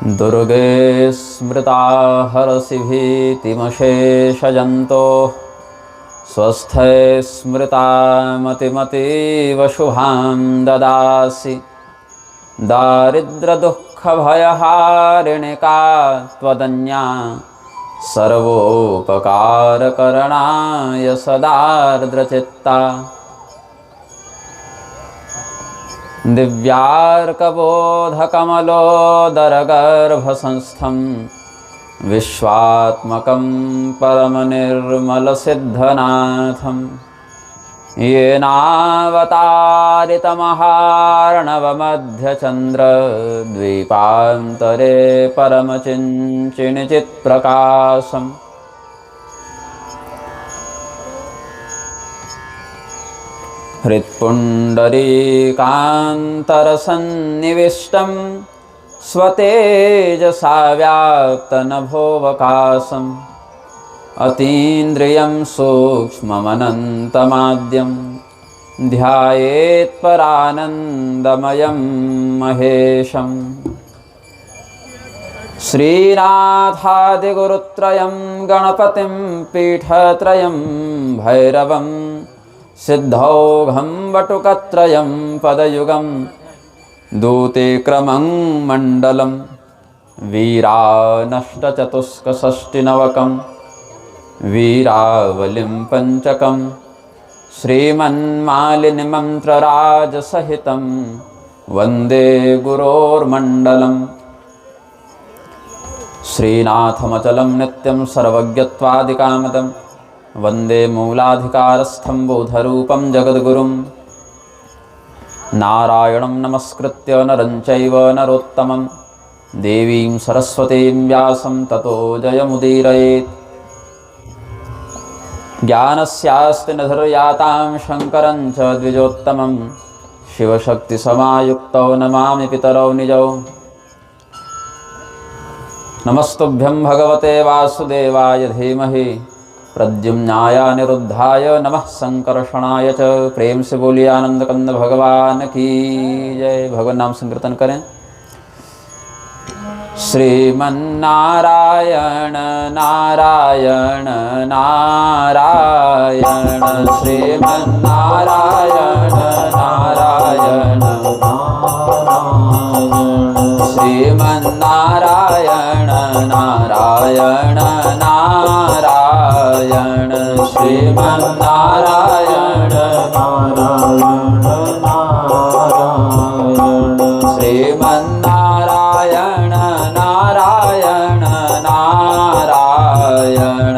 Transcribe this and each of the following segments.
दुर्गे स्मृता हरसि भीतिमशेषजन्तोः स्वस्थे स्मृता मतिमतीव शुभां ददासि। दारिद्र्यदुःखभयहारिणिका त्वदन्या सर्वोपकारकरणाय सदार्द्रचित्ता। दिव्यार्कबोधकमलोदरगर्भसंस्थं विश्वात्मकं परमनिर्मलसिद्धनाथं येनावतारितमहार्णवमध्यचन्द्रद्वीपान्तरे परमचिञ्चिणचित्प्रकाशम् हृत्पुण्डरीकान्तरसन्निविष्टं स्वतेजसा व्याप्तनभोऽवकाशम् अतीन्द्रियं सूक्ष्ममनन्तमाद्यं ध्यायेत्परानन्दमयं महेशम्। श्रीनाथादिगुरुत्रयं गणपतिं पीठत्रयं भैरवं सिद्धौघं वटुकत्रयं पदयुगं दूतीक्रमं मण्डलं वीरानष्टचतुष्कषष्टिनवकं वीरावलिं पञ्चकं श्रीमन्मालिनिमन्त्रराजसहितं वन्दे गुरोर्मण्डलम्। श्रीनाथमचलं नित्यं सर्वज्ञत्वादिकामदं वन्दे मूलाधिकारस्थं बोधरूपं जगद्गुरुं। नारायणं नमस्कृत्य नरं चैव नरोत्तमं देवीं सरस्वतीं व्यासं ततो जयमुदीरयेत्। ज्ञानस्यास्ति निधिर्यातां शङ्करं च द्विजोत्तमं शिवशक्तिसमायुक्तौ नमामि पितरौ निजौ। नमस्तुभ्यं भगवते वासुदेवाय धीमहि प्रद्युम्नाय अनिरुद्धाय नमः संकर्षणाय च। प्रेम से बोलिए आनंद कंद भगवान की जय। भगवान नाम संकीर्तन करें। श्रीमन्नारायण नारायण नारायण श्रीमन्नारायण नारायण श्रीमन्नारायण नारायण नारायण श्रीमन्नारायण श्रीमन्नारायण नारायण नारायण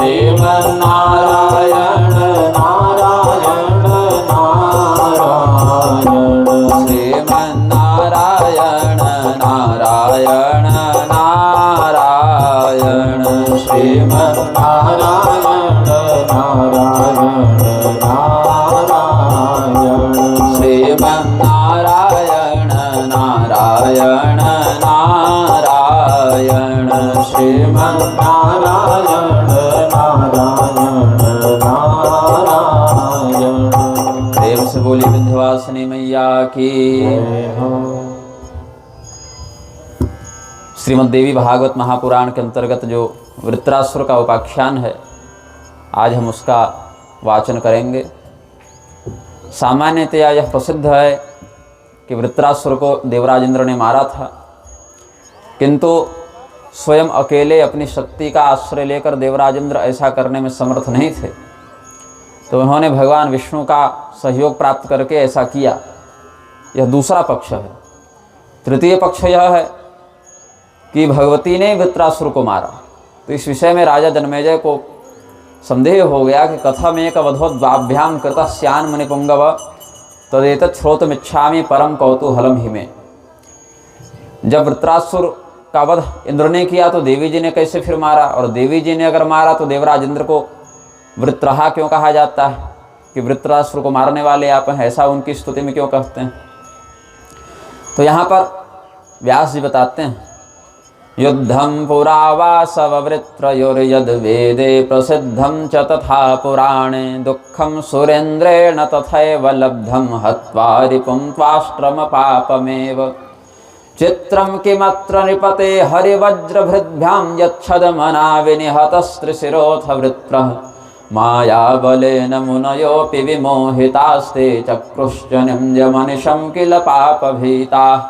श्रीमन्नारायण नारायण श्रीमन्नारायण नारायण नारायण श्रीमन्नारायण श्रीमन्नारायण नारायण नारायण श्रीमन्नारायण नारायण। प्रेम से बोली विंध्यवासिनी मैया की। श्रीमद् देवी भागवत महापुराण के अंतर्गत जो वृत्रासुर का उपाख्यान है, आज हम उसका वाचन करेंगे। सामान्यतया यह प्रसिद्ध है कि वृत्रासुर को देवराज इंद्र ने मारा था, किंतु स्वयं अकेले अपनी शक्ति का आश्रय लेकर देवराज इंद्र ऐसा करने में समर्थ नहीं थे, तो उन्होंने भगवान विष्णु का सहयोग प्राप्त करके ऐसा किया। यह दूसरा पक्ष है। तृतीय पक्ष यह है कि भगवती ने वृत्रासुर को मारा। तो इस विषय में राजा जनमेजय को संदेह हो गया कि कथमेक वधोद्वाभ्याम कृतः स्यान् मुनिपुंगव तदेतत् श्रोतुमिच्छामि परम कौतूहलम हि मे। जब वृत्रासुर का वध इंद्र ने किया तो देवी जी ने कैसे फिर मारा, और देवी जी ने अगर मारा तो देवराज इंद्र को वृत्रहा क्यों कहा जाता है कि वृत्रासुर को मारने वाले आप हैं, ऐसा उनकी स्तुति में क्यों कहते हैं। तो यहाँ पर व्यास जी बताते हैं, युद्धं पुरा वासववृत्रयोर्यद् वेदे प्रसिद्धं च तथा पुराणे दुःखं सुरेन्द्रेण तथैव लब्धं हत्वा रिपुं त्वाष्ट्रम पापमेव चित्रं किमत्र नृपते हरिवज्रभृद्भ्यां यच्छदमना विनिहतस्त्रिशिरोऽथ वृत्रः मायाबलेन मुनयोऽपि विमोहितास्ते चक्रुश्च निम्यमनिशं किल पापभीताः।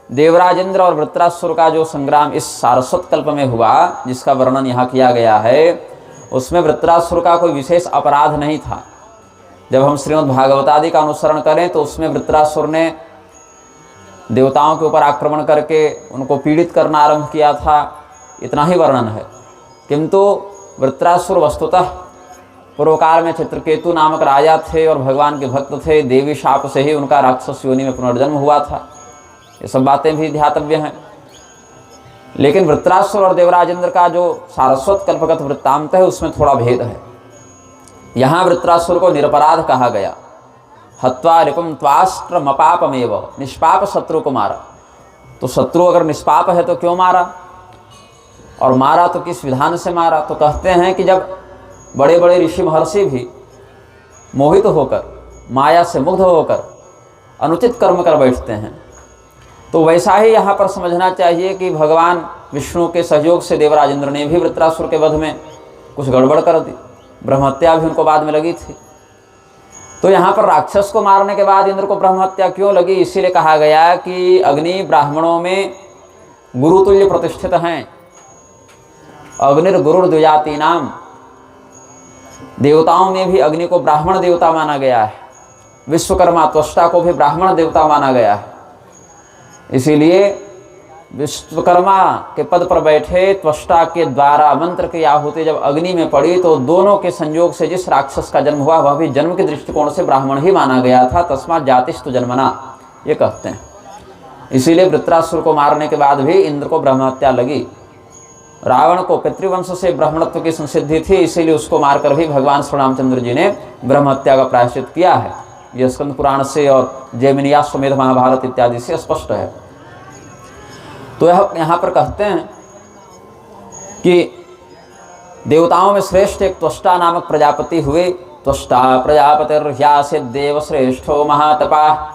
देवराज इंद्र और वृत्रासुर का जो संग्राम इस सारस्वत कल्प में हुआ, जिसका वर्णन यहाँ किया गया है, उसमें वृत्रासुर का कोई विशेष अपराध नहीं था। जब हम श्रीमद् भागवतादि का अनुसरण करें तो उसमें वृत्रासुर ने देवताओं के ऊपर आक्रमण करके उनको पीड़ित करना आरंभ किया था, इतना ही वर्णन है। किंतु वृत्रासुर वस्तुतः पूर्वकाल में चित्रकेतु नामक राजा थे और भगवान के भक्त थे। देवी शाप से ही उनका राक्षस योनि में पुनर्जन्म हुआ था। ये सब बातें भी ध्यातव्य हैं। लेकिन वृत्रासुर और देवराज इंद्र का जो सारस्वत कल्पगत वृत्तांत है उसमें थोड़ा भेद है। यहाँ वृत्रासुर को निरपराध कहा गया। हत्वा रिपुम त्वाष्ट्रमपापमेव, निष्पाप शत्रु को मारा। तो शत्रु अगर निष्पाप है तो क्यों मारा, और मारा तो किस विधान से मारा? तो कहते हैं कि जब बड़े बड़े ऋषि महर्षि भी मोहित होकर, माया से मुग्ध होकर अनुचित कर्म कर बैठते हैं, तो वैसा ही यहाँ पर समझना चाहिए कि भगवान विष्णु के सहयोग से देवराज इंद्र ने भी वृत्रासुर के वध में कुछ गड़बड़ कर दी। ब्रह्महत्या भी उनको बाद में लगी थी। तो यहाँ पर राक्षस को मारने के बाद इंद्र को ब्रह्महत्या क्यों लगी? इसीलिए कहा गया कि अग्नि ब्राह्मणों में गुरुतुल्य प्रतिष्ठित हैं। अग्निर्गुरुर द्विजातीनाम, देवताओं में भी अग्नि को ब्राह्मण देवता माना गया है। विश्वकर्मा त्वष्टा को भी ब्राह्मण देवता माना गया है। इसीलिए विश्वकर्मा के पद पर बैठे त्वष्टा के द्वारा मंत्र की आहुति जब अग्नि में पड़ी तो दोनों के संयोग से जिस राक्षस का जन्म हुआ वह भी जन्म के दृष्टिकोण से ब्राह्मण ही माना गया था। तस्मात् जातिस्तु जन्मना, ये कहते हैं। इसीलिए वृत्रासुर को मारने के बाद भी इंद्र को ब्रह्महत्या लगी। रावण को पितृवंश से ब्राह्मणत्व की संसिद्धि थी, इसीलिए उसको मारकर भी भगवान श्री रामचंद्र जी ने ब्रह्महत्या का प्रायश्चित किया है। यह स्कंद पुराण से और जैमिनीयाश्वमेध महाभारत इत्यादि से स्पष्ट है। तो यहाँ पर कहते हैं कि देवताओं में श्रेष्ठ एक त्वष्टा नामक प्रजापति हुए। त्वष्टा प्रजापतिर्ह्यासित देव श्रेष्ठो महातपा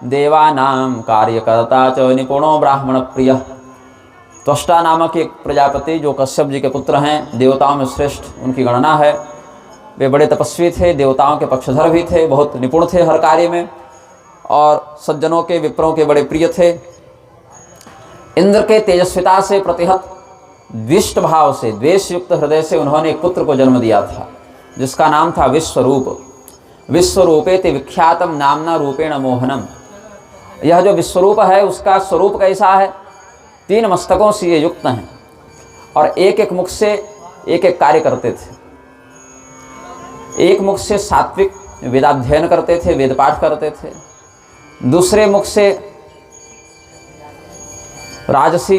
देवानाम कार्यकर्ता च निपुणो ब्राह्मण प्रिय। त्वष्टा नामक एक प्रजापति जो कश्यप जी के पुत्र हैं, देवताओं में श्रेष्ठ उनकी गणना है। वे बड़े तपस्वी थे, देवताओं के पक्षधर भी थे, बहुत निपुण थे हर कार्य में, और सज्जनों के विप्रों के बड़े प्रिय थे। इंद्र के तेजस्विता से प्रतिहत द्विष्ट भाव से, द्वेष युक्त हृदय से उन्होंने एक पुत्र को जन्म दिया था जिसका नाम था विश्वरूप। विश्वरूपेति विख्यातम नामना रूपेण मोहनम। यह जो विश्वरूप है उसका स्वरूप कैसा है? 3 मस्तकों से ये युक्त हैं और एक एक मुख से एक एक कार्य करते थे। एक मुख से सात्विक वेदाध्ययन करते थे, वेद पाठ करते थे। दूसरे मुख से राजसी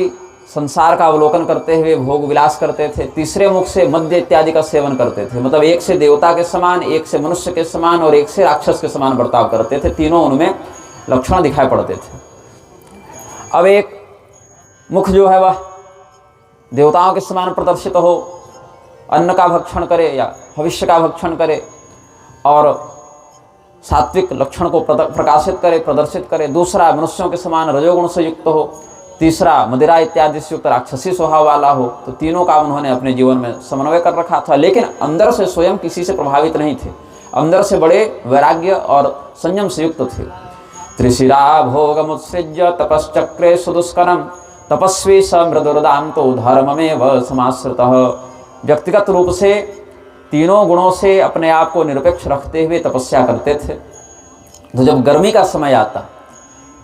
संसार का अवलोकन करते हुए भोग विलास करते थे। तीसरे मुख से मद्य इत्यादि का सेवन करते थे। मतलब एक से देवता के समान, एक से मनुष्य के समान और एक से राक्षस के समान बर्ताव करते थे। तीनों उनमें लक्षण दिखाई पड़ते थे। अब एक मुख जो है वह देवताओं के समान प्रदर्शित हो, अन्न का भक्षण करे या भविष्य का भक्षण करे और सात्विक लक्षण को प्रकाशित करे, प्रदर्शित करे। दूसरा मनुष्यों के समान रजोगुण से युक्त हो। तीसरा मदिरा इत्यादि से युक्त राक्षसी स्वभाव वाला हो। तो तीनों का उन्होंने अपने जीवन में समन्वय कर रखा था, लेकिन अंदर से स्वयं किसी से प्रभावित नहीं थे। अंदर से बड़े वैराग्य और संयम से युक्त थे। त्रिशिरा भोगमुत्सृज्य तपश्चक्रे सुदुष्करम तपस्वी स मृदुर्दान्तो धर्ममेव समाश्रितः। व्यक्तिगत रूप से तीनों गुणों से अपने आप को निरपेक्ष रखते हुए तपस्या करते थे। तो जब गर्मी का समय आता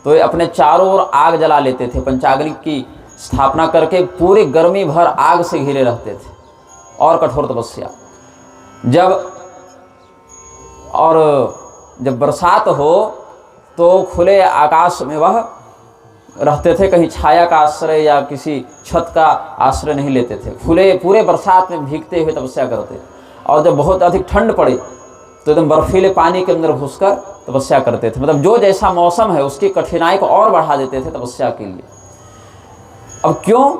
तो वे अपने चारों ओर आग जला लेते थे। पंचाग्नि की स्थापना करके पूरी गर्मी भर आग से घिरे रहते थे और कठोर तपस्या। जब बरसात हो तो खुले आकाश में वह रहते थे, कहीं छाया का आश्रय या किसी छत का आश्रय नहीं लेते थे। पूरे बरसात में भीगते हुए तपस्या करते। और जब बहुत अधिक ठंड पड़ी तो एकदम बर्फीले पानी के अंदर घुसकर तपस्या करते थे। मतलब जो जैसा मौसम है उसकी कठिनाई को और बढ़ा देते थे तपस्या के लिए। अब क्यों?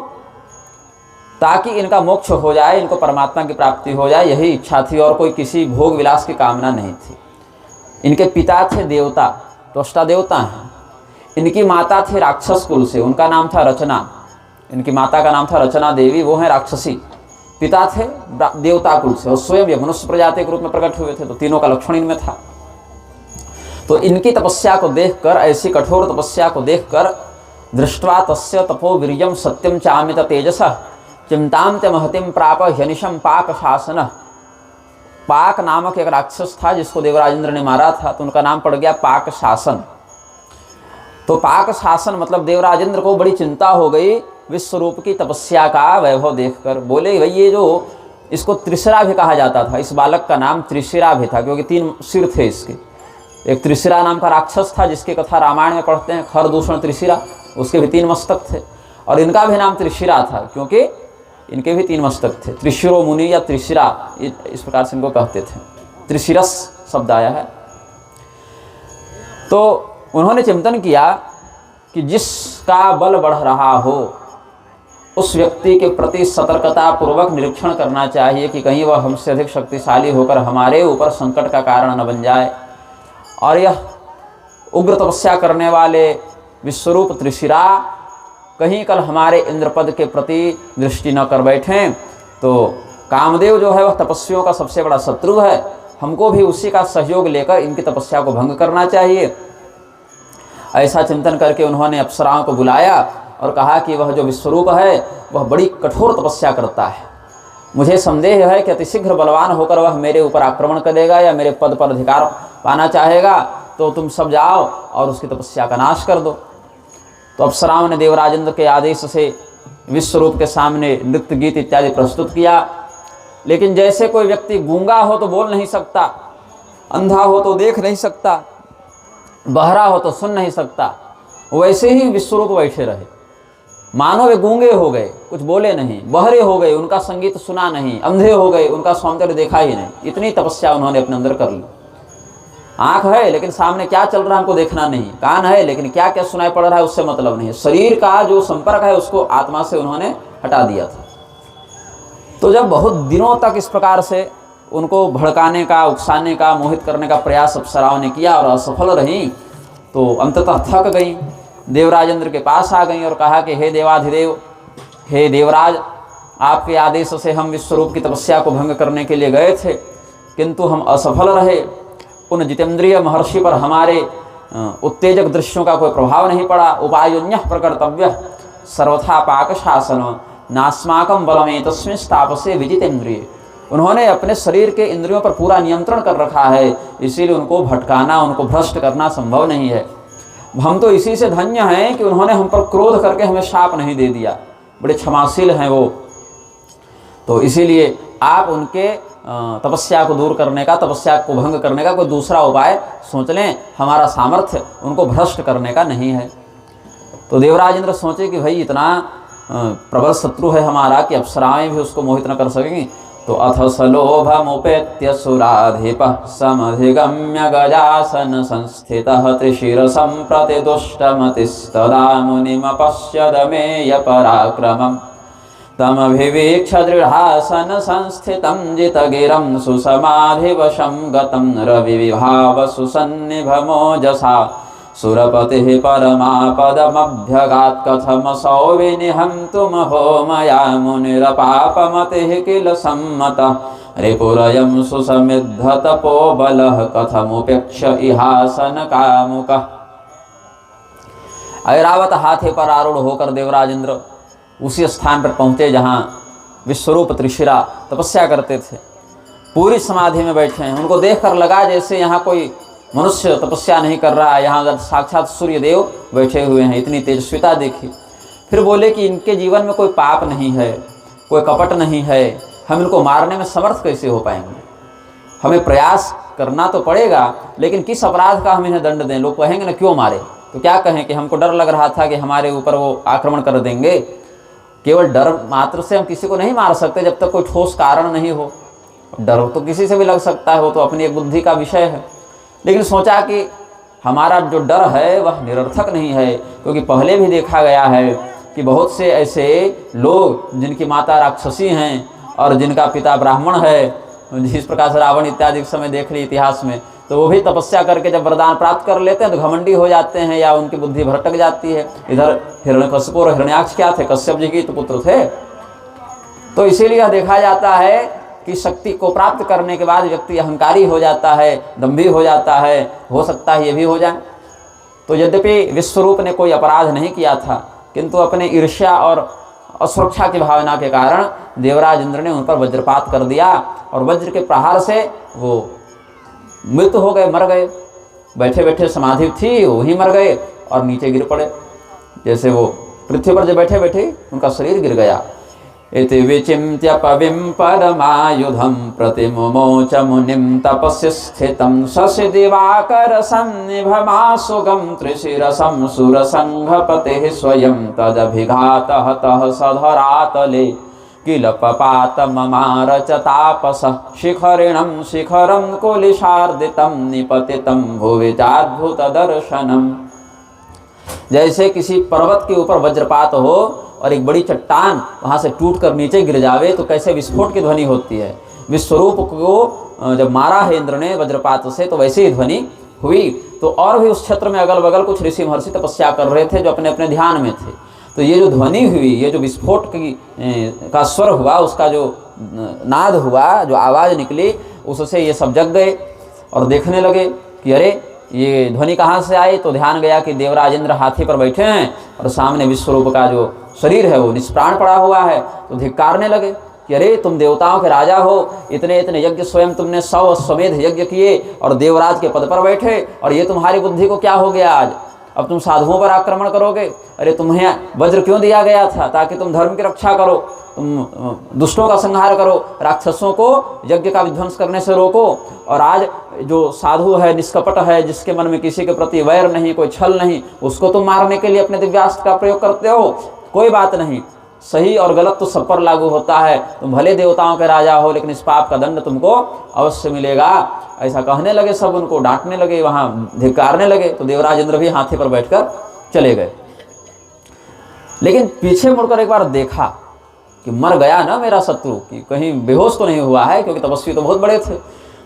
ताकि इनका मोक्ष हो जाए, इनको परमात्मा की प्राप्ति हो जाए, यही इच्छा थी और कोई किसी भोग विलास की कामना नहीं थी। इनके पिता थे देवता, त्वष्टा देवता हैं। इनकी माता थी राक्षस कुल से, उनका नाम था रचना। इनकी माता का नाम था रचना देवी, वो है राक्षसी। पिता थे देवता कुल से और स्वयं ये मनुष्य प्रजाति के रूप में प्रकट हुए थे, तो तीनों का लक्षण इनमें था। तो इनकी तपस्या को देखकर, ऐसी कठोर तपस्या को देखकर, दृष्ट्वा तस्य तपो वीर्यम सत्यम चामित तेजसः चिंतां च महतिम प्राप ह्यनिशम पाक शासन। पाक नामक एक राक्षस था जिसको देवराजेंद्र ने मारा था, तो उनका नाम पड़ गया पाक शासन। तो पाक शासन मतलब देवराजेंद्र को बड़ी चिंता हो गई विश्वरूप की तपस्या का वैभव देखकर। बोले भाई ये जो, इसको त्रिशिरा भी कहा जाता था, इस बालक का नाम त्रिशिरा भी था क्योंकि 3 सिर थे इसके। एक त्रिशिरा नाम का राक्षस था जिसकी कथा रामायण में पढ़ते हैं, खरदूषण त्रिशिरा, उसके भी 3 मस्तक थे। और इनका भी नाम त्रिशिरा था क्योंकि इनके भी 3 मस्तक थे। त्रिशिरो मुनि या त्रिशिरा, इस प्रकार से इनको कहते थे। त्रिशिरस शब्द आया है। तो उन्होंने चिंतन किया कि जिसका बल बढ़ रहा हो उस व्यक्ति के प्रति सतर्कता पूर्वक निरीक्षण करना चाहिए कि कहीं वह हमसे अधिक शक्तिशाली होकर हमारे ऊपर संकट का कारण न बन जाए। और यह उग्र तपस्या करने वाले विश्वरूप त्रिशिरा कहीं कल हमारे इंद्रपद के प्रति दृष्टि न कर बैठें। तो कामदेव जो है वह तपस्वियों का सबसे बड़ा शत्रु है, हमको भी उसी का सहयोग लेकर इनकी तपस्या को भंग करना चाहिए। ऐसा चिंतन करके उन्होंने अप्सराओं को बुलाया और कहा कि वह जो विश्वरूप है वह बड़ी कठोर तपस्या करता है। मुझे संदेह है कि अतिशीघ्र बलवान होकर वह मेरे ऊपर आक्रमण करेगा या मेरे पद पर अधिकार पाना चाहेगा, तो तुम सब जाओ और उसकी तपस्या का नाश कर दो। तो अप्सराओं ने देवराजेंद्र के आदेश से विश्वरूप के सामने नृत्य गीत इत्यादि प्रस्तुत किया। लेकिन जैसे कोई व्यक्ति गूंगा हो तो बोल नहीं सकता, अंधा हो तो देख नहीं सकता, बहरा हो तो सुन नहीं सकता, वैसे ही विश्वरूप बैठे रहे। मानो वे गूंगे हो गए, कुछ बोले नहीं, बहरे हो गए, उनका संगीत सुना नहीं, अंधे हो गए, उनका सौंदर्य देखा ही नहीं। इतनी तपस्या उन्होंने अपने अंदर कर ली। आंख है लेकिन सामने क्या चल रहा है हमको देखना नहीं, कान है लेकिन क्या क्या सुनाई पड़ रहा है उससे मतलब नहीं है। शरीर का जो संपर्क है उसको आत्मा से उन्होंने हटा दिया था। तो जब बहुत दिनों तक इस प्रकार से उनको भड़काने का, उकसाने का, मोहित करने का प्रयास अप्सराओं ने किया और असफल रही, तो अंततः थक गई, देवराजेंद्र के पास आ गई और कहा कि हे देवाधिदेव, हे देवराज, आपके आदेश से हम विश्वरूप की तपस्या को भंग करने के लिए गए थे किंतु हम असफल रहे। उन जितेंद्रिय महर्षि पर हमारे उत्तेजक दृश्यों का कोई प्रभाव नहीं पड़ा। उपायोन्यः प्रकर्तव्य सर्वथा पाक शासन नास्माकं बलमेतस्मिन् तापसे विजितेंद्रिय। उन्होंने अपने शरीर के इंद्रियों पर पूरा नियंत्रण कर रखा है, इसीलिए उनको भटकाना, उनको भ्रष्ट करना संभव नहीं है। हम तो इसी से धन्य हैं कि उन्होंने हम पर क्रोध करके हमें शाप नहीं दे दिया, बड़े क्षमाशील हैं वो। तो इसीलिए आप उनके तपस्या को दूर करने का, तपस्या को भंग करने का कोई दूसरा उपाय सोच लें, हमारा सामर्थ्य उनको भ्रष्ट करने का नहीं है। तो देवराजेंद्र सोचे कि भाई इतना प्रबल शत्रु है हमारा कि अप्सराएं भी उसको मोहित न कर सकेंगी। तो अथ सलोभमुपेत्य सुराधिपः समधिगम्य गजासन संस्थितः त्रिशिरसं प्रतिदुष्टमतिस्तदा मुनिमपश्यदमेय पराक्रमम् तमभिवीक्ष्य दृढासन संस्थितं जितगिरं सुसमाधिवशं गतं रविविभाव सुसन्निभमोजसा सुरपतिः परमापदमभ्यगात् कथमसौ विनिहन्तुमहो मया मुनिरपापमतिः किल सम्मतः रिपुरयं सुसमिद्धतपोबलः कथमुपेक्ष्य इहासन कामुकः। ऐरावत हाथी पर आरूढ़ होकर देवराजेंद्र उसी स्थान पर पहुँचे जहाँ विश्वरूप त्रिशिरा तपस्या करते थे। पूरी समाधि में बैठे हैं। उनको देखकर लगा जैसे यहाँ कोई मनुष्य तपस्या नहीं कर रहा है, यहाँ साक्षात सूर्य देव बैठे हुए हैं। इतनी तेजस्विता देखी। फिर बोले कि इनके जीवन में कोई पाप नहीं है, कोई कपट नहीं है, हम इनको मारने में समर्थ कैसे हो पाएंगे? हमें प्रयास करना तो पड़ेगा, लेकिन किस अपराध का हम इन्हें दंड दें? लोग कहेंगे ना क्यों मारे, तो क्या कहें कि हमको डर लग रहा था कि हमारे ऊपर वो आक्रमण कर देंगे। केवल डर मात्र से हम किसी को नहीं मार सकते जब तक कोई ठोस कारण नहीं हो। डर तो किसी से भी लग सकता है, वो तो अपनी एक बुद्धि का विषय है। लेकिन सोचा कि हमारा जो डर है वह निरर्थक नहीं है, क्योंकि पहले भी देखा गया है कि बहुत से ऐसे लोग जिनकी माता राक्षसी हैं और जिनका पिता ब्राह्मण है, जिस प्रकार से रावण इत्यादि समय देख ली इतिहास में, तो वो भी तपस्या करके जब वरदान प्राप्त कर लेते हैं तो घमंडी हो जाते हैं या उनकी बुद्धि भटक जाती है। इधर हिरण्यकशिपु और हिरण्याक्ष क्या थे? कश्यप जी की तो पुत्र थे। तो इसीलिए यह देखा जाता है कि शक्ति को प्राप्त करने के बाद व्यक्ति अहंकारी हो जाता है, दंभी हो जाता है, हो सकता है ये भी हो जाए। तो यद्यपि विश्वरूप ने कोई अपराध नहीं किया था, किंतु अपने ईर्ष्या और असुरक्षा की भावना के कारण देवराज इंद्र ने उन पर वज्रपात कर दिया और वज्र के प्रहार से वो मृत हो गए, मर गए। बैठे बैठे समाधि थी, वो ही मर गए और नीचे गिर पड़े। जैसे वो पृथ्वी पर जब बैठे बैठे उनका शरीर गिर गया। इति विचिन्त्य पविं परमायुधं प्रतिमुमोच मुनिं तपस्य स्थितं शशि दिवाकर सन्निभमासुगं त्रिशिरसं सुरसंघपतेः स्वयं तदभिघातः तः सधरातले किल पपात ममार च तापसः शिखरिणं शिखरं कुलिशार्दितं निपतितं भुवि चाद्भुत दर्शनम्। जैसे किसी पर्वत के ऊपर वज्रपात हो और एक बड़ी चट्टान वहाँ से टूट कर नीचे गिर जावे तो कैसे विस्फोट की ध्वनि होती है। विश्वरूप को जब मारा है इंद्र ने वज्रपात से तो वैसे ही ध्वनि हुई। तो और भी उस क्षेत्र में अगल बगल कुछ ऋषि महर्षि तपस्या कर रहे थे जो अपने अपने ध्यान में थे। तो ये जो ध्वनि हुई, ये जो विस्फोट का स्वर हुआ, उसका जो नाद हुआ, जो आवाज़ निकली, उससे ये सब जग गए और देखने लगे कि अरे ये ध्वनि कहाँ से आई। तो ध्यान गया कि देवराज इंद्र हाथी पर बैठे हैं और सामने विश्वरूप का जो शरीर है वो निष्प्राण पड़ा हुआ है। तो धिक्कारने लगे कि अरे तुम देवताओं के राजा हो, इतने इतने यज्ञ स्वयं तुमने 100 अश्वमेध यज्ञ किए और देवराज के पद पर बैठे, और ये तुम्हारी बुद्धि को क्या हो गया आज? अब तुम साधुओं पर आक्रमण करोगे? अरे तुम्हें वज्र क्यों दिया गया था? ताकि तुम धर्म की रक्षा करो, तुम दुष्टों का संहार करो, राक्षसों को यज्ञ का विध्वंस करने से रोको। और आज जो साधु है, निष्कपट है, जिसके मन में किसी के प्रति वैर नहीं, कोई छल नहीं, उसको तुम मारने के लिए अपने दिव्यास्त्र का प्रयोग करते हो। कोई बात नहीं, सही और गलत तो सब पर लागू होता है। तुम भले देवताओं के राजा हो, लेकिन इस पाप का दंड तुमको अवश्य मिलेगा। ऐसा कहने लगे, सब उनको डांटने लगे, वहाँ धिक्कारने लगे। तो देवराज इंद्र भी हाथी पर बैठकर चले गए। लेकिन पीछे मुड़कर एक बार देखा कि मर गया ना मेरा शत्रु, कि कहीं बेहोश तो नहीं हुआ है, क्योंकि तपस्वी तो बहुत बड़े थे।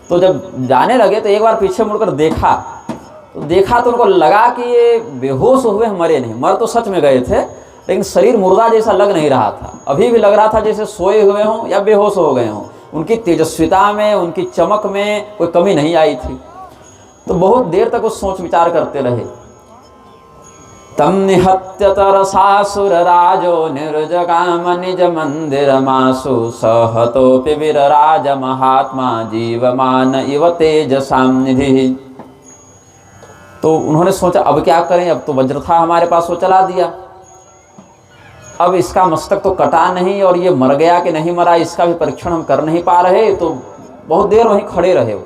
तो जब जाने लगे तो एक बार पीछे मुड़कर देखा तो उनको लगा कि ये बेहोश हुए, मरे नहीं। मर तो सच में गए थे, लेकिन शरीर मुर्दा जैसा लग नहीं रहा था। अभी भी लग रहा था जैसे सोए हुए हों या बेहोश हो गए हों। उनकी तेजस्विता में, उनकी चमक में कोई कमी नहीं आई थी। तो बहुत देर तक वो सोच विचार करते रहे। तम निहत्य तरसासुर राजो निर्जगाम निज मंदिर मासु सहतोपि वीरराज महात्मा जीवमान इव तेजसाम निधि। तो उन्होंने सोचा अब क्या करें, अब तो वज्र था हमारे पास, वो चला दिया। अब इसका मस्तक तो कटा नहीं और ये मर गया कि नहीं मरा इसका भी परीक्षण हम कर नहीं पा रहे। तो बहुत देर वहीं खड़े रहे वो।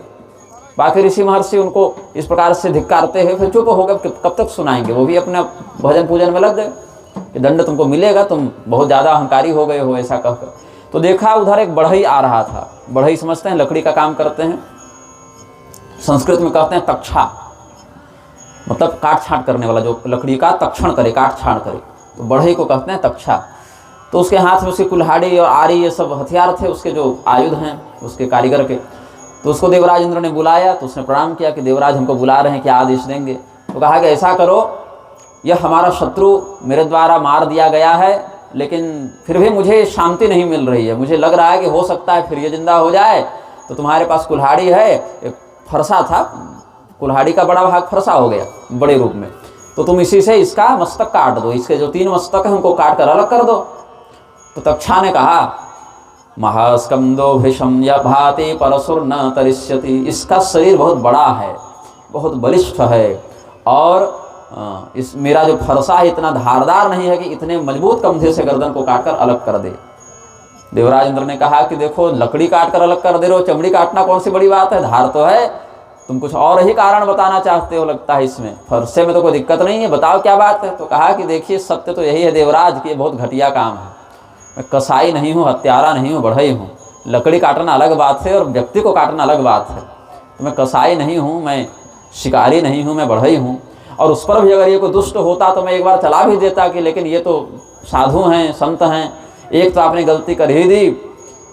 बाकी ऋषि महर्षि उनको इस प्रकार से धिक्कारते हैं, फिर चुप हो गए, कब तक सुनाएंगे। वो भी अपने भजन पूजन में लग गए कि दंड तुमको मिलेगा, तुम बहुत ज़्यादा अहंकारी हो गए हो, ऐसा कहकर। तो देखा उधर एक बढ़ई आ रहा था। बढ़ई समझते हैं, लकड़ी का काम करते हैं, संस्कृत में कहते हैं तक्षा, मतलब काट छाँट करने वाला, जो लकड़ी का तक्षण करे, काट छाँट करे, तो बढ़ई को कहते हैं तक्षा। तो उसके हाथ में उसकी कुल्हाड़ी और आरी ये सब हथियार थे, उसके जो आयुध हैं उसके कारीगर के। तो उसको देवराज इंद्र ने बुलाया, तो उसने प्रणाम किया कि देवराज हमको बुला रहे हैं, क्या आदेश देंगे। तो कहा कि ऐसा करो, यह हमारा शत्रु मेरे द्वारा मार दिया गया है, लेकिन फिर भी मुझे शांति नहीं मिल रही है। मुझे लग रहा है कि हो सकता है फिर ये जिंदा हो जाए। तो तुम्हारे पास कुल्हाड़ी है, एक फरसा था, कुल्हाड़ी का बड़ा भाग फरसा हो गया बड़े रूप में, तो तुम इसी से इसका मस्तक काट दो, इसके जो 3 मस्तक हैं उनको काट कर अलग कर दो। तो तक्षा ने कहा महास्कंदो भीषम या भाति परसुर न तरिष्यति। इसका शरीर बहुत बड़ा है, बहुत बलिष्ठ है, और इस मेरा जो फरसा है इतना धारदार नहीं है कि इतने मजबूत कंधे से गर्दन को काटकर अलग कर दे। देवराज इंद्र ने कहा कि देखो, लकड़ी काट कर अलग कर दे रहे हो, चमड़ी काटना कौन सी बड़ी बात है, धार तो है। तुम कुछ और ही कारण बताना चाहते हो लगता है, इसमें फरसे में तो कोई दिक्कत नहीं है, बताओ क्या बात है। तो कहा कि देखिए, सत्य तो यही है देवराज कि ये बहुत घटिया काम है। मैं कसाई नहीं हूँ, हत्यारा नहीं हूँ, बढ़ई हूँ। लकड़ी काटना अलग बात है और व्यक्ति को काटना अलग बात है। तो मैं कसाई नहीं हूँ, मैं शिकारी नहीं हूँ, मैं बढ़ई हूँ। और उस पर भी अगर ये कोई दुष्ट होता तो मैं एक बार चला भी देता कि, लेकिन ये तो साधु हैं, संत हैं, एक तो आपने गलती कर ही दी।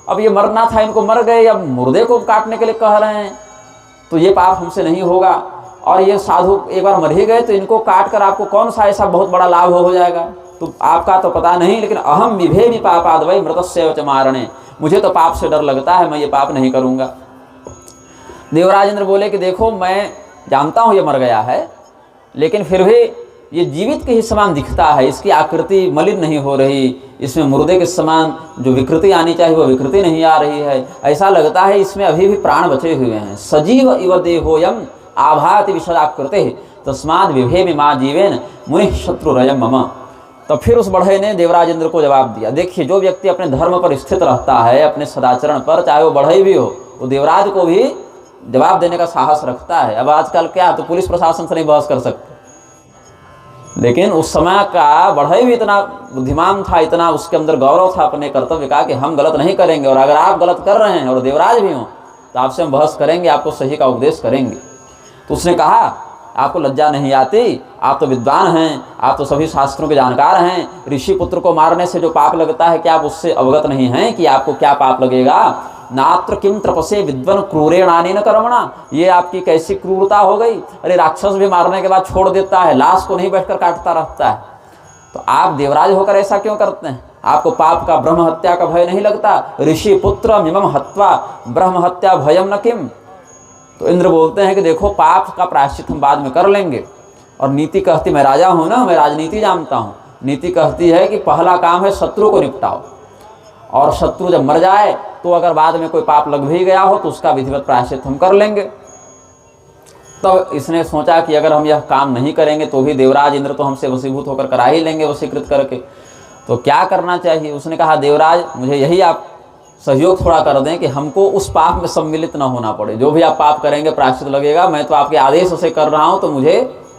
अब ये मरना था, इनको मर गए, अब मुर्दे को काटने के लिए कह रहे हैं। तो ये पाप हमसे नहीं होगा, और ये साधु एक बार मर ही गए तो इनको काट कर आपको कौन सा ऐसा बहुत बड़ा लाभ हो जाएगा, तो आपका तो पता नहीं, लेकिन अहम विभेमि पापाद वै मृतस्य च मारणे, मुझे तो पाप से डर लगता है, मैं ये पाप नहीं करूँगा। देवराज इंद्र बोले कि देखो मैं जानता हूँ ये मर गया है, लेकिन फिर भी ये जीवित के ही समान दिखता है, इसकी आकृति मलिन नहीं हो रही, इसमें मुर्दे के समान जो विकृति आनी चाहिए वो विकृति नहीं आ रही है, ऐसा लगता है इसमें अभी भी प्राण बचे हुए हैं। सजीव इव देहोयम आभाति विशदाकृते तस्माद् विभेमि मा जीवेन मुनि शत्रुरयम मम। तो फिर उस बढ़े ने देवराज इंद्र को जवाब दिया। देखिए, जो व्यक्ति अपने धर्म पर स्थित रहता है, अपने सदाचरण पर, चाहे वो बढ़ई भी हो, वो देवराज को भी जवाब देने का साहस रखता है। अब आजकल क्या, तो पुलिस प्रशासन से नहीं बहस कर सकते, लेकिन उस समय का बढ़ई भी इतना बुद्धिमान था, इतना उसके अंदर गौरव था अपने कर्तव्य का कि हम गलत नहीं करेंगे, और अगर आप गलत कर रहे हैं और देवराज भी हों तो आपसे हम बहस करेंगे, आपको सही का उपदेश करेंगे। तो उसने कहा, आपको लज्जा नहीं आती? आप तो विद्वान हैं, आप तो सभी शास्त्रों के जानकार हैं, ऋषि पुत्र को मारने से जो पाप लगता है क्या आप उससे अवगत नहीं हैं कि आपको क्या पाप लगेगा? नात्र किम तपसे विद्वन क्रूरेणानेन कर्मणा, ये आपकी कैसी क्रूरता हो गई? अरे राक्षस भी मारने के बाद छोड़ देता है, लाश को नहीं बैठकर काटता रहता है, तो आप देवराज होकर ऐसा क्यों करते हैं? आपको पाप का, ब्रह्म हत्या का भय नहीं लगता? ऋषि पुत्र मिमम हत्वा ब्रह्म हत्या भयम न किम। तो इंद्र बोलते हैं कि देखो, पाप का प्रायश्चित हम बाद में कर लेंगे, और नीति कहती, मैं राजा हूँ ना, मैं राजनीति जानता हूँ, नीति कहती है कि पहला काम है शत्रु को निपटाओ, और शत्रु जब मर जाए तो अगर बाद में कोई पाप लग भी गया हो तो उसका विधिवत प्रायश्चित हम कर लेंगे। तब इसने सोचा कि अगर हम यह काम नहीं करेंगे तो भी देवराज इंद्र तो हमसे वशीभूत होकर करा ही लेंगे, वशीकृत करके, तो क्या करना चाहिए? उसने कहा, देवराज मुझे यही आप सहयोग थोड़ा कर दें कि हमको उस पाप में सम्मिलित न होना पड़े, जो भी आप पाप करेंगे प्रायश्चित लगेगा, मैं तो आपके आदेश से कर रहा हूँ, तो मुझे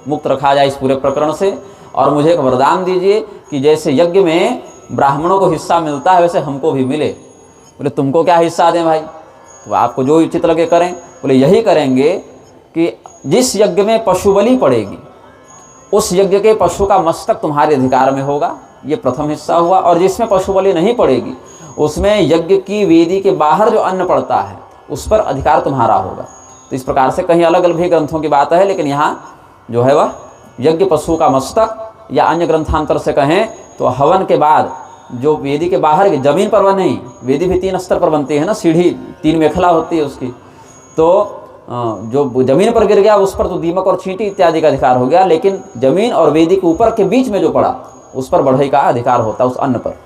मुक्त रखा जाए इस पूरे प्रकरण से, और मुझे एक वरदान दीजिए कि जैसे यज्ञ में ब्राह्मणों को हिस्सा मिलता है वैसे हमको भी मिले। बोले तुमको क्या हिस्सा दें भाई, तो आपको जो उचित लगे करें। बोले यही करेंगे कि जिस यज्ञ में पशु बलि पड़ेगी उस यज्ञ के पशु का मस्तक तुम्हारे अधिकार में होगा, ये प्रथम हिस्सा हुआ, और जिसमें पशु बलि नहीं पड़ेगी उसमें यज्ञ की वेदी के बाहर जो अन्न पड़ता है उस पर अधिकार तुम्हारा होगा। तो इस प्रकार से कहीं अलग अलग भी ग्रंथों की बात है, लेकिन यहाँ जो है वह यज्ञ पशु का मस्तक, या अन्य ग्रंथांतर से कहें तो हवन के बाद जो वेदी के बाहर की जमीन पर, वह नहीं, वेदी भी 3 स्तर पर बनती है ना, सीढ़ी 3 मेखला होती है उसकी, तो जो जमीन पर गिर गया उस पर तो दीमक और चींटी इत्यादि का अधिकार हो गया, लेकिन जमीन और वेदी के ऊपर के बीच में जो पड़ा उस पर बढ़ई का अधिकार होता है, उस अन्न पर।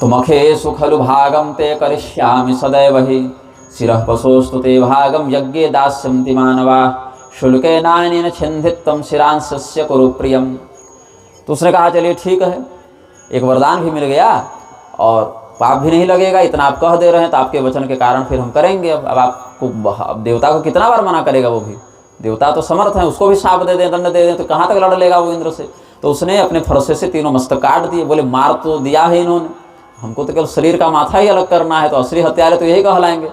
तो मखेषु खलु भागम ते करिष्यामि सदैव हि शिरः पशोस्तु ते भागम यज्ञे दास्यन्ति मानवा शुल्के नानेन छिन्दितं शिरांशस्य कुरु प्रियम। तो उसने कहा, चलिए ठीक है, एक वरदान भी मिल गया और पाप भी नहीं लगेगा, इतना आप कह दे रहे हैं तो आपके वचन के कारण फिर हम करेंगे। अब आपको, अब देवता को कितना बार मना करेगा? वो भी देवता तो समर्थ है, उसको भी शाप दे दें, दंड दे दें तो कहाँ तक लड़ लेगा वो इंद्र से? तो उसने अपने फरसे से 3 मस्तक काट दिए। बोले मार तो दिया है इन्होंने, हमको तो केवल शरीर का माथा ही अलग करना है, तो असली हत्यारे तो यही कहलाएंगे।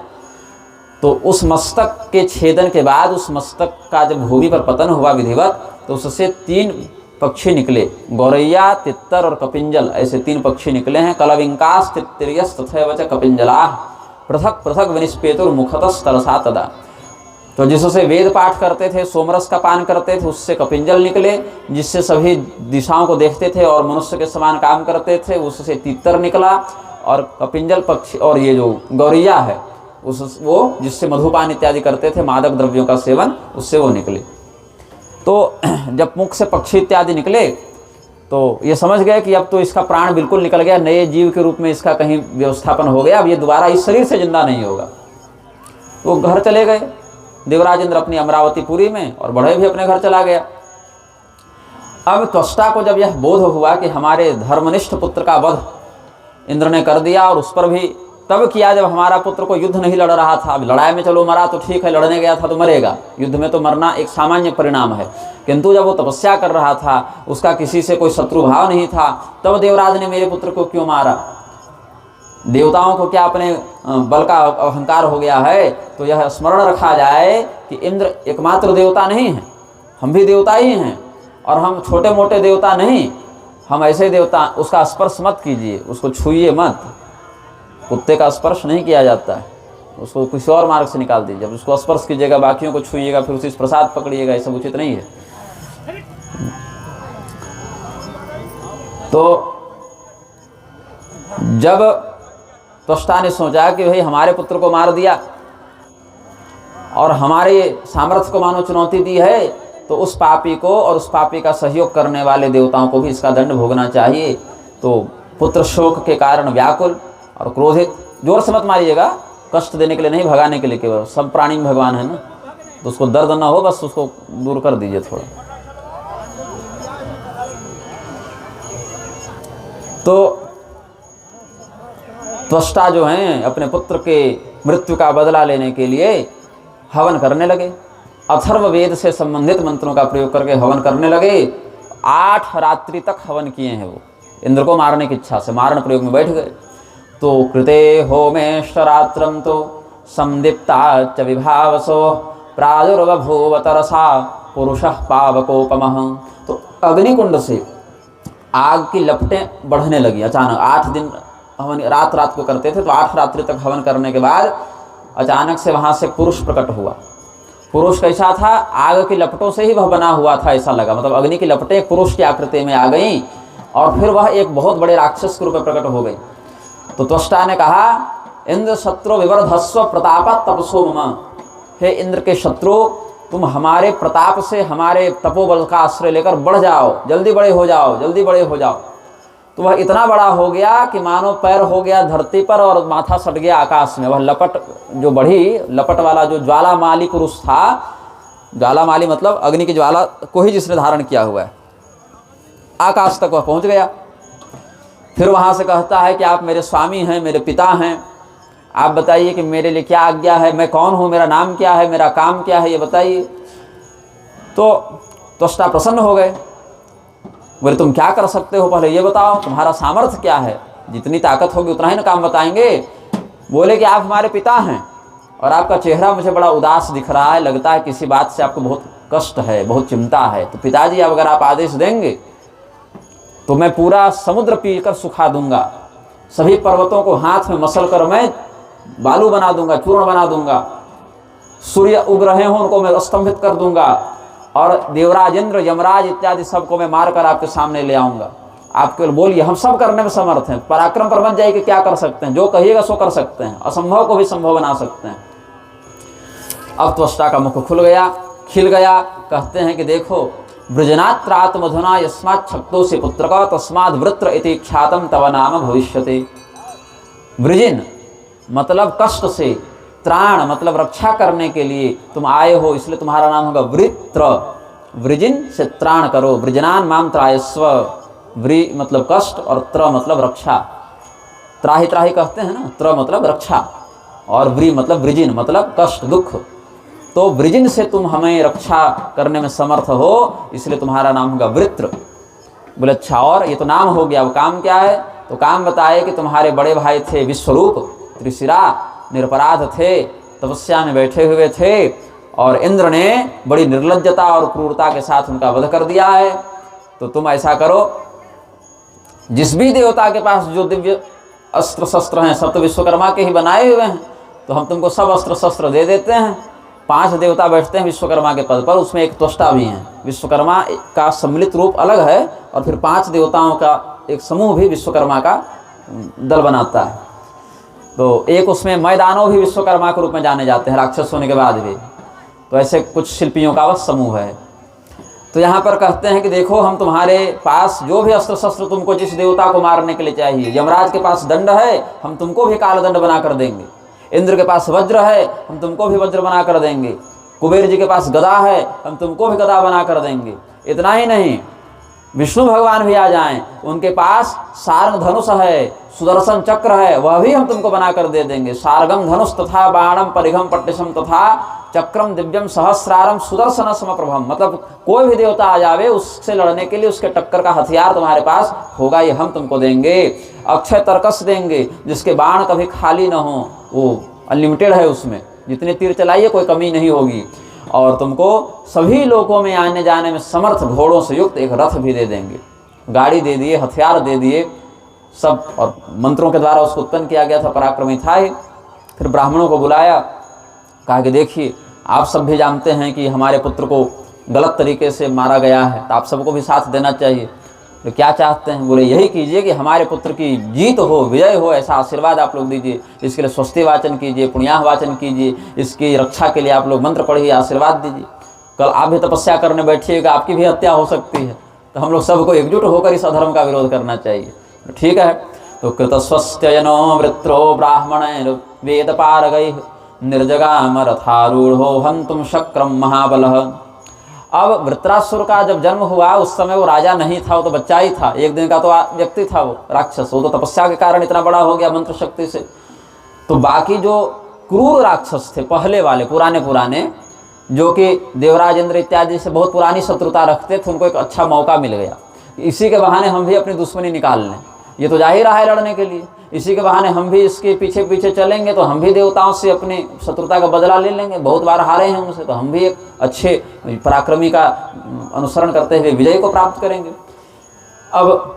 तो उस मस्तक के छेदन के बाद उस मस्तक का जब भूमि पर पतन हुआ विधिवत, तो उससे 3 पक्षी निकले, गौरैया, तित्तर और कपिंजल, ऐसे 3 पक्षी निकले हैं। कलविंकास तित्तिर्यस तथैव च कपिंजलाः पृथक पृथक विनिष्पेतुर मुखतस् तरसा तदा। तो जिससे वेद पाठ करते थे, सोमरस का पान करते थे, उससे कपिंजल निकले, जिससे सभी दिशाओं को देखते थे और मनुष्य के समान काम करते थे, उससे तित्तर निकला, और कपिंजल पक्षी, और ये जो गौरैया है वो जिससे मधुपान इत्यादि करते थे, मादक द्रव्यों का सेवन, उससे वो निकले। तो जब मुख से पक्षी इत्यादि निकले तो ये समझ गए कि अब तो इसका प्राण बिल्कुल निकल गया, नए जीव के रूप में इसका कहीं व्यवस्थापन हो गया, अब ये दोबारा इस शरीर से जिंदा नहीं होगा। वो घर चले गए देवराज इंद्र अपनी अमरावतीपुरी में, और बढ़ई भी अपने घर चला गया। अब त्वष्टा को जब यह बोध हुआ कि हमारे धर्मनिष्ठ पुत्र का वध इंद्र ने कर दिया, और उस पर भी तब किया जब हमारा पुत्र को युद्ध नहीं लड़ रहा था। अब लड़ाई में चलो मरा तो ठीक है, लड़ने गया था तो मरेगा, युद्ध में तो मरना एक सामान्य परिणाम है, किंतु जब वो तपस्या कर रहा था, उसका किसी से कोई शत्रु भाव नहीं था, तब देवराज ने मेरे पुत्र को क्यों मारा? देवताओं को क्या अपने बल का अहंकार हो गया है? तो यह स्मरण रखा जाए कि इंद्र एकमात्र देवता नहीं है, हम भी देवता ही हैं, और हम छोटे मोटे देवता नहीं, हम ऐसे देवता। उसका स्पर्श मत कीजिए, उसको छूइए मत, कुत्ते का स्पर्श नहीं किया जाता है, उसको किसी और मार्ग से निकाल दीजिए। जब उसको स्पर्श कीजिएगा, बाकियों को छूइएगा, फिर उसी प्रसाद पकड़िएगा, ये सब उचित नहीं है। तो जब त्वष्टा ने सोचा कि भाई हमारे पुत्र को मार दिया और हमारे सामर्थ्य को मानो चुनौती दी है, तो उस पापी को और उस पापी का सहयोग करने वाले देवताओं को भी इसका दंड भोगना चाहिए। तो पुत्र शोक के कारण व्याकुल और क्रोधित, जोर से मत मारिएगा, कष्ट देने के लिए नहीं, भगाने के लिए केवल, सब प्राणी में भगवान है ना, तो उसको दर्द ना हो, बस उसको दूर कर दीजिए थोड़ा। तो त्वष्टा जो हैं अपने पुत्र के मृत्यु का बदला लेने के लिए हवन करने लगे। अथर्ववेद से संबंधित मंत्रों का प्रयोग करके हवन करने लगे। 8 रात्रि तक हवन किए हैं वो, इंद्र को मारने की इच्छा से मारण प्रयोग में बैठ गए। तो कृते होमेश्वरात्रम तो संदीप्ता च विभावसो प्रादुर्बभूव तरसा पुरुषः पावकोपमः। तो अग्निकुंड से आग की लपटें बढ़ने लगी अचानक। 8 दिन हवन रात रात को करते थे, तो 8 रात्रि तक हवन करने के बाद अचानक से वहाँ से पुरुष प्रकट हुआ। पुरुष कैसा था? आग की लपटों से ही वह बना हुआ था, ऐसा लगा, मतलब अग्नि की लपटें पुरुष की आकृति में आ गईं और फिर वह एक बहुत बड़े राक्षस के रूप में प्रकट हो गई। तो त्वष्टा ने कहा, इंद्र शत्रु विवर्धस्व प्रताप तपसो मम। हे इंद्र के शत्रु, तुम हमारे प्रताप से, हमारे तपोबल का आश्रय लेकर बढ़ जाओ, जल्दी बड़े हो जाओ, जल्दी बड़े हो जाओ। तो वह इतना बड़ा हो गया कि मानो पैर हो गया धरती पर और माथा सट गया आकाश में। वह लपट जो बढ़ी, लपट वाला जो ज्वालामाली पुरुष था, ज्वालामाली मतलब अग्नि की ज्वाला को ही जिसने धारण किया हुआ है, आकाश तक वह पहुंच गया। फिर वहां से कहता है कि आप मेरे स्वामी हैं, मेरे पिता हैं, आप बताइए कि मेरे लिए क्या आज्ञा है, मैं कौन हूँ, मेरा नाम क्या है, मेरा काम क्या है, ये बताइए। तो त्वष्टा प्रसन्न हो गए, बोले तुम क्या कर सकते हो, पहले ये बताओ, तुम्हारा सामर्थ्य क्या है, जितनी ताकत होगी उतना ही ना काम बताएंगे। बोले कि आप हमारे पिता हैं और आपका चेहरा मुझे बड़ा उदास दिख रहा है, लगता है किसी बात से आपको बहुत कष्ट है, बहुत चिंता है। तो पिताजी, अब अगर आप आदेश देंगे तो मैं पूरा समुद्र पीकर सुखा दूंगा, सभी पर्वतों को हाथ में मसल कर मैं बालू बना दूंगा, चूर्ण बना दूंगा, सूर्य उग रहे हों उनको मैं स्तंभित कर दूंगा, और देवराज इंद्र, यमराज इत्यादि सबको मैं मार कर आपके सामने ले आऊंगा। आप केवल बोलिए, हम सब करने में समर्थ हैं, पराक्रम पर मत जाइए कि क्या कर सकते हैं, जो कहिएगा सो कर सकते हैं, असंभव को भी संभव बना सकते हैं। अब त्वष्टा का मुख खुल गया, खिल गया। कहते हैं कि देखो, वृजनात्रात मधुना यस्मात् छक्तो से पुत्र का तस्माद वृत्र इति ख्यातम तव नाम भविष्यते। वृजिन मतलब कष्ट से, त्राण मतलब रक्षा करने के लिए तुम आए हो, इसलिए तुम्हारा नाम होगा वृत्र। वृजिन से त्राण करो, वृजनान माम त्रायस्व। वृ मतलब कष्ट और त्र मतलब रक्षा, त्राही त्राही कहते हैं ना, त्र मतलब रक्षा और वृ मतलब वृजिन मतलब कष्ट दुख। तो वृजिन से तुम हमें रक्षा करने में समर्थ हो, इसलिए तुम्हारा नाम होगा वृत्र। बोले अच्छा, और ये तो नाम हो गया, वो काम क्या है? तो काम बताए कि तुम्हारे बड़े भाई थे विश्वरूप, त्रिशिरा, निरपराध थे, तपस्या में बैठे हुए थे, और इंद्र ने बड़ी निर्लज्जता और क्रूरता के साथ उनका वध कर दिया है। तो तुम ऐसा करो, जिस भी देवता के पास जो दिव्य अस्त्र शस्त्र हैं, सब तो विश्वकर्मा के ही बनाए हुए हैं, तो हम तुमको सब अस्त्र शस्त्र दे देते हैं। 5 देवता बैठते हैं विश्वकर्मा के पद पर, उसमें एक त्वष्टा भी हैं। विश्वकर्मा का सम्मिलित रूप अलग है और फिर 5 देवताओं का एक समूह भी विश्वकर्मा का दल बनाता है। तो एक उसमें मैदानों भी विश्वकर्मा के रूप में जाने जाते हैं, राक्षस होने के बाद भी। तो ऐसे कुछ शिल्पियों का वह समूह है। तो यहाँ पर कहते हैं कि देखो, हम तुम्हारे पास जो भी अस्त्र शस्त्र तुमको जिस देवता को मारने के लिए चाहिए, यमराज के पास दंड है, हम तुमको भी काल दंड बना कर देंगे। इंद्र के पास वज्र है, हम तुमको भी वज्र बना कर देंगे। कुबेर जी के पास गदा है, हम तुमको भी गदा बना कर देंगे। इतना ही नहीं, विष्णु भगवान भी आ जाएं, उनके पास सारंग धनुष है, सुदर्शन चक्र है, वह भी हम तुमको बना कर दे देंगे। सारगम धनुष तथा बाणम परिघम पट्टिशम तथा चक्रम दिव्यम सहस्रारम सुदर्शन समप्रभम। मतलब कोई भी देवता आ जावे, उससे लड़ने के लिए उसके टक्कर का हथियार तुम्हारे पास होगा, ये हम तुमको देंगे। अक्षय तर्कस देंगे, जिसके बाण कभी खाली न हो, वो अनलिमिटेड है, उसमें जितने तीर चलाइए कोई कमी नहीं होगी। और तुमको सभी लोगों में आने जाने में समर्थ घोड़ों से युक्त एक रथ भी दे देंगे। गाड़ी दे दिए, हथियार दे दिए सब, और मंत्रों के द्वारा उसको उत्पन्न किया गया था, पराक्रमी था ही। फिर ब्राह्मणों को बुलाया, कहा कि देखिए आप सब भी जानते हैं कि हमारे पुत्र को गलत तरीके से मारा गया है, तो आप सबको भी साथ देना चाहिए। तो क्या चाहते हैं? बोले यही कीजिए कि हमारे पुत्र की जीत हो, विजय हो, ऐसा आशीर्वाद आप लोग दीजिए। इसके लिए स्वस्ति वाचन कीजिए, पुण्याह वाचन कीजिए, इसकी रक्षा के लिए आप लोग मंत्र पढ़िए, आशीर्वाद दीजिए। कल आप भी तपस्या करने बैठिएगा, आपकी भी हत्या हो सकती है, तो हम लोग सबको एकजुट होकर इस अधर्म का विरोध करना चाहिए। ठीक है। तो कृतस्वस्त्ययनो वृत्रो ब्राह्मण वेद पारगैः निर्जगाम रथारूढ़ो हन्तुम शक्रम महाबलः। अब वृत्रासुर का जब जन्म हुआ उस समय वो राजा नहीं था, वो तो बच्चा ही था, एक दिन का तो व्यक्ति था वो राक्षस। वो तो तपस्या के कारण इतना बड़ा हो गया मंत्र शक्ति से। तो बाकी जो क्रूर राक्षस थे पहले वाले पुराने जो कि देवराज इंद्र इत्यादि से बहुत पुरानी शत्रुता रखते थे, उनको एक अच्छा मौका मिल गया। इसी के बहाने हम भी अपनी दुश्मनी निकाल लें, ये तो जा ही रहा है लड़ने के लिए, इसी के बहाने हम भी इसके पीछे पीछे चलेंगे तो हम भी देवताओं से अपनी शत्रुता का बदला ले लेंगे। बहुत बार हारे हैं उनसे, तो हम भी एक अच्छे पराक्रमी का अनुसरण करते हुए विजय को प्राप्त करेंगे। अब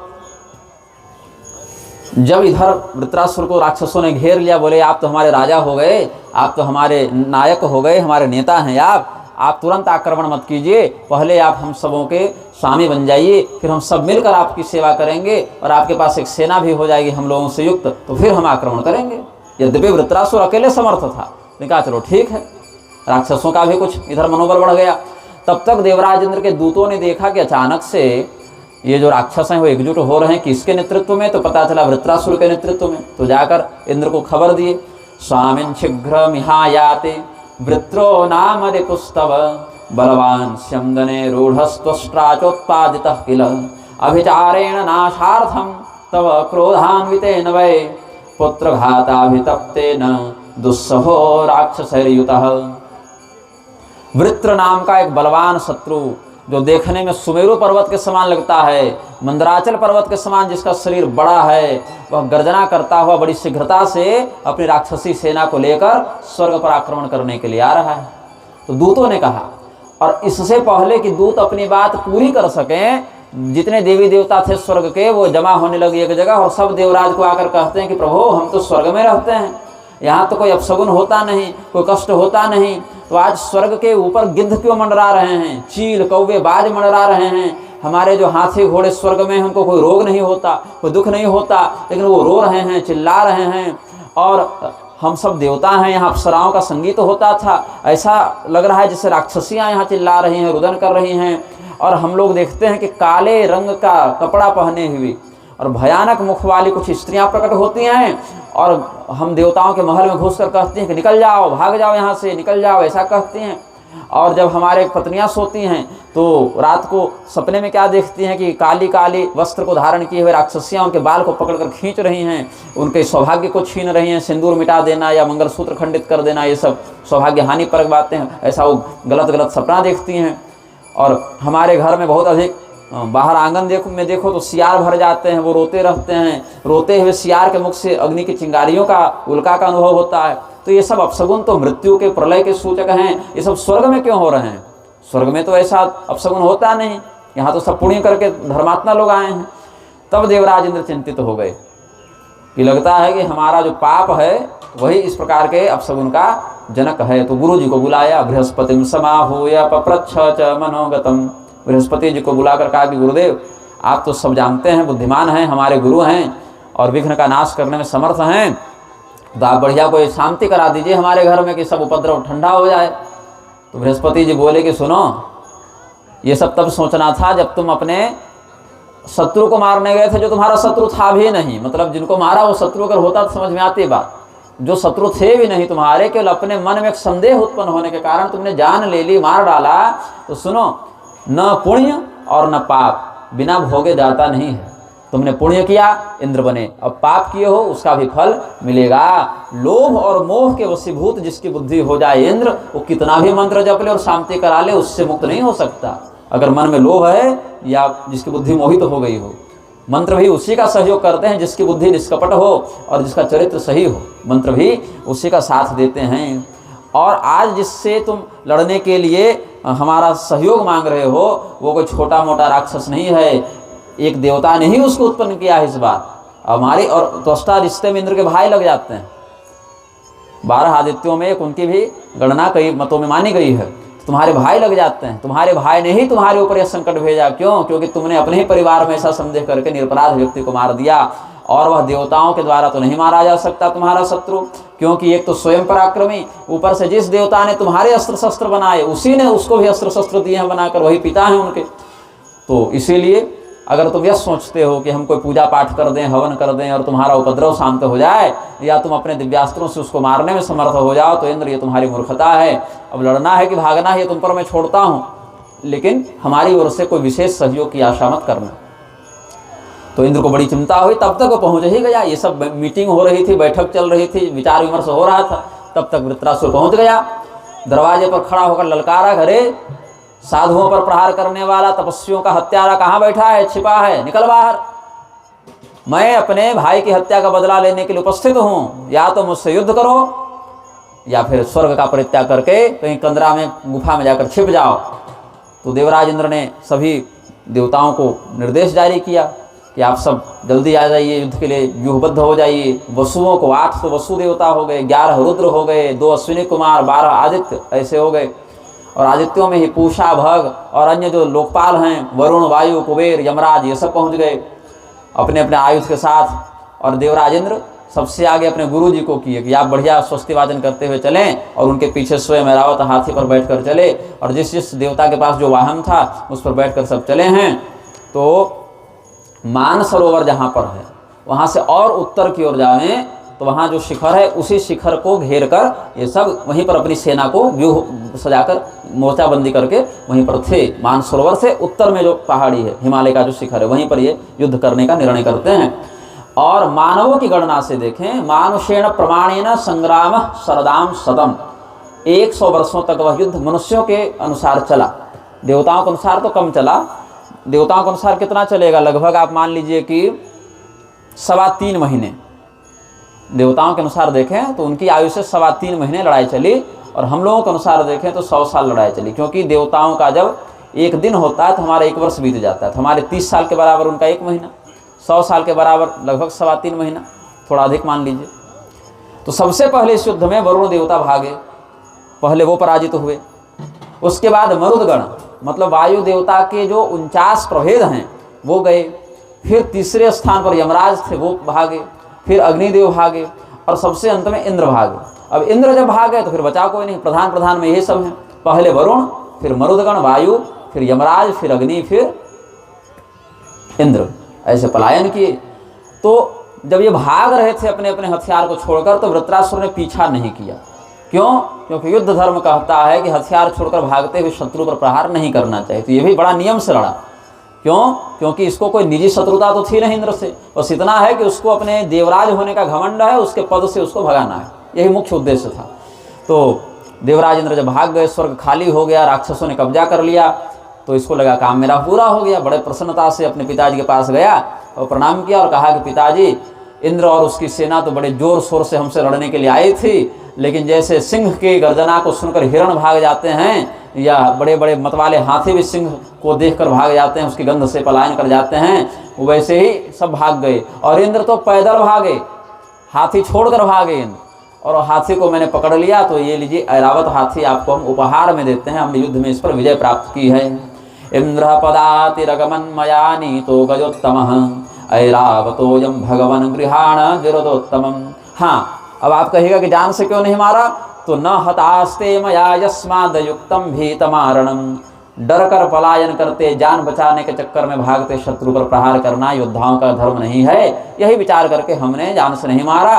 जब इधर वृत्रासुर को राक्षसों ने घेर लिया, बोले आप तो हमारे राजा हो गए, आप तो हमारे नायक हो गए, हमारे नेता हैं आप तुरंत आक्रमण मत कीजिए, पहले आप हम सबों के स्वामी बन जाइए, फिर हम सब मिलकर आपकी सेवा करेंगे और आपके पास एक सेना भी हो जाएगी हम लोगों से युक्त, तो फिर हम आक्रमण करेंगे। यद्यपि वृत्रासुर अकेले समर्थ था, लेकिन कहा चलो ठीक है। राक्षसों का भी कुछ इधर मनोबल बढ़ गया। तब तक देवराज इंद्र के दूतों ने देखा कि अचानक से ये जो राक्षस हैं वो एकजुट हो रहे हैं, किसके नेतृत्व में? तो पता चला वृत्रासुर के नेतृत्व में। तो जाकर इंद्र को खबर दिए, स्वामिन् शीघ्र मिहायाते वृत्रो नाम रिपुस्तव बलवान स्यंदने रूढ़स्त्वष्ट्राचोत्पादितः किल अभिचारेण नाशार्थम तव क्रोधान्वितेन वै पुत्रघाताभितप्तेन दुस्सहो राक्षसैर्युतः। वृत्र नाम का एक बलवान शत्रु जो देखने में सुमेरु पर्वत के समान लगता है, मंदराचल पर्वत के समान जिसका शरीर बड़ा है, वह गर्जना करता हुआ बड़ी शीघ्रता से अपनी राक्षसी सेना को लेकर स्वर्ग पर आक्रमण करने के लिए आ रहा है। तो दूतों ने कहा, और इससे पहले कि दूत अपनी बात पूरी कर सकें, जितने देवी देवता थे स्वर्ग के वो जमा होने लगे एक जगह, और सब देवराज को आकर कहते हैं कि प्रभु हम तो स्वर्ग में रहते हैं, यहाँ तो कोई अपशगुन होता नहीं, कोई कष्ट होता नहीं, तो आज स्वर्ग के ऊपर गिद्ध क्यों मंडरा रहे हैं, चील कौवे बाज मंडरा रहे हैं, हमारे जो हाथी घोड़े स्वर्ग में हमको कोई रोग नहीं होता, कोई दुख नहीं होता, लेकिन वो रो रहे हैं, चिल्ला रहे हैं, और हम सब देवता हैं, यहाँ अप्सराओं का संगीत होता था, ऐसा लग रहा है जैसे राक्षसियाँ यहाँ चिल्ला रही हैं, रुदन कर रही हैं, और हम लोग देखते हैं कि काले रंग का कपड़ा पहने हुए और भयानक मुख वाली कुछ स्त्रियां प्रकट होती हैं, और हम देवताओं के महल में घुसकर कहती हैं कि निकल जाओ, भाग जाओ यहाँ से, निकल जाओ, ऐसा कहती हैं। और जब हमारे पत्नियां सोती हैं तो रात को सपने में क्या देखती हैं कि काली काली वस्त्र को धारण किए हुए राक्षसियां उनके बाल को पकड़कर खींच रही हैं, उनके सौभाग्य को छीन रही हैं, सिंदूर मिटा देना या मंगलसूत्र खंडित कर देना, ये सब सौभाग्य हानिपरक बातें हैं, ऐसा वो गलत गलत सपना देखती हैं। और हमारे घर में बहुत अधिक बाहर आंगन में देखो तो सियार भर जाते हैं, वो रोते रहते हैं, रोते हुए सियार के मुख से अग्नि की चिंगारियों का उल्का का अनुभव होता है। तो ये सब अपशगुन तो मृत्यु के प्रलय के सूचक हैं, ये सब स्वर्ग में क्यों हो रहे हैं? स्वर्ग में तो ऐसा अपशगुन होता नहीं, यहाँ तो सब पुण्य करके धर्मात्मा लोग आए हैं। तब देवराज इंद्र चिंतित हो गए कि लगता है कि हमारा जो पाप है वही इस प्रकार के अपशगुन का जनक है। तो गुरु जी को बुलाया, बृहस्पतिम समाहूय पप्रच्छ च मनोगतम। बृहस्पति जी को बुलाकर कहा कि गुरुदेव आप तो सब जानते हैं, बुद्धिमान हैं, हमारे गुरु हैं और विघ्न का नाश करने में समर्थ हैं, तो आप बढ़िया कोई शांति करा दीजिए हमारे घर में कि सब उपद्रव ठंडा हो जाए। तो बृहस्पति जी बोले कि सुनो, ये सब तब सोचना था जब तुम अपने शत्रु को मारने गए थे, जो तुम्हारा शत्रु था भी नहीं, मतलब जिनको मारा वो शत्रु अगर होता तो समझ में आती बात, जो शत्रु थे भी नहीं तुम्हारे, केवल अपने मन में एक संदेह उत्पन्न होने के कारण तुमने जान ले ली, मार डाला। तो सुनो, न पुण्य और न पाप बिना भोगे जाता नहीं है। तुमने पुण्य किया, इंद्र बने, अब पाप किए हो उसका भी फल मिलेगा। लोभ और मोह के वशीभूत जिसकी बुद्धि हो जाए इंद्र, वो कितना भी मंत्र जप ले और शांति करा ले, उससे मुक्त नहीं हो सकता। अगर मन में लोभ है या जिसकी बुद्धि मोहित हो गई हो, मंत्र भी उसी का सहयोग करते हैं जिसकी बुद्धि निष्कपट हो और जिसका चरित्र सही हो, मंत्र भी उसी का साथ देते हैं। और आज जिससे तुम लड़ने के लिए हमारा सहयोग मांग रहे हो, वो कोई छोटा मोटा राक्षस नहीं है, एक देवता ने ही उसको उत्पन्न किया है इस बार। हमारे और त्वष्टा रिश्ते में इंद्र के भाई लग जाते हैं। 12 आदित्यों में एक उनकी भी गणना कई मतों में मानी गई है। तुम्हारे भाई लग जाते हैं, तुम्हारे भाई ने ही तुम्हारे ऊपर यह संकट भेजा। क्यों? क्योंकि तुमने अपने ही परिवार में ऐसा संदेह करके निरपराध व्यक्ति को मार दिया, और वह देवताओं के द्वारा तो नहीं मारा जा सकता तुम्हारा शत्रु, क्योंकि एक तो स्वयं पराक्रमी, ऊपर से जिस देवता ने तुम्हारे अस्त्र शस्त्र बनाए उसी ने उसको भी अस्त्र शस्त्र दिए हैं बनाकर, वही पिता हैं उनके। तो इसीलिए अगर तुम यह सोचते हो कि हम कोई पूजा पाठ कर दें, हवन कर दें और तुम्हारा उपद्रव शांत हो जाए, या तुम अपने दिव्यास्त्रों से उसको मारने में समर्थ हो जाओ, तो इंद्र ये तुम्हारी मूर्खता है। अब लड़ना है कि भागना है ये तुम पर मैं छोड़ता हूँ, लेकिन हमारी ओर से कोई विशेष सहयोग की आशा मत करना। तो इंद्र को बड़ी चिंता हुई। तब तक वो पहुँच ही गया, ये सब मीटिंग हो रही थी, बैठक चल रही थी, विचार विमर्श हो रहा था। तब तक वृत्रासुर पहुँच गया, दरवाजे पर खड़ा होकर ललकारा, अरे साधुओं पर प्रहार करने वाला, तपस्वियों का हत्यारा कहाँ बैठा है, छिपा है, निकल बाहर। मैं अपने भाई की हत्या का बदला लेने के लिए उपस्थित हूँ, या तो मुझसे युद्ध करो या फिर स्वर्ग का परित्याग करके कहीं कंदरा में गुफा में जाकर छिप जाओ। तो देवराज इंद्र ने सभी देवताओं को निर्देश जारी किया कि आप सब जल्दी आ जाइए, युद्ध के लिए व्यूहबद्ध हो जाइए। वसुओं को 8 तो वसु देवता हो गए, 11 रुद्र हो गए, 2 अश्विनी कुमार, 12 आदित्य ऐसे हो गए। और आदित्यों में ही पूषा, भग और अन्य जो लोकपाल हैं, वरुण, वायु, कुबेर, यमराज, ये सब पहुंच गए अपने अपने आयुध के साथ। और देवराज इंद्र सबसे आगे अपने गुरु जी को किए कि आप बढ़िया स्वस्ति वादन करते हुए चलें, और उनके पीछे स्वयं ऐरावत हाथी पर बैठकर चले, और जिस जिस देवता के पास जो वाहन था उस पर बैठकर सब चले हैं। तो मानसरोवर जहाँ पर है वहाँ से और उत्तर की ओर जाएं तो वहाँ जो शिखर है उसी शिखर को घेर कर ये सब वहीं पर अपनी सेना को व्यूह सजाकर मोर्चाबंदी करके वहीं पर थे। मानसरोवर से उत्तर में जो पहाड़ी है, हिमालय का जो शिखर है, वहीं पर ये युद्ध करने का निर्णय करते हैं। और मानवों की गणना से देखें, मानुषेण प्रमाणेन संग्राम शरदाम शतम, 100 वर्षों तक वह युद्ध मनुष्यों के अनुसार चला, देवताओं के अनुसार तो कम चला। देवताओं के अनुसार कितना चलेगा? लगभग आप मान लीजिए कि 3.25 महीने। देवताओं के अनुसार देखें तो उनकी आयु से 3.25 महीने लड़ाई चली, और हम लोगों के अनुसार देखें तो 100 साल लड़ाई चली। क्योंकि देवताओं का जब एक दिन होता है तो हमारा 1 वर्ष बीत जाता है, तो हमारे 30 साल के बराबर उनका 1 महीना, 100 साल के बराबर लगभग 3.25 महीना, थोड़ा अधिक मान लीजिए। तो सबसे पहले इस युद्ध में वरुण देवता भागे, पहले वो पराजित हुए। उसके बाद मरुदगण मतलब वायु देवता के जो 49 प्रभेद हैं वो गए। फिर तीसरे स्थान पर यमराज थे, वो भागे। फिर अग्निदेव भागे, और सबसे अंत में इंद्र भागे। अब इंद्र जब भागे तो फिर बचा कोई नहीं, प्रधान में ये सब हैं। पहले वरुण, फिर मरुदगण, वायु, फिर यमराज, फिर अग्नि, फिर इंद्र, ऐसे पलायन किए। तो जब ये भाग रहे थे अपने अपने हथियार को छोड़कर, तो वृत्रासुर ने पीछा नहीं किया। क्यों? क्योंकि युद्ध धर्म कहता है कि हथियार छोड़कर भागते हुए शत्रु पर प्रहार नहीं करना चाहिए। तो ये भी बड़ा नियम से लड़ा। क्यों? क्योंकि इसको कोई निजी शत्रुता तो थी नहीं इंद्र से, बस इतना है कि उसको अपने देवराज होने का घमंड है, उसके पद से उसको भगाना है, यही मुख्य उद्देश्य था। तो देवराज इंद्र जब भाग गए, स्वर्ग खाली हो गया, राक्षसों ने कब्जा कर लिया, तो इसको लगा काम मेरा पूरा हो गया। बड़े प्रसन्नता से अपने पिताजी के पास गया और प्रणाम किया और कहा कि पिताजी, इंद्र और उसकी सेना तो बड़े जोर शोर से हमसे लड़ने के लिए आई थी, लेकिन जैसे सिंह की गर्जना को सुनकर हिरण भाग जाते हैं, या बड़े बड़े मतवाले हाथी भी सिंह को देखकर भाग जाते हैं, उसकी गंध से पलायन कर जाते हैं, वैसे ही सब भाग गए। और इंद्र तो पैदल भागे, हाथी छोड़कर भागे इंद्र, और हाथी को मैंने पकड़ लिया। तो ये लीजिए, ऐरावत हाथी आपको हम उपहार में देते हैं, हमने युद्ध में इस पर विजय प्राप्त की है। इंद्र पदातिरगमन मया नीतो गजोत्तमः ऐरावतोयम भगवन गृहाण विरोधोत्तमम्। हाँ, अब आप कहिएगा कि जान से क्यों नहीं मारा? तो न हतास्ते मया यस्मादयुक्तम भीतमारणम, डर कर पलायन करते, जान बचाने के चक्कर में भागते शत्रु पर प्रहार करना योद्धाओं का धर्म नहीं है। यही विचार करके हमने जान से नहीं मारा।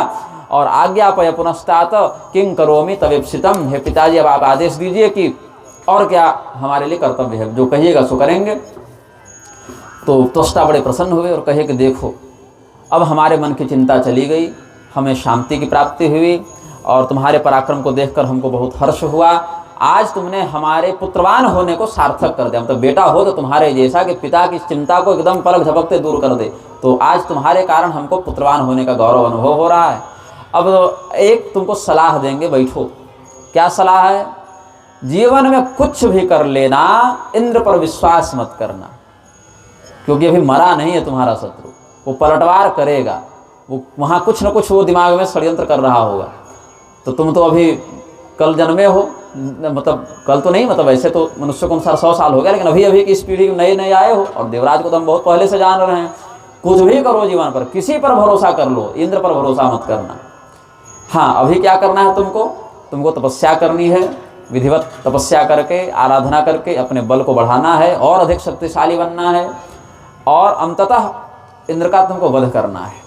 और आज्ञापय पुनस्तात किंग करोमि तवेप्सितम, हे पिताजी अब आप आदेश दीजिए कि और क्या हमारे लिए कर्तव्य है, जो कहिएगा सो करेंगे। तो त्वष्टा बड़े प्रसन्न हुए और कहे कि देखो, अब हमारे मन की चिंता चली गई, हमें शांति की प्राप्ति हुई, और तुम्हारे पराक्रम को देखकर हमको बहुत हर्ष हुआ। आज तुमने हमारे पुत्रवान होने को सार्थक कर दिया। मतलब बेटा हो तो तुम्हारे जैसा कि पिता की चिंता को एकदम पलक झपकते दूर कर दे। तो आज तुम्हारे कारण हमको पुत्रवान होने का गौरव अनुभव हो रहा है। अब एक तुमको सलाह देंगे, बैठो। क्या सलाह है? जीवन में कुछ भी कर लेना, इंद्र पर विश्वास मत करना, क्योंकि अभी मरा नहीं है तुम्हारा शत्रु, वो पलटवार करेगा। वो वहाँ कुछ न कुछ वो दिमाग में षड्यंत्र कर रहा होगा। तो तुम तो अभी कल जन्मे हो, मतलब कल तो नहीं, मतलब ऐसे तो मनुष्य को अनुसार 100 साल हो गया, लेकिन अभी अभी की इस पीढ़ी में नए नए आए हो, और देवराज को तो हम बहुत पहले से जान रहे हैं। कुछ भी करो जीवन पर, किसी पर भरोसा कर लो, इंद्र पर भरोसा मत करना। हाँ, अभी क्या करना है तुमको तपस्या करनी है, विधिवत तपस्या करके, आराधना करके अपने बल को बढ़ाना है और अधिक शक्तिशाली बनना है, और अंततः इंद्र का तुमको वध करना है।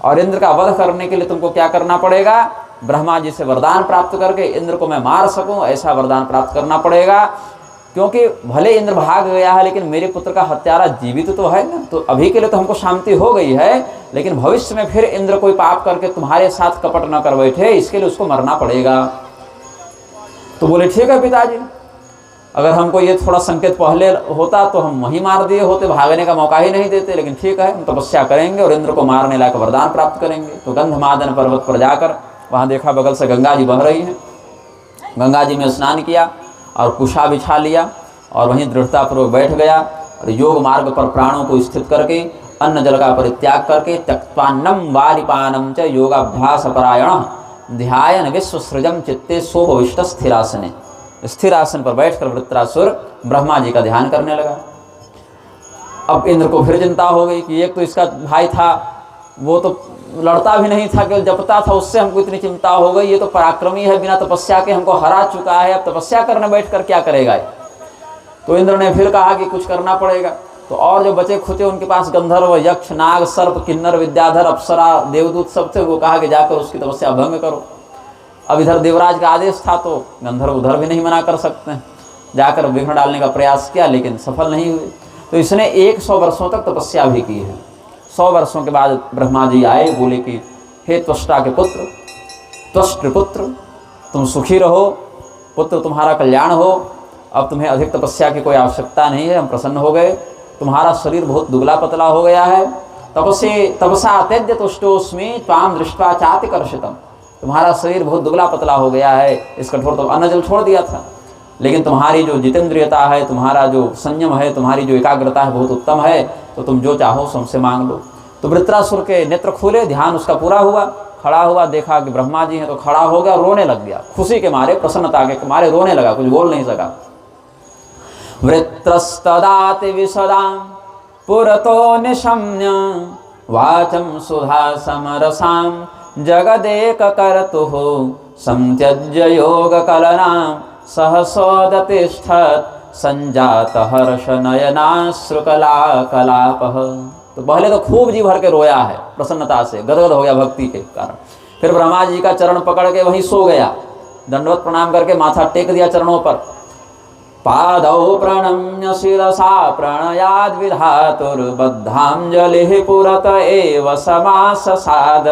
और इंद्र का वध करने के लिए तुमको क्या करना पड़ेगा? ब्रह्मा जी से वरदान प्राप्त करके इंद्र को मैं मार सकूं, ऐसा वरदान प्राप्त करना पड़ेगा। क्योंकि भले इंद्र भाग गया है, लेकिन मेरे पुत्र का हत्यारा जीवित तो है ना। तो अभी के लिए तो हमको शांति हो गई है, लेकिन भविष्य में फिर इंद्र कोई पाप करके तुम्हारे साथ कपट न कर बैठे, इसके लिए उसको मरना पड़ेगा। तो बोले ठीक है पिताजी, अगर हमको ये थोड़ा संकेत पहले होता तो हम वहीं मार दिए होते, भागने का मौका ही नहीं देते। लेकिन ठीक है, हम तपस्या करेंगे और इंद्र को मारने लायक वरदान प्राप्त करेंगे। तो गंधमादन पर्वत पर जाकर वहाँ देखा बगल से गंगा जी बह रही हैं। गंगा जी में स्नान किया और कुशा बिछा लिया और वहीं दृढ़तापूर्वक बैठ गया और योग मार्ग पर प्राणों को स्थित करके अन्न जल का परित्याग करके त्यक्त्वान्नम वारिपानम च योगाभ्यास परायण ध्यायन विश्वसृजम चित्ते सोपविष्ट स्थिरासने। स्थिर आसन पर बैठकर वृत्रासुर ब्रह्मा जी का ध्यान करने लगा। अब इंद्र को फिर चिंता हो गई कि एक तो इसका भाई था, वो तो लड़ता भी नहीं था, केवल जपता था, उससे हमको इतनी चिंता हो गई। ये तो पराक्रमी है, बिना तपस्या के हमको हरा चुका है, अब तपस्या करने बैठकर क्या करेगा। तो इंद्र ने फिर कहा कि कुछ करना पड़ेगा। तो और जो बचे खुचे उनके पास गंधर्व, यक्ष, नाग, सर्प, किन्नर, विद्याधर, अप्सरा, देवदूत सब थे। वो कहा कि जाकर उसकी तपस्या भंग करो। अब इधर देवराज का आदेश था तो गंधर्व उधर भी नहीं मना कर सकते हैं। जाकर विघ्न डालने का प्रयास किया, लेकिन सफल नहीं हुए। तो इसने 100 वर्षों तक तपस्या भी की है। 100 वर्षों के बाद ब्रह्मा जी आए, बोले कि हे त्वष्टा के पुत्र, त्वष्ट पुत्र, तुम सुखी रहो, पुत्र तुम्हारा कल्याण हो। अब तुम्हें अधिक तपस्या की कोई आवश्यकता नहीं है, हम प्रसन्न हो गए। तुम्हारा शरीर बहुत दुबला पतला हो गया है। तपसा त्यज्य तुष्टोस्मि त्वाम दृष्ट्वा चाति कर्षितम। तुम्हारा शरीर बहुत दुबला पतला हो गया है, इस कठोर तो अन्न जल छोड़ दिया था, लेकिन तुम्हारी जो जितेंद्रियता है, तुम्हारा जो संयम है, तुम्हारी जो एकाग्रता है, बहुत उत्तम है। तो तुम जो चाहो हमसे मांग लो। तो वृत्रासुर के नेत्र खुले, ध्यान उसका पूरा हुआ, खड़ा हुआ, देखा कि ब्रह्मा जी हैं, तो खड़ा हो गया, रोने लग गया। खुशी के मारे, प्रसन्नता के मारे रोने लगा, कुछ बोल नहीं सका। वृत्रस्तदाति विशदाम पुरतो निशम्य वाचम सुधा समरसाम जगदेक कर्तुः संत्यज्य योग कलनाम सहसोदतिष्ठत् संजात हर्ष नयनाश्रुकला कलापः। तो पहले तो खूब जी भर के रोया है, प्रसन्नता से गदगद हो गया भक्ति के कारण। फिर ब्रह्मा जी का चरण पकड़ के वहीं सो गया, दंडवत प्रणाम करके माथा टेक दिया चरणों पर। पादौ प्रणम्य शिरसा प्रणयाद विधातुर्बद्धांजलिः पुरत एव समाससाद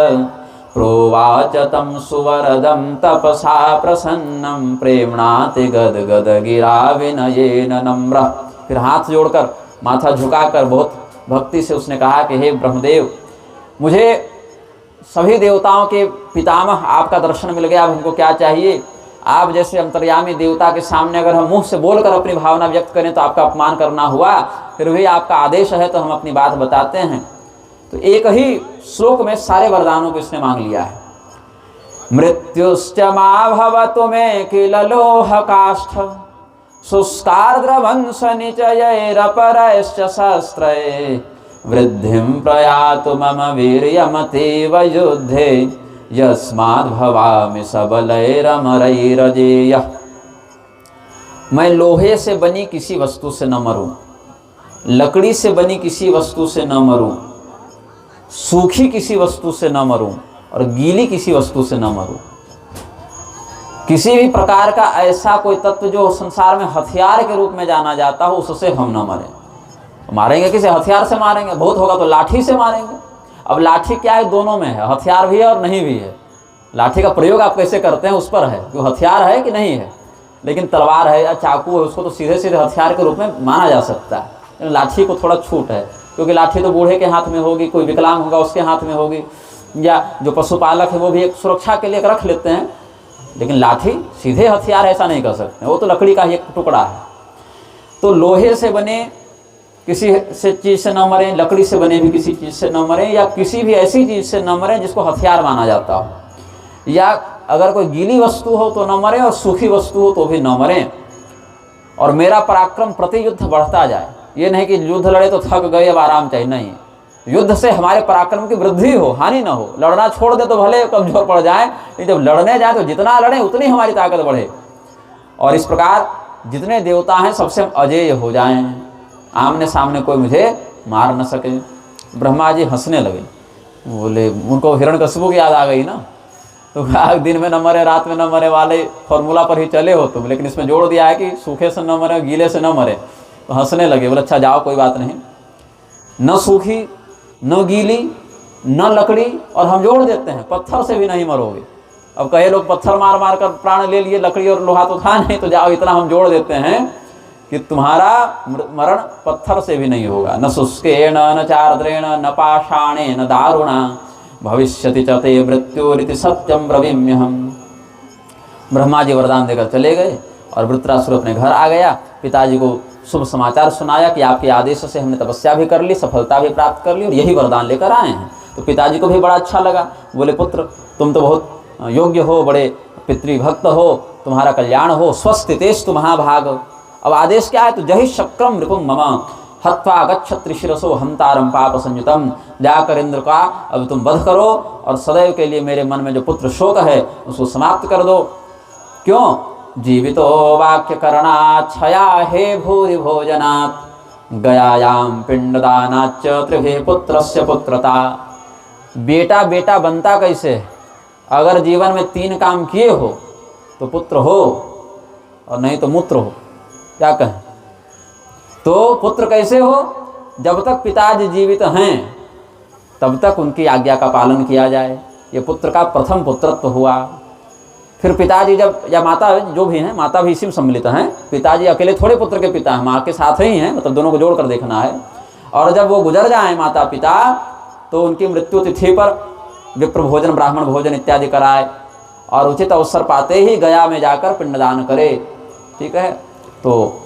प्रोवाच तं सुवरदं तपसा प्रसन्नं प्रेम्णाति गदगद गिरा विनयेन नम्र। फिर हाथ जोड़कर माथा झुकाकर बहुत भक्ति से उसने कहा कि हे ब्रह्मदेव, मुझे सभी देवताओं के पितामह आपका दर्शन मिल गया, अब हमको क्या चाहिए। आप जैसे अंतर्यामी देवता के सामने अगर हम मुंह से बोलकर अपनी भावना व्यक्त करें तो आपका अपमान करना हुआ, फिर भी आपका आदेश है तो हम अपनी बात बताते हैं। तो एक ही श्लोक में सारे वरदानों को इसने मांग लिया है। मृत्युश्च मा भवतु मे किल लोह काष्ठ शुष्कार्द्रवंश निचयैरपरैश्च शस्त्रै वृद्धिं प्रयातु मम वीर्यमतीव युद्धे यस्माद् भवामि सबलैरमरैरजेयः। मैं लोहे से बनी किसी वस्तु से न मरूं, लकड़ी से बनी किसी वस्तु से न मरूं, सूखी किसी वस्तु से न मरूं और गीली किसी वस्तु से न मरूं। किसी भी प्रकार का ऐसा कोई तत्व जो संसार में हथियार के रूप में जाना जाता हो, उससे हम न मरें। मारेंगे किसी हथियार से मारेंगे, बहुत होगा तो लाठी से मारेंगे। अब लाठी क्या है, दोनों में है, हथियार भी है और नहीं भी है। लाठी का प्रयोग आप कैसे करते हैं उस पर है कि हथियार है कि नहीं है। लेकिन तलवार है या चाकू है, उसको तो सीधे सीधे हथियार के रूप में माना जा सकता है। लाठी को थोड़ा छूट है, क्योंकि लाठी तो बूढ़े के हाथ में होगी, कोई विकलांग होगा उसके हाथ में होगी, या जो पशुपालक है वो भी एक सुरक्षा के लिए रख लेते हैं। लेकिन लाठी सीधे हथियार ऐसा नहीं कर सकते, वो तो लकड़ी का ही एक टुकड़ा है। तो लोहे से बने किसी से चीज़ से न मरें, लकड़ी से बने भी किसी चीज़ से न मरें, या किसी भी ऐसी चीज़ से न मरें जिसको हथियार माना जाता हो, या अगर कोई गीली वस्तु हो तो न मरे और सूखी वस्तु हो तो भी न मरे, और मेरा पराक्रम प्रति युद्ध बढ़ता जाए। ये नहीं कि युद्ध लड़े तो थक गए अब आराम चाहिए, नहीं, युद्ध से हमारे पराक्रम की वृद्धि हो, हानि न हो। लड़ना छोड़ दे तो भले कमजोर पड़ जाए, लेकिन जब लड़ने जाए तो जितना लड़े उतनी हमारी ताकत बढ़े, और इस प्रकार जितने देवता हैं सबसे हम अजेय हो जाएं, आमने सामने कोई मुझे मार न सके। ब्रह्मा जी हंसने लगे, बोले, उनको हिरण्यकशिपु की याद आ गई ना, तो दिन में न मरे रात में न मरे वाले फॉर्मूला पर ही चले हो तुम, लेकिन इसमें जोड़ दिया है कि सूखे से न मरे गीले से न मरे। तो हंसने लगे, बोले अच्छा जाओ कोई बात नहीं, न सूखी न गीली न लकड़ी, और हम जोड़ देते हैं पत्थर से भी नहीं मरोगे। अब कहे लोग पत्थर मार मार कर प्राण ले लिए, लकड़ी और लोहा तो था नहीं, तो जाओ इतना हम जोड़ देते हैं कि तुम्हारा मरण पत्थर से भी नहीं होगा। न शुष्केण न चार्द्रेण न पाषाणे न दारुणा भविष्यति च ते मृत्युरिति सत्यम ब्रवीम्यहम्। ब्रह्मा जी वरदान देकर चले गए और वृत्रासुर अपने घर आ गया। पिताजी को शुभ समाचार सुनाया कि आपके आदेश से हमने तपस्या भी कर ली, सफलता भी प्राप्त कर ली और यही वरदान लेकर आए हैं। तो पिताजी को भी बड़ा अच्छा लगा, बोले पुत्र तुम तो बहुत योग्य हो, बड़े पितृभक्त हो, तुम्हारा कल्याण हो, स्वस्तितेस्तु महाभाग। अब आदेश क्या है? तो जहि शक्रम रिपुम मम हत्वा गच्छत्रि शिरसो हंतारम पाप संयुतम। जाकर इंद्र का अब तुम वध करो और सदैव के लिए मेरे मन में जो पुत्र शोक है उसको समाप्त कर दो। क्यों? जीवितो वाक्य करणाच्छया हे भूरि भोजनात् गयायाम पिंडदानाच्च त्रिभे पुत्रस्य पुत्रता। बेटा बेटा बनता कैसे? अगर जीवन में 3 काम किए हो तो पुत्र हो, और नहीं तो मूत्र हो। क्या कहें? तो पुत्र कैसे हो? जब तक पिताजी जीवित हैं तब तक उनकी आज्ञा का पालन किया जाए। ये पुत्र का प्रथम पुत्रत्व हुआ। फिर पिताजी जब, या माता जो भी हैं, माता भी इसी में सम्मिलित हैं, पिताजी अकेले थोड़े पुत्र के पिता हैं, माँ के साथ ही हैं, मतलब दोनों को जोड़कर देखना है। और जब वो गुजर जाएं माता पिता, तो उनकी मृत्यु तिथि पर विप्र भोजन ब्राह्मण भोजन इत्यादि कराए और उचित अवसर पाते ही गया में जाकर पिंडदान करे। ठीक है, तो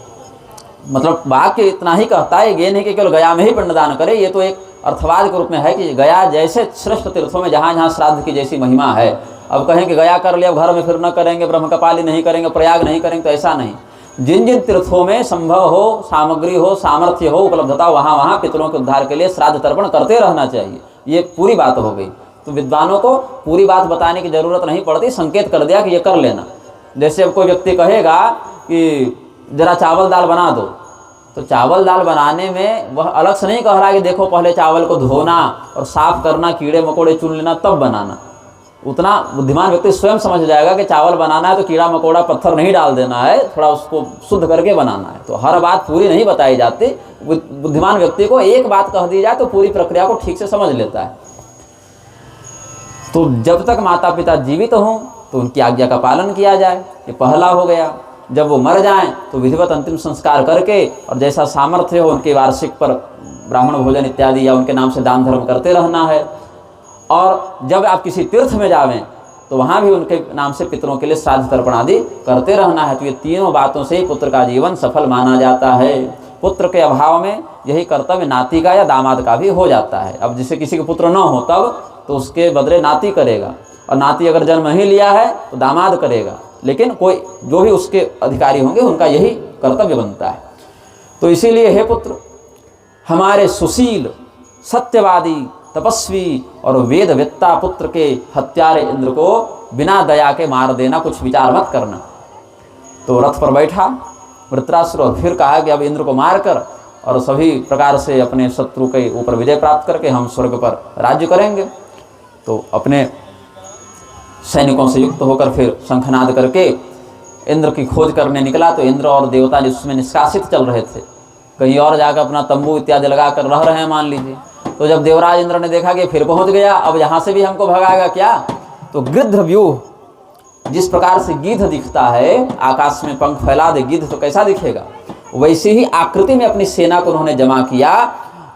मतलब वाक्य इतना ही कहता है, ये नहीं कि केवल गया में ही पिंडदान करे। ये तो एक अर्थवाद के रूप में है कि गया जैसे श्रेष्ठ तीर्थों में जहाँ जहाँ श्राद्ध की जैसी महिमा है। अब कहें कि गया कर लिया, घर में फिर न करेंगे, ब्रह्मकपाली नहीं करेंगे, प्रयाग नहीं करेंगे, तो ऐसा नहीं। जिन जिन तीर्थों में संभव हो, सामग्री हो, सामर्थ्य हो, उपलब्धता, वहाँ वहाँ पितरों के उद्धार के लिए श्राद्ध तर्पण करते रहना चाहिए। ये पूरी बात हो गई। तो विद्वानों को पूरी बात बताने की जरूरत नहीं पड़ती, संकेत कर दिया कि ये कर लेना। जैसे अब कोई व्यक्ति कहेगा कि जरा चावल दाल बना दो, तो चावल दाल बनाने में वह अलग से नहीं कह रहा है कि देखो पहले चावल को धोना और साफ करना, कीड़े मकोड़े चुन लेना तब बनाना। उतना बुद्धिमान व्यक्ति स्वयं समझ जाएगा कि चावल बनाना है तो कीड़ा मकोड़ा पत्थर नहीं डाल देना है, थोड़ा उसको शुद्ध करके बनाना है। तो हर बात पूरी नहीं बताई जाती। बुद्धिमान व्यक्ति को एक बात कह दी जाए तो पूरी प्रक्रिया को ठीक से समझ लेता है। तो जब तक माता पिता जीवित हों तो उनकी आज्ञा का पालन किया जाए, ये पहला हो गया। जब वो मर जाएं तो विधिवत अंतिम संस्कार करके और जैसा सामर्थ्य हो उनके वार्षिक पर ब्राह्मण भोजन इत्यादि या उनके नाम से दान धर्म करते रहना है। और जब आप किसी तीर्थ में जावें तो वहाँ भी उनके नाम से पितरों के लिए श्राद्ध तर्पण आदि करते रहना है। तो ये तीनों बातों से ही पुत्र का जीवन सफल माना जाता है। पुत्र के अभाव में यही कर्तव्य नाती का या दामाद का भी हो जाता है। अब जिसे किसी के पुत्र न हो तब तो उसके बदले नाती करेगा, और नाती अगर जन्म ही लिया है तो दामाद करेगा, लेकिन कोई जो भी उसके अधिकारी होंगे उनका यही कर्तव्य बनता है। तो इसीलिए हे पुत्र, हमारे सुशील सत्यवादी तपस्वी और वेदवेत्ता पुत्र के हत्यारे इंद्र को बिना दया के मार देना, कुछ विचार मत करना। तो रथ पर बैठा वृत्रासुर और फिर कहा कि अब इंद्र को मारकर और सभी प्रकार से अपने शत्रु के ऊपर विजय प्राप्त करके हम स्वर्ग पर राज्य करेंगे। तो अपने सैनिकों से युक्त होकर फिर शंखनाद करके इंद्र की खोज करने निकला। तो इंद्र और देवता जिसमें निष्कासित चल रहे थे, कहीं और जाकर अपना तंबू इत्यादि लगाकर रह रहे हैं मान लीजिए। तो जब देवराज इंद्र ने देखा कि फिर पहुंच गया, अब यहाँ से भी हमको भगाएगा क्या, तो गिद्ध व्यूह, जिस प्रकार से गिद्ध दिखता है, आकाश में पंख फैला दे गिद्ध तो कैसा दिखेगा, वैसी ही आकृति में अपनी सेना को उन्होंने जमा किया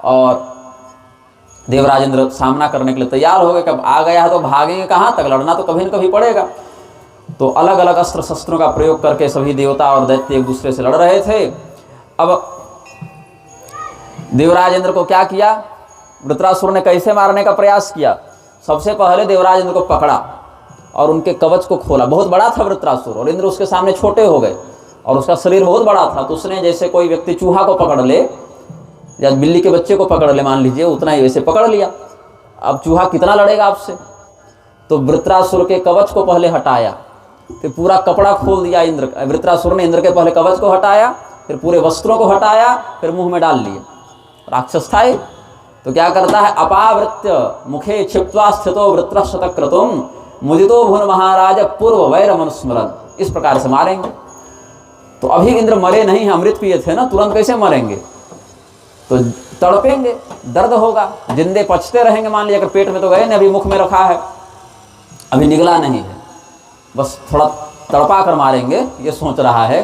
और देवराज इंद्र सामना करने के लिए तैयार हो गए। कब आ गया है तो भागेंगे कहाँ तक, लड़ना तो कभी न कभी पड़ेगा। तो अलग अलग अस्त्र शस्त्रों का प्रयोग करके सभी देवता और दैत्य एक दूसरे से लड़ रहे थे। अब देवराज इंद्र को क्या किया, वृत्रासुर ने कैसे मारने का प्रयास किया। सबसे पहले देवराज इंद्र को पकड़ा और उनके कवच को खोला। बहुत बड़ा था वृत्रासुर और इंद्र उसके सामने छोटे हो गए और उसका शरीर बहुत बड़ा था। तो उसने जैसे कोई व्यक्ति चूहा को पकड़ ले या बिल्ली के बच्चे को पकड़ ले, मान लीजिए, उतना ही वैसे पकड़ लिया। अब चूहा कितना लड़ेगा आपसे? तो वृत्रासुर के कवच को पहले हटाया, फिर पूरा कपड़ा खोल दिया इंद्र। वृत्रासुर ने इंद्र के पहले कवच को हटाया, फिर पूरे वस्त्रों को हटाया, फिर मुंह में डाल लिए। राक्षस था ये। तो क्या करता है, अपावृत्य मुखे क्षिप्त्वा स्थितो वृत्रशतक्रतुम मुदितो भुवन महाराज पूर्व वैरमनुस्मरन्, इस प्रकार से मारेंगे। तो अभी इंद्र मरे नहीं हैं, अमृत पिए थे ना, तुरंत कैसे मरेंगे? तो तड़पेंगे, दर्द होगा, जिंदे पचते रहेंगे। मान लीजिए अगर पेट में तो गए नहीं, अभी मुख में रखा है, अभी निगला नहीं है, बस थोड़ा तड़पा कर मारेंगे, ये सोच रहा है।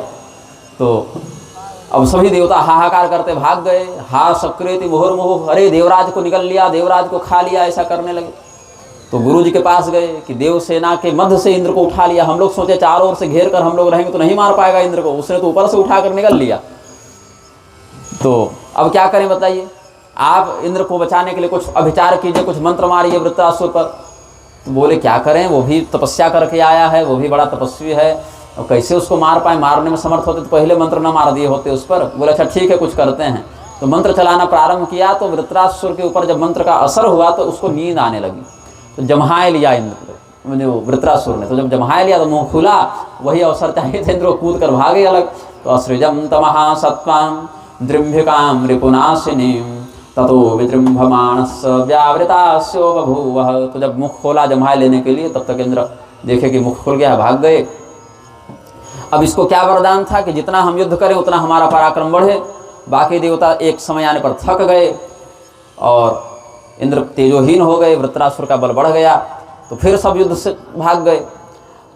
तो अब सभी देवता हाहाकार करते भाग गए। हा सकृति मुहुर्मुहुः, अरे देवराज को निगल लिया, देवराज को खा लिया, ऐसा करने लगे। तो गुरु जी के पास गए कि देव सेना के मध्य से इंद्र को उठा लिया। हम लोग सोचे चारों ओर से घेर कर हम लोग रहेंगे तो नहीं मार पाएगा इंद्र को, उसने तो ऊपर से उठा कर निगल लिया। तो अब क्या करें बताइए? आप इंद्र को बचाने के लिए कुछ अभिचार कीजिए, कुछ मंत्र मारिए वृत्रासुर पर। तो बोले क्या करें, वो भी तपस्या करके आया है, वो भी बड़ा तपस्वी है, और कैसे उसको मार पाए? मारने में समर्थ होते तो पहले मंत्र न मार दिए होते उस पर। बोले अच्छा ठीक है, कुछ करते हैं। तो मंत्र चलाना प्रारंभ किया। तो वृत्रासुर के ऊपर जब मंत्र का असर हुआ तो उसको नींद आने लगी। तो जम्हाए लिया इंद्र वृत्रासुर ने। तो जब जम्हाए लिया तो मुंह खुला, वही अवसर चाहिए थे, इंद्र कूद कर भागे अलग। तो असृजम तमहा सत्वाम दृम्भिकाम रिपुनाशिनीम ततो विजृंभमाणस्य व्यावृतास्यो बभूवः। तो जब मुख खोला जम्हाए लेने के लिए, तब तक इंद्र देखे कि मुख खुल गया, भाग गए। अब इसको क्या वरदान था कि जितना हम युद्ध करें उतना हमारा पराक्रम बढ़े। बाकी देवता एक समय आने पर थक गए और इंद्र तेजोहीन हो गए, वृत्रासुर का बल बढ़ गया। तो फिर सब युद्ध से भाग गए।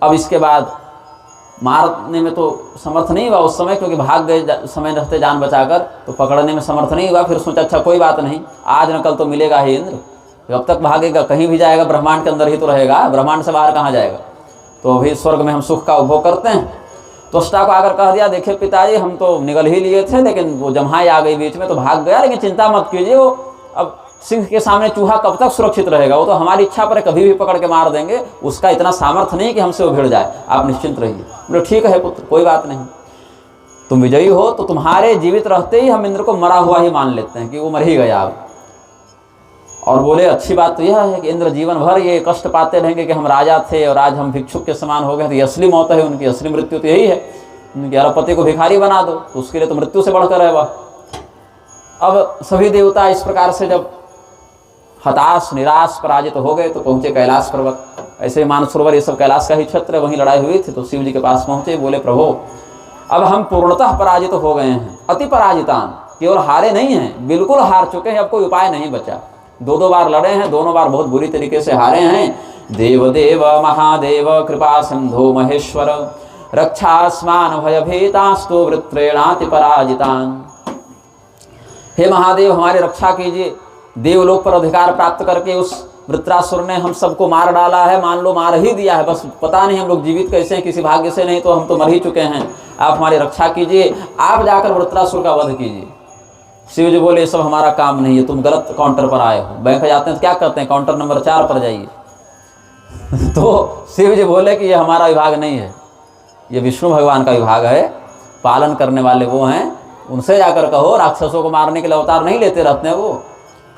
अब इसके बाद मारने में तो समर्थ नहीं हुआ उस समय, क्योंकि भाग गए समय रहते जान बचाकर, तो पकड़ने में समर्थ नहीं हुआ। फिर सोचा अच्छा कोई बात नहीं, आज न कल तो मिलेगा ही इंद्र, अब तक भागेगा, कहीं भी जाएगा ब्रह्मांड के अंदर ही तो रहेगा, ब्रह्मांड से बाहर कहाँ जाएगा। तो अभी स्वर्ग में हम सुख का उपभोग करते हैं। तो त्वष्टा को आकर कह दिया, देखिए पिताजी हम तो निगल ही लिए थे, लेकिन वो जम्हाई आ गई बीच में तो भाग गया, लेकिन चिंता मत कीजिए, वो अब सिंह के सामने चूहा कब तक सुरक्षित रहेगा, वो तो हमारी इच्छा पर कभी भी पकड़ के मार देंगे, उसका इतना सामर्थ्य नहीं कि हमसे वो भिड़ जाए, आप निश्चिंत रहिए। बोले ठीक है पुत्र, कोई बात नहीं, तुम विजयी हो तो तुम्हारे जीवित रहते ही हम इंद्र को मरा हुआ ही मान लेते हैं कि वो मर ही गया अब। और बोले अच्छी बात तो यह है कि इंद्र जीवन भर ये कष्ट पाते रहेंगे कि हम राजा थे और आज हम भिक्षुक के समान हो गए, तो ये असली मौत है उनकी, असली मृत्यु तो यही है, उनके अरबपति को भिखारी बना दो, तो उसके लिए तो मृत्यु से बढ़कर है वह। अब सभी देवता इस प्रकार से जब हताश निराश पराजित हो गए तो पहुंचे कैलाश पर्वत। ऐसे मानसरोवर ये सब कैलाश का ही क्षेत्र है, वहीं लड़ाई हुई थी। तो शिव जी के पास पहुंचे, बोले प्रभु अब हम पूर्णतः पराजित हो गए हैं, अति पराजितान, केवल हारे नहीं हैं, बिल्कुल हार चुके हैं, अब कोई उपाय नहीं बचा। दो बार लड़े हैं, दोनों बार बहुत बुरी तरीके से हारे हैं। देव देव महादेव कृपा सिंधु महेश्वर रक्षास्मान भयभीतास्तु वृत्रेणाति पराजितान। हे महादेव हमारी रक्षा कीजिए, देवलोक पर अधिकार प्राप्त करके उस वृत्रासुर ने हम सबको मार डाला है, मान लो मार ही दिया है, बस पता नहीं हम लोग जीवित कैसे हैं, किसी भाग्य से नहीं तो हम तो मर ही चुके हैं, आप हमारी रक्षा कीजिए, आप जाकर वृत्रासुर का वध कीजिए। शिव जी बोले ये सब हमारा काम नहीं है, तुम गलत काउंटर पर आए हो। बैंक जाते हैं तो क्या करते हैं, काउंटर नंबर 4 पर जाइए। तो शिव जी बोले कि ये हमारा विभाग नहीं है, ये विष्णु भगवान का विभाग है, पालन करने वाले वो हैं, उनसे जाकर कहो, राक्षसों को मारने के लिए अवतार नहीं लेते रहते हैं वो।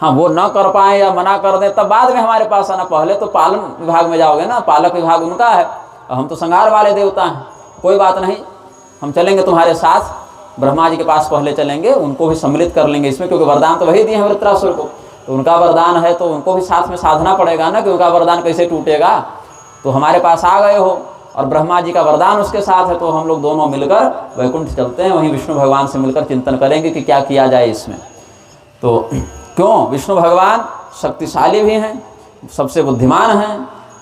हाँ वो न कर पाए या मना कर दें तब बाद में हमारे पास आना, पहले तो पालन विभाग में जाओगे ना, पालक विभाग उनका है, हम तो संहार वाले देवता हैं। कोई बात नहीं, हम चलेंगे तुम्हारे साथ, ब्रह्मा जी के पास पहले चलेंगे, उनको भी सम्मिलित कर लेंगे इसमें, क्योंकि वरदान तो वही दिए हैं वृत्रासुर को, तो उनका वरदान है तो उनको भी साथ में साधना पड़ेगा ना, कि उनका वरदान कैसे टूटेगा। तो हमारे पास आ गए हो और ब्रह्मा जी का वरदान उसके साथ है, तो हम लोग दोनों मिलकर वैकुंठ चलते हैं, वहीं विष्णु भगवान से मिलकर चिंतन करेंगे कि क्या किया जाए इसमें। तो क्यों, विष्णु भगवान शक्तिशाली भी हैं, सबसे बुद्धिमान हैं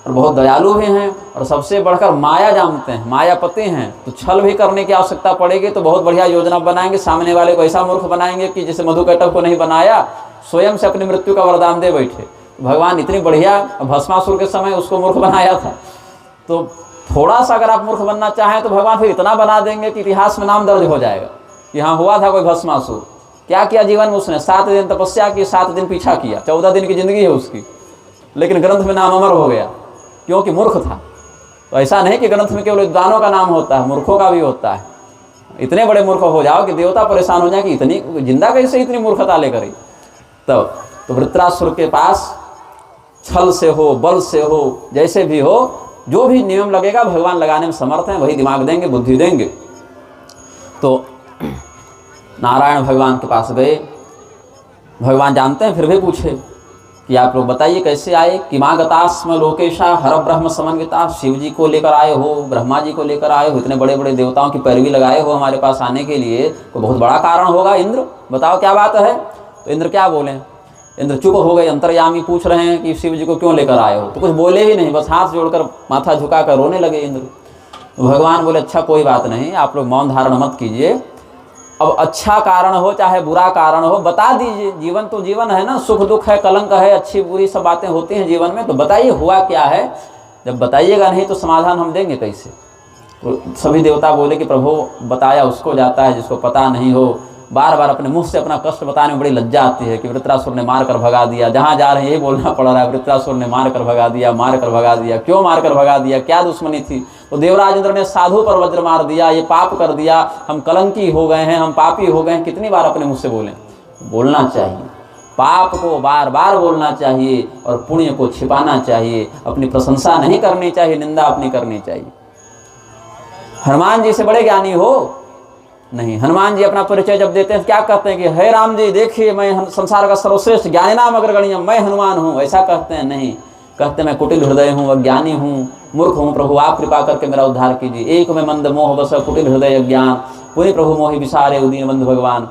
और बहुत दयालु भी हैं, और सबसे बढ़कर माया जानते हैं, मायापति हैं। तो छल भी करने की आवश्यकता पड़ेगी तो बहुत बढ़िया योजना बनाएंगे, सामने वाले को ऐसा मूर्ख बनाएंगे कि जैसे मधुकैटभ को नहीं बनाया, स्वयं से अपनी मृत्यु का वरदान दे बैठे। भगवान इतनी बढ़िया, भस्मासुर के समय उसको मूर्ख बनाया था, तो थोड़ा सा अगर आप मूर्ख बनना चाहें तो भगवान फिर इतना बना देंगे कि इतिहास में नाम दर्ज हो जाएगा कि हाँ हुआ था कोई भस्मासुर। क्या किया जीवन में उसने, 7 दिन तपस्या की, 7 दिन पीछा किया, 14 दिन की जिंदगी है उसकी, लेकिन ग्रंथ में नाम अमर हो गया, क्योंकि मूर्ख था। तो ऐसा नहीं कि ग्रंथ में केवल विद्वानों का नाम होता है, मूर्खों का भी होता है। इतने बड़े मूर्ख हो जाओ कि देवता परेशान हो जाए कि इतनी जिंदा कैसे इतनी मूर्खता लेकर आई। तब तो वृत्रासुर के पास छल से हो, बल से हो, जैसे भी हो, जो भी नियम लगेगा भगवान लगाने में समर्थ हैं, वही दिमाग देंगे, बुद्धि देंगे। तो नारायण भगवान के पास गए। भगवान जानते हैं, फिर भी पूछे कि आप लोग बताइए कैसे आए। कि माँ गतास्म लोकेशा हर ब्रह्म समन्विता, शिव जी को लेकर आए हो, ब्रह्मा जी को लेकर आए हो, इतने बड़े बड़े देवताओं की पैरवी लगाए हो हमारे पास आने के लिए, तो बहुत बड़ा कारण होगा। इंद्र बताओ क्या बात है। तो इंद्र क्या बोले, इंद्र चुप हो गए। अंतर्यामी पूछ रहे हैं कि शिव जी को क्यों लेकर आए हो, तो कुछ बोले ही नहीं, बस हाथ जोड़कर माथा झुकाकर रोने लगे इंद्र। तो भगवान बोले अच्छा कोई बात नहीं, आप लोग मौन धारण मत कीजिए। अब अच्छा कारण हो चाहे बुरा कारण हो बता दीजिए, जीवन तो जीवन है ना, सुख दुख है, कलंक है, अच्छी बुरी सब बातें होती हैं जीवन में, तो बताइए हुआ क्या है। जब बताइएगा नहीं तो समाधान हम देंगे कैसे। तो सभी देवता बोले कि प्रभु बताया उसको जाता है जिसको पता नहीं हो। बार बार अपने मुंह से अपना कष्ट बताने में बड़ी लज्जा आती है कि वृत्रासुर ने मार कर भगा दिया, जहाँ जा रहे हैं यही बोलना पड़ रहा है, वृत्रासुर ने मार कर भगा दिया, मार कर भगा दिया। क्यों मार कर भगा दिया, क्या दुश्मनी थी। तो देवराज इंद्र ने साधु पर वज्र मार दिया, ये पाप कर दिया, हम कलंकी हो गए हैं, हम पापी हो गए हैं। कितनी बार अपने मुँह से बोलें। बोलना चाहिए, पाप को बार बार बोलना चाहिए और पुण्य को छिपाना चाहिए। अपनी प्रशंसा नहीं करनी चाहिए, निंदा अपनी करनी चाहिए। हनुमान जी से बड़े ज्ञानी हो नहीं। हनुमान जी अपना परिचय जब देते हैं क्या कहते हैं कि हे राम जी देखिए मैं संसार का सर्वश्रेष्ठ ज्ञानी नाम अग्रगण्य मैं हनुमान हूँ, ऐसा कहते हैं नहीं। कहते मैं कुटिल हृदय हूँ, अज्ञानी हूँ, मूर्ख हूँ, प्रभु आप कृपा करके मेरा उद्धार कीजिए। एक में मंद मोह बस कुटिल हृदय अज्ञान, पुनि प्रभु मोहि विसारे उदीन बंधु भगवान।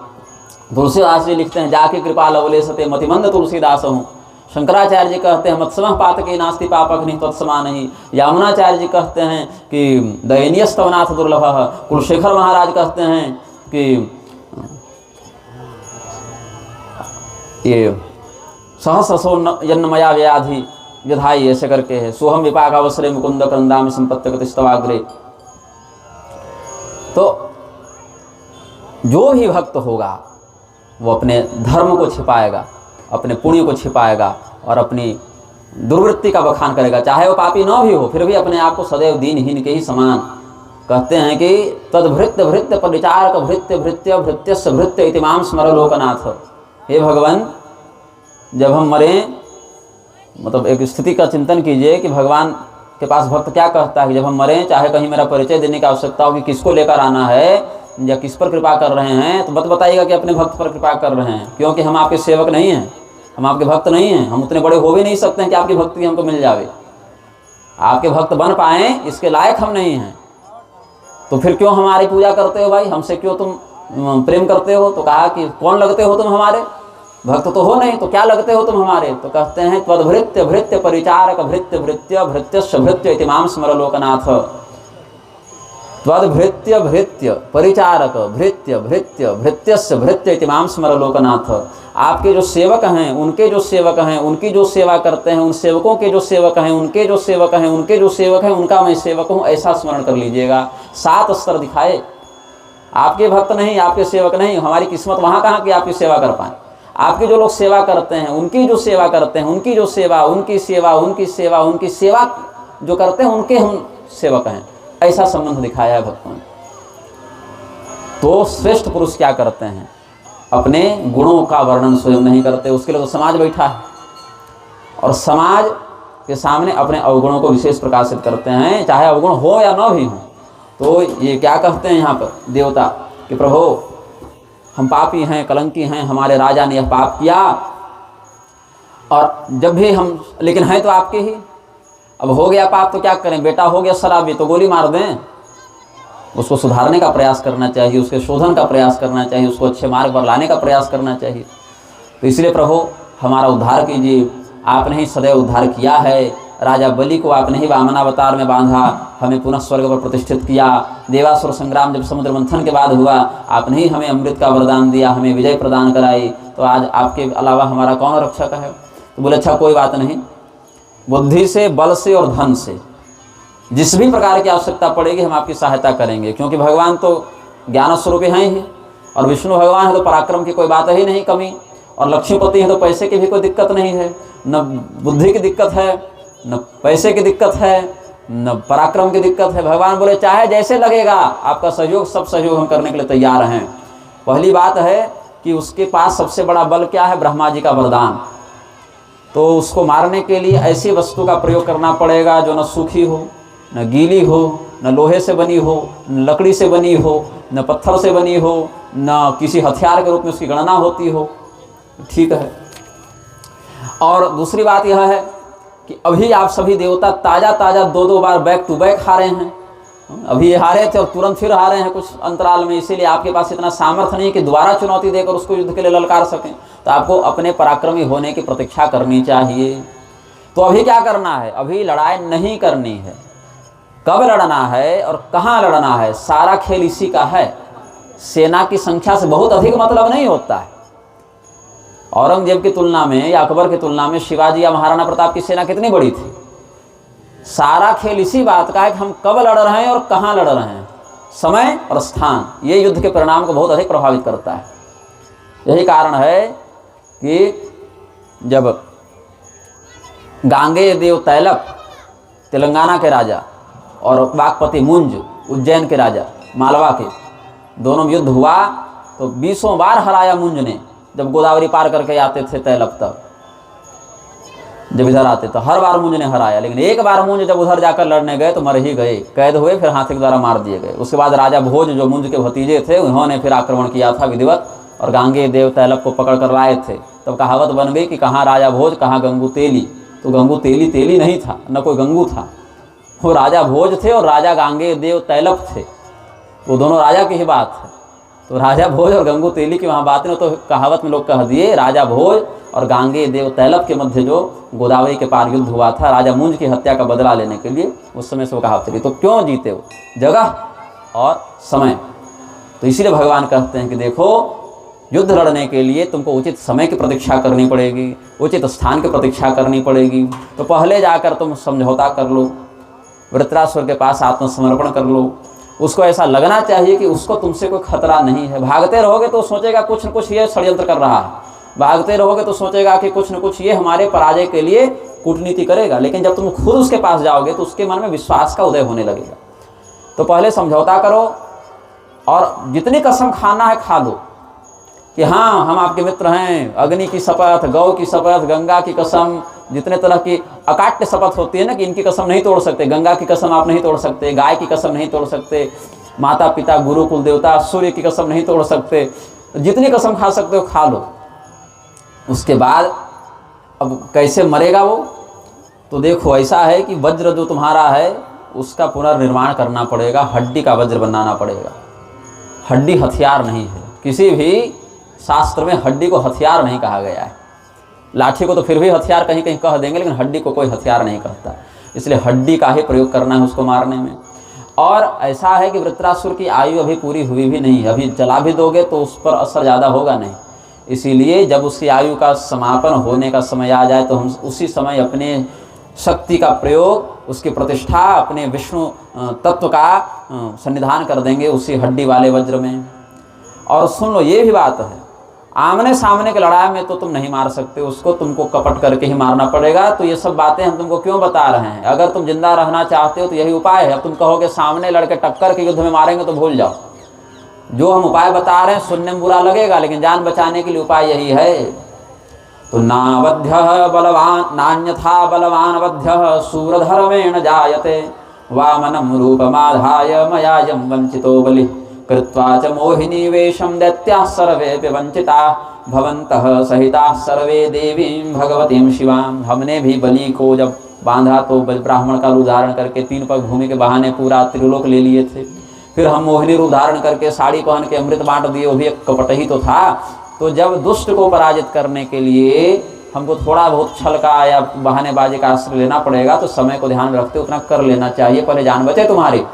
तुलसीदास जी लिखते हैं जाके कृपा लवले सते मतिमंद तुलसीदास हूँ। शंकराचार्य जी कहते हैं मत्समः पातके नास्ति पापक नहीं तत्समान नहीं। यामुनाचार्य जी कहते हैं कि दयनीय स्तवनाथ दुर्लभः। कुलशेखर महाराज कहते हैं कि ये सहस्रसो जन्मया व्याधि विधाई, ऐसे करके है। सोहम विपाक अवसरे मुकुंद क्रंदाम संपत्तिस्तवाग्रे। तो जो भी भक्त होगा वो अपने धर्म को छिपाएगा, अपने पुण्य को छिपाएगा और अपनी दुर्वृत्ति का बखान करेगा, चाहे वो पापी न भी हो, फिर भी अपने आप को सदैव दीनहीन के ही समान। कहते हैं कि तद्भृत्य भृत्य परिचारक भृत्य भृत्य भृत्यस्य भृत्य इति मां स्मर लोकनाथ। हे भगवान, जब हम मरें, मतलब एक स्थिति का चिंतन कीजिए कि भगवान के पास भक्त क्या कहता है कि जब हम मरें, चाहे कहीं मेरा परिचय देने की आवश्यकता हो कि किसको लेकर आना है या किस पर कृपा कर रहे हैं, तो बताइएगा कि अपने भक्त पर कृपा कर रहे हैं, क्योंकि हम आपके सेवक नहीं हैं, हम आपके भक्त नहीं हैं। हम उतने बड़े हो भी नहीं सकते हैं कि आपकी भक्ति हमको मिल जावे, आपके भक्त बन पाए इसके लायक हम नहीं हैं। तो फिर क्यों हमारी पूजा करते हो भाई, हमसे क्यों तुम प्रेम करते हो। तो कहा कि कौन लगते हो तुम हमारे, भक्त तो हो नहीं, तो क्या लगते हो तुम हमारे। तो कहते हैं त्वद्भृत्य भृत्य परिचारक भृत्य भृत्य भृत्यस्य भृत्य इति मां स्मर लोकनाथ। त्वद्भृत्य भृत्य परिचारक भृत्य भृत्य भृत्यस्य भृत्य इति मां स्मर लोकनाथ। आपके जो सेवक हैं, उनके जो सेवक हैं, उनकी जो सेवा करते हैं, उन सेवकों के जो सेवक हैं, उनके जो सेवक हैं, उनके जो सेवक हैं, उनका मैं सेवक हूँ, ऐसा स्मरण कर लीजिएगा। 7 स्तर दिखाए, आपके भक्त नहीं, आपके सेवक नहीं। हमारी किस्मत वहाँ कहाँ कि आपकी सेवा कर पाएँ। आपके जो लोग सेवा करते हैं, उनकी जो सेवा करते हैं, उनकी जो सेवा, उनकी सेवा, उनकी सेवा, उनकी सेवा जो करते हैं, उनके हम सेवक हैं, ऐसा संबंध दिखाया है भक्तों ने। तो श्रेष्ठ पुरुष क्या करते हैं, अपने गुणों का वर्णन स्वयं नहीं करते, उसके लिए तो समाज बैठा है और समाज के सामने अपने अवगुणों को विशेष प्रकाशित करते हैं, चाहे अवगुण हो या न भी हो। तो ये क्या कहते हैं यहाँ पर देवता कि प्रभु हम पापी हैं, कलंकी हैं, हमारे राजा ने यह पाप किया और जब भी हम, लेकिन हैं तो आपके ही। अब हो गया पाप तो क्या करें, बेटा हो गया शराबी तो गोली मार दें। उसको सुधारने का प्रयास करना चाहिए, उसके शोधन का प्रयास करना चाहिए, उसको अच्छे मार्ग पर लाने का प्रयास करना चाहिए। तो इसलिए प्रभु हमारा उद्धार कीजिए, आपने ही सदैव उद्धार किया है। राजा बलि को आपने ही वामनावतार में बांधा, हमें पुनः स्वर्ग पर प्रतिष्ठित किया। देवासुर संग्राम जब समुद्र मंथन के बाद हुआ, आपने ही हमें अमृत का वरदान दिया, हमें विजय प्रदान कराई। तो आज आपके अलावा हमारा कौन रक्षक है। तो बोले अच्छा कोई बात नहीं, बुद्धि से, बल से और धन से जिस भी प्रकार की आवश्यकता पड़ेगी हम आपकी सहायता करेंगे, क्योंकि भगवान तो ज्ञान स्वरूप हैं ही और विष्णु भगवान है तो पराक्रम की कोई बात ही नहीं कमी, और लक्ष्मीपति है तो पैसे की भी कोई दिक्कत नहीं है, न बुद्धि की दिक्कत है, न पैसे की दिक्कत है, न पराक्रम की दिक्कत है। भगवान बोले चाहे जैसे लगेगा, आपका सहयोग, सब सहयोग हम करने के लिए तैयार हैं। पहली बात है कि उसके पास सबसे बड़ा बल क्या है? ब्रह्मा जी का वरदान। तो उसको मारने के लिए ऐसी वस्तु का प्रयोग करना पड़ेगा जो न सूखी हो, न गीली हो, न लोहे से बनी हो, न लकड़ी से बनी हो, न पत्थर से बनी हो, न किसी हथियार के रूप में उसकी गणना होती हो। ठीक है। और दूसरी बात यह है कि अभी आप सभी देवता ताज़ा ताज़ा 2-2 बार बैक टू बैक हारे हैं। अभी ये हारे थे और तुरंत फिर हारे हैं कुछ अंतराल में, इसीलिए आपके पास इतना सामर्थ्य नहीं कि दोबारा चुनौती देकर उसको युद्ध के लिए ललकार सकें। तो आपको अपने पराक्रमी होने की प्रतीक्षा करनी चाहिए। तो अभी क्या करना है? अभी लड़ाई नहीं करनी है। कब लड़ना है और कहाँ लड़ना है, सारा खेल इसी का है। सेना की संख्या से बहुत अधिक मतलब नहीं होता है। औरंगजेब की तुलना में या अकबर की तुलना में शिवाजी या महाराणा प्रताप की सेना कितनी बड़ी थी? सारा खेल इसी बात का है कि हम कब लड़ रहे हैं और कहाँ लड़ रहे हैं। समय और स्थान, ये युद्ध के परिणाम को बहुत अधिक प्रभावित करता है। यही कारण है कि जब गांगेय देव तैलप तेलंगाना के राजा और वाकपति मुंज उज्जैन के राजा मालवा के, दोनों में युद्ध हुआ तो 20 बार हराया मुंज ने। जब गोदावरी पार करके आते थे तैलप, तब जब इधर आते तो हर बार मुंज ने हराया। लेकिन एक बार मुंज जब उधर जाकर लड़ने गए तो मर ही गए, कैद हुए, फिर हाथी के द्वारा मार दिए गए। उसके बाद राजा भोज जो मुंज के भतीजे थे, उन्होंने फिर आक्रमण किया था विधिवत और गांगेय देव तैलप को पकड़ कर लाए थे। तब कहावत बन गई कि कहाँ राजा भोज कहाँ गंगू तेली। तो गंगू तेली तेली नहीं था, न कोई गंगू था, वो राजा भोज थे और राजा गांगेय देव तैलप थे। वो दोनों राजा की ही बात है। तो राजा भोज और गंगू तेली की वहाँ बात नहीं, तो कहावत में लोग कह दिए राजा भोज और गांगेय देव तैलप के मध्य जो गोदावरी के पार युद्ध हुआ था राजा मुंज की हत्या का बदला लेने के लिए, उस समय से वो कहावत चली। तो क्यों जीते हो? जगह और समय। तो इसीलिए भगवान कहते हैं कि देखो, युद्ध लड़ने के लिए तुमको उचित समय की प्रतीक्षा करनी पड़ेगी, उचित स्थान की प्रतीक्षा करनी पड़ेगी। तो पहले जाकर तुम समझौता कर लो, वृत्रासुर के पास आत्मसमर्पण कर लो। उसको ऐसा लगना चाहिए कि उसको तुमसे कोई खतरा नहीं है। भागते रहोगे तो सोचेगा कुछ न कुछ ये षड्यंत्र कर रहा है, भागते रहोगे तो सोचेगा कि कुछ न कुछ ये हमारे पराजय के लिए कूटनीति करेगा। लेकिन जब तुम खुद उसके पास जाओगे तो उसके मन में विश्वास का उदय होने लगेगा। तो पहले समझौता करो और जितनी कसम खाना है खा दो कि हाँ हम आपके मित्र हैं। अग्नि की शपथ, गौ की शपथ, गंगा की कसम, जितने तरह की अकाट्य शपथ होती है ना कि इनकी कसम नहीं तोड़ सकते। गंगा की कसम आप नहीं तोड़ सकते, गाय की कसम नहीं तोड़ सकते, माता पिता गुरु कुल देवता सूर्य की कसम नहीं तोड़ सकते। जितनी कसम खा सकते हो खा लो। उसके बाद अब कैसे मरेगा वो? तो देखो ऐसा है कि वज्र जो तुम्हारा है उसका पुनर्निर्माण करना पड़ेगा, हड्डी का वज्र बनाना पड़ेगा। हड्डी हथियार नहीं है, किसी भी शास्त्र में हड्डी को हथियार नहीं कहा गया है। लाठी को तो फिर भी हथियार कहीं कहीं कह देंगे, लेकिन हड्डी को कोई हथियार नहीं कहता। इसलिए हड्डी का ही प्रयोग करना है उसको मारने में। और ऐसा है कि वृत्रासुर की आयु अभी पूरी हुई भी नहीं है, अभी जला भी दोगे तो उस पर असर ज़्यादा होगा नहीं। इसीलिए जब उसकी आयु का समापन होने का समय आ जाए तो हम उसी समय अपने शक्ति का प्रयोग, उसकी प्रतिष्ठा, अपने विष्णु तत्व का सन्निधान कर देंगे उसी हड्डी वाले वज्र में। और सुन लो, ये भी बात है, आमने सामने की लड़ाई में तो तुम नहीं मार सकते उसको, तुमको कपट करके ही मारना पड़ेगा। तो ये सब बातें हम तुमको क्यों बता रहे हैं? अगर तुम जिंदा रहना चाहते हो तो यही उपाय है। अब तुम कहोगे सामने लड़के टक्कर के युद्ध में मारेंगे, तो भूल जाओ। जो हम उपाय बता रहे हैं सुनने में बुरा लगेगा, लेकिन जान बचाने के लिए उपाय यही है। तो नावध्य बलवान नान्यथा बलवान वध्य सूरधर्मेण जायते वामनं रूपमाधाय मयायं वंचितो बलि कृत्वा च मोहिनी वेशं दैत्याः सर्वे वंचिता भवन्तः सहिताः सर्वे देवीं भगवतीं शिवां। हमने भी बलि को जब बांधा तो ब्राह्मण का रूप धारण करके 3 पग भूमि के बहाने पूरा त्रिलोक ले लिए थे। फिर हम मोहिनी रूप धारण करके साड़ी पहन के अमृत बांट दिए, वो भी एक कपट ही तो था। तो जब दुष्ट को पराजित करने के लिए हमको थोड़ा बहुत छल का या बहानेबाजी का आश्रय लेना पड़ेगा, तो समय को ध्यान में रखते उतना कर लेना चाहिए, पहले जान बचे तुम्हारी।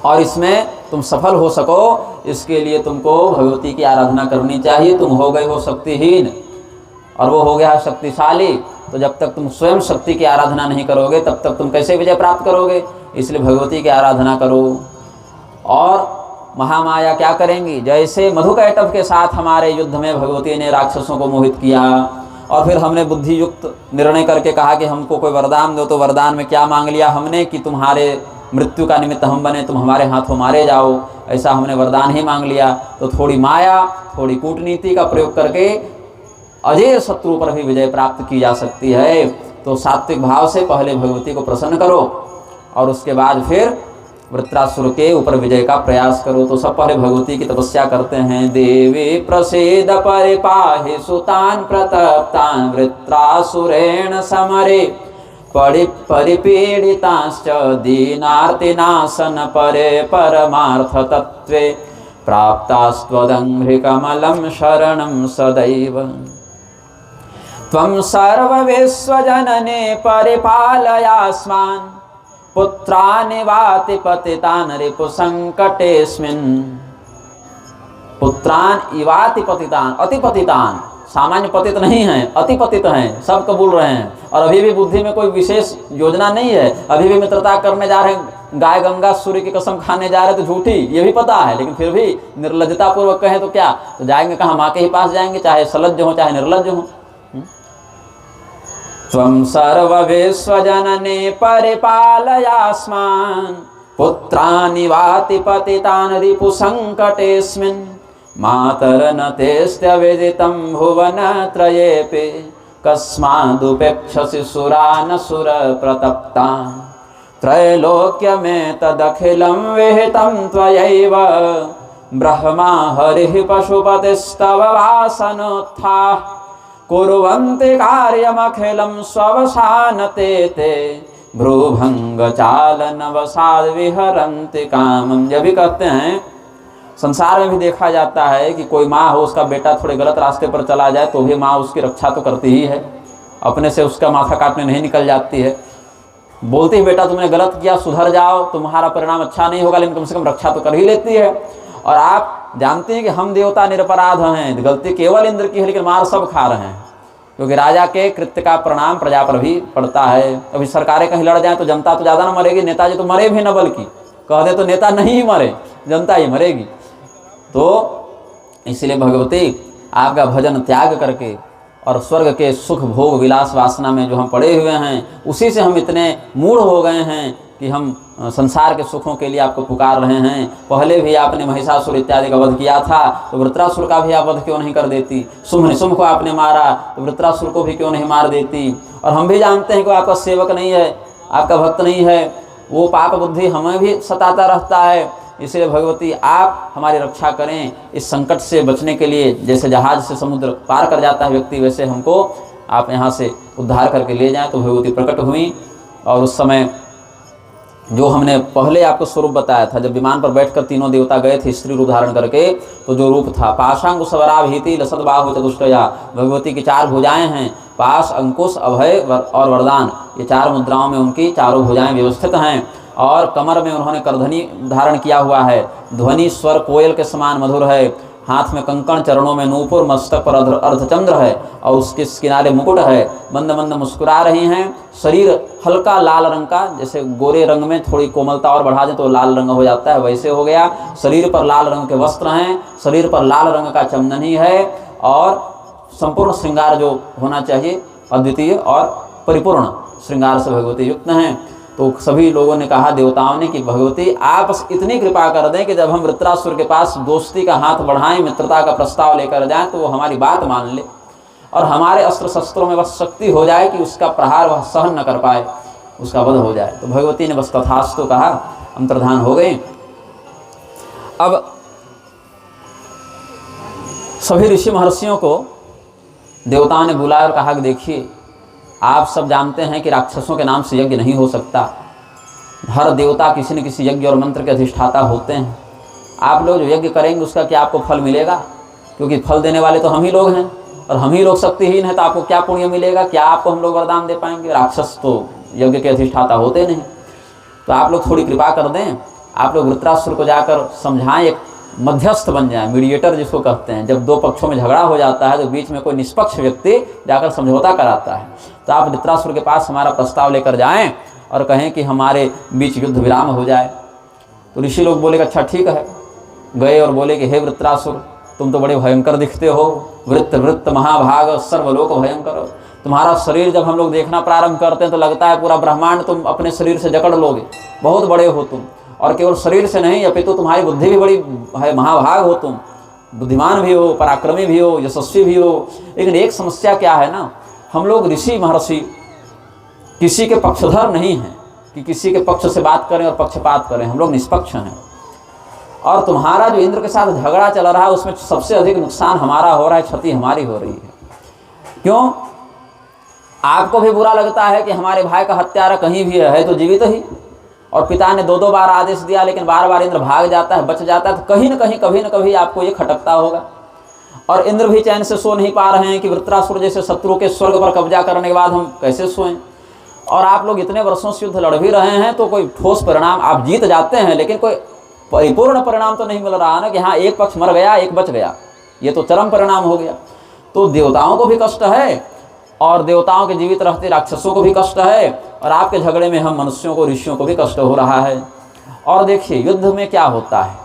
और इसमें तुम सफल हो सको, इसके लिए तुमको भगवती की आराधना करनी चाहिए। तुम हो गए हो शक्तिहीन और वो हो गया है शक्तिशाली, तो जब तक तुम स्वयं शक्ति की आराधना नहीं करोगे तब तक तुम कैसे विजय प्राप्त करोगे? इसलिए भगवती की आराधना करो। और महामाया क्या करेंगी? जैसे मधुकैटभ के साथ हमारे युद्ध में भगवती ने राक्षसों को मोहित किया, और फिर हमने बुद्धि युक्त निर्णय करके कहा कि हमको कोई वरदान दो, तो वरदान में क्या मांग लिया हमने कि तुम्हारे मृत्यु का निमित्त हम बने, तुम हमारे हाथों मारे जाओ, ऐसा हमने वरदान ही मांग लिया। तो थोड़ी माया, थोड़ी कूटनीति का प्रयोग करके अजय शत्रु पर भी विजय प्राप्त की जा सकती है। तो सात्विक भाव से पहले भगवती को प्रसन्न करो और उसके बाद फिर वृत्रासुर के ऊपर विजय का प्रयास करो। तो सब पहले भगवती की तपस्या करते हैं। देवी प्रसीद परिपाहि सुतान प्रतप्तान वृत्रासुरेण समरे परिपीडिताश्च दीनार्तिनाशन परे परमार्थ तत्वे प्राप्तास्त्वदङ्घ्रिकमलं शरणं सदैव। त्वं सर्वविश्वजनने परिपालयास्मान् पुत्रानि वाति पतितान् रिपुसंकटेऽस्मिन्। पुत्रान इवाति पतितान, अति पतितान, सामान्य पतित नहीं हैं, अति पतित हैं, सब कबूल रहे हैं। और अभी भी बुद्धि में कोई विशेष योजना नहीं है, अभी भी मित्रता करने जा रहे हैं, गाय गंगा सूर्य की कसम खाने जा रहे तो झूठी, ये भी पता है, लेकिन फिर भी निर्लज्जता पूर्वक कहें तो क्या, तो जाएंगे कहाँ, माँ के ही पास जाएंगे, चाहे सलज्ज हो चाहे निर्लज्ज हो। त्वं सर्वविश्वजनने परिपालयास्मान् पुत्रानि वाति पतितान् रिपुसंकटेऽस्मिन्। मातर्न तेस्त्यविदितं भुवनत्रयेऽपि कस्मादुपेक्षसि सुरानसुर प्रतप्तान्। त्रैलोक्यमेतदखिलं विहितं त्वयैव ब्रह्मा हरिः पशुपतिस्तव वासनोत्थाः। कुर्वन्ति कार्यमखिलं स्ववसानते ते भ्रूभंगचालनवसाद विहरन्ति कामं। जब भी कहते हैं, संसार में भी देखा जाता है कि कोई माँ हो, उसका बेटा थोड़े गलत रास्ते पर चला जाए तो भी माँ उसकी रक्षा तो करती ही है, अपने से उसका माथा काटने नहीं निकल जाती है, बोलती है बेटा तुमने गलत किया, सुधर जाओ, तुम्हारा परिणाम अच्छा नहीं होगा, लेकिन कम से कम रक्षा तो कर ही लेती है। और आप जानते हैं कि हम देवता निरपराध हैं, गलती केवल इंद्र की है, लेकिन मार सब खा रहे हैं, क्योंकि राजा के कृत्य का परिणाम प्रजा पर भी पड़ता है। अभी सरकारें कहीं लड़ जाए तो जनता तो ज़्यादा ना मरेगी, नेताजी तो मरे भी न, बल्कि कह दे तो नेता नहीं मरे, जनता ही मरेगी। तो इसलिए भगवती आपका भजन त्याग करके और स्वर्ग के सुख भोग विलास वासना में जो हम पड़े हुए हैं, उसी से हम इतने मूढ़ हो गए हैं कि हम संसार के सुखों के लिए आपको पुकार रहे हैं। पहले भी आपने महिषासुर इत्यादि का वध किया था, तो वृत्रासुर का भी आप वध क्यों नहीं कर देती? शुंभ निशुंभ को आपने मारा, तो वृत्रासुर को भी क्यों नहीं मार देती? और हम भी जानते हैं कि आपका सेवक नहीं है, आपका भक्त नहीं है, वो पाप बुद्धि हमें भी सताता रहता है। इसलिए भगवती आप हमारी रक्षा करें, इस संकट से बचने के लिए। जैसे जहाज से समुद्र पार कर जाता है व्यक्ति, वैसे हमको आप यहाँ से उद्धार करके ले जाएं। तो भगवती प्रकट हुई और उस समय जो हमने पहले आपको स्वरूप बताया था, जब विमान पर बैठकर तीनों देवता गए थे स्त्री रूप धारण करके, तो जो रूप था पाशांकुशवरा भीति लसद बाहु चतुष्टया। भगवती की 4 भुजाएं हैं, पाश, अंकुश, अभय और वरदान, ये 4 मुद्राओं में उनकी चारों भुजाएं व्यवस्थित हैं। और कमर में उन्होंने करधनी धारण किया हुआ है, ध्वनि स्वर कोयल के समान मधुर है, हाथ में कंकण, चरणों में नूपुर, मस्तक पर अर्धचंद्र है और उसके किनारे मुकुट है। मंद मंद मुस्कुरा रही हैं। शरीर हल्का लाल रंग का, जैसे गोरे रंग में थोड़ी कोमलता और बढ़ा दें तो लाल रंग हो जाता है, वैसे हो गया। शरीर पर लाल रंग के वस्त्र हैं, शरीर पर लाल रंग का चंदन ही है और संपूर्ण श्रृंगार जो होना चाहिए अद्वितीय और परिपूर्ण श्रृंगार से भगवती युक्त हैं। तो सभी लोगों ने कहा, देवताओं ने, कि भगवती आप इतनी कृपा कर दें कि जब हम वृत्रासुर के पास दोस्ती का हाथ बढ़ाएं, मित्रता का प्रस्ताव लेकर जाएं, तो वो हमारी बात मान ले और हमारे अस्त्र शस्त्रों में बस शक्ति हो जाए कि उसका प्रहार वह सहन न कर पाए, उसका वध हो जाए। तो भगवती ने बस तथास्तु कहा, अंतर्धान हो गए। अब सभी ऋषि महर्षियों को देवताओं ने बुलाया और कहा कि देखिए, आप सब जानते हैं कि राक्षसों के नाम से यज्ञ नहीं हो सकता। हर देवता किसी न किसी यज्ञ और मंत्र के अधिष्ठाता होते हैं। आप लोग जो यज्ञ करेंगे उसका क्या आपको फल मिलेगा? क्योंकि फल देने वाले तो हम ही लोग हैं और हम ही लोग शक्तिहीन हैं, तो आपको क्या पुण्य मिलेगा? क्या आपको हम लोग वरदान दे पाएंगे? राक्षस तो यज्ञ के अधिष्ठाता होते नहीं। तो आप लोग थोड़ी कृपा कर दें, आप लोग वृत्रासुर को जाकर समझाएं, एक मध्यस्थ बन जाए, मीडिएटर जिसको कहते हैं। जब 2 पक्षों में झगड़ा हो जाता है तो बीच में कोई निष्पक्ष व्यक्ति जाकर समझौता कराता है। तो आप वृत्रासुर के पास हमारा प्रस्ताव लेकर जाएं और कहें कि हमारे बीच युद्ध विराम हो जाए। तो ऋषि लोग बोले, अच्छा ठीक है। गए और बोले कि हे वृत्रासुर, तुम तो बड़े भयंकर दिखते हो, वृत्त वृत्त महाभाग सर्वलोक भयंकर। तुम्हारा शरीर जब हम लोग देखना प्रारंभ करते हैं तो लगता है पूरा ब्रह्मांड तुम अपने शरीर से जकड़ लोगे, बहुत बड़े हो तुम। और केवल शरीर से नहीं, अपितु तुम्हारी बुद्धि भी बड़ी है, महाभाग हो तुम, बुद्धिमान भी हो, पराक्रमी भी हो, यशस्वी भी हो। लेकिन एक समस्या क्या है ना, हम लोग ऋषि महर्षि किसी के पक्षधर नहीं हैं कि किसी के पक्ष से बात करें और पक्षपात करें, हम लोग निष्पक्ष हैं। और तुम्हारा जो इंद्र के साथ झगड़ा चल रहा है उसमें सबसे अधिक नुकसान हमारा हो रहा है, क्षति हमारी हो रही है। क्यों? आपको भी बुरा लगता है कि हमारे भाई का हत्यारा कहीं भी है तो जीवित ही, और पिता ने 2-2 बार आदेश दिया लेकिन बार बार इंद्र भाग जाता है, बच जाता है, तो कहीं न कहीं कभी न कभी आपको ये खटकता होगा। और इंद्र भी चैन से सो नहीं पा रहे हैं कि वृत्रासुर जैसे शत्रु के स्वर्ग पर कब्जा करने के बाद हम कैसे सोएं। और आप लोग इतने वर्षों से युद्ध लड़ भी रहे हैं तो कोई ठोस परिणाम, आप जीत जाते हैं लेकिन कोई परिपूर्ण परिणाम तो नहीं मिल रहा ना कि हाँ एक पक्ष मर गया एक बच गया, ये तो चरम परिणाम हो गया। तो देवताओं को भी कष्ट है और देवताओं के जीवित रहते राक्षसों को भी कष्ट है, और आपके झगड़े में हम मनुष्यों को, ऋषियों को भी कष्ट हो रहा है। और देखिए युद्ध में क्या होता है,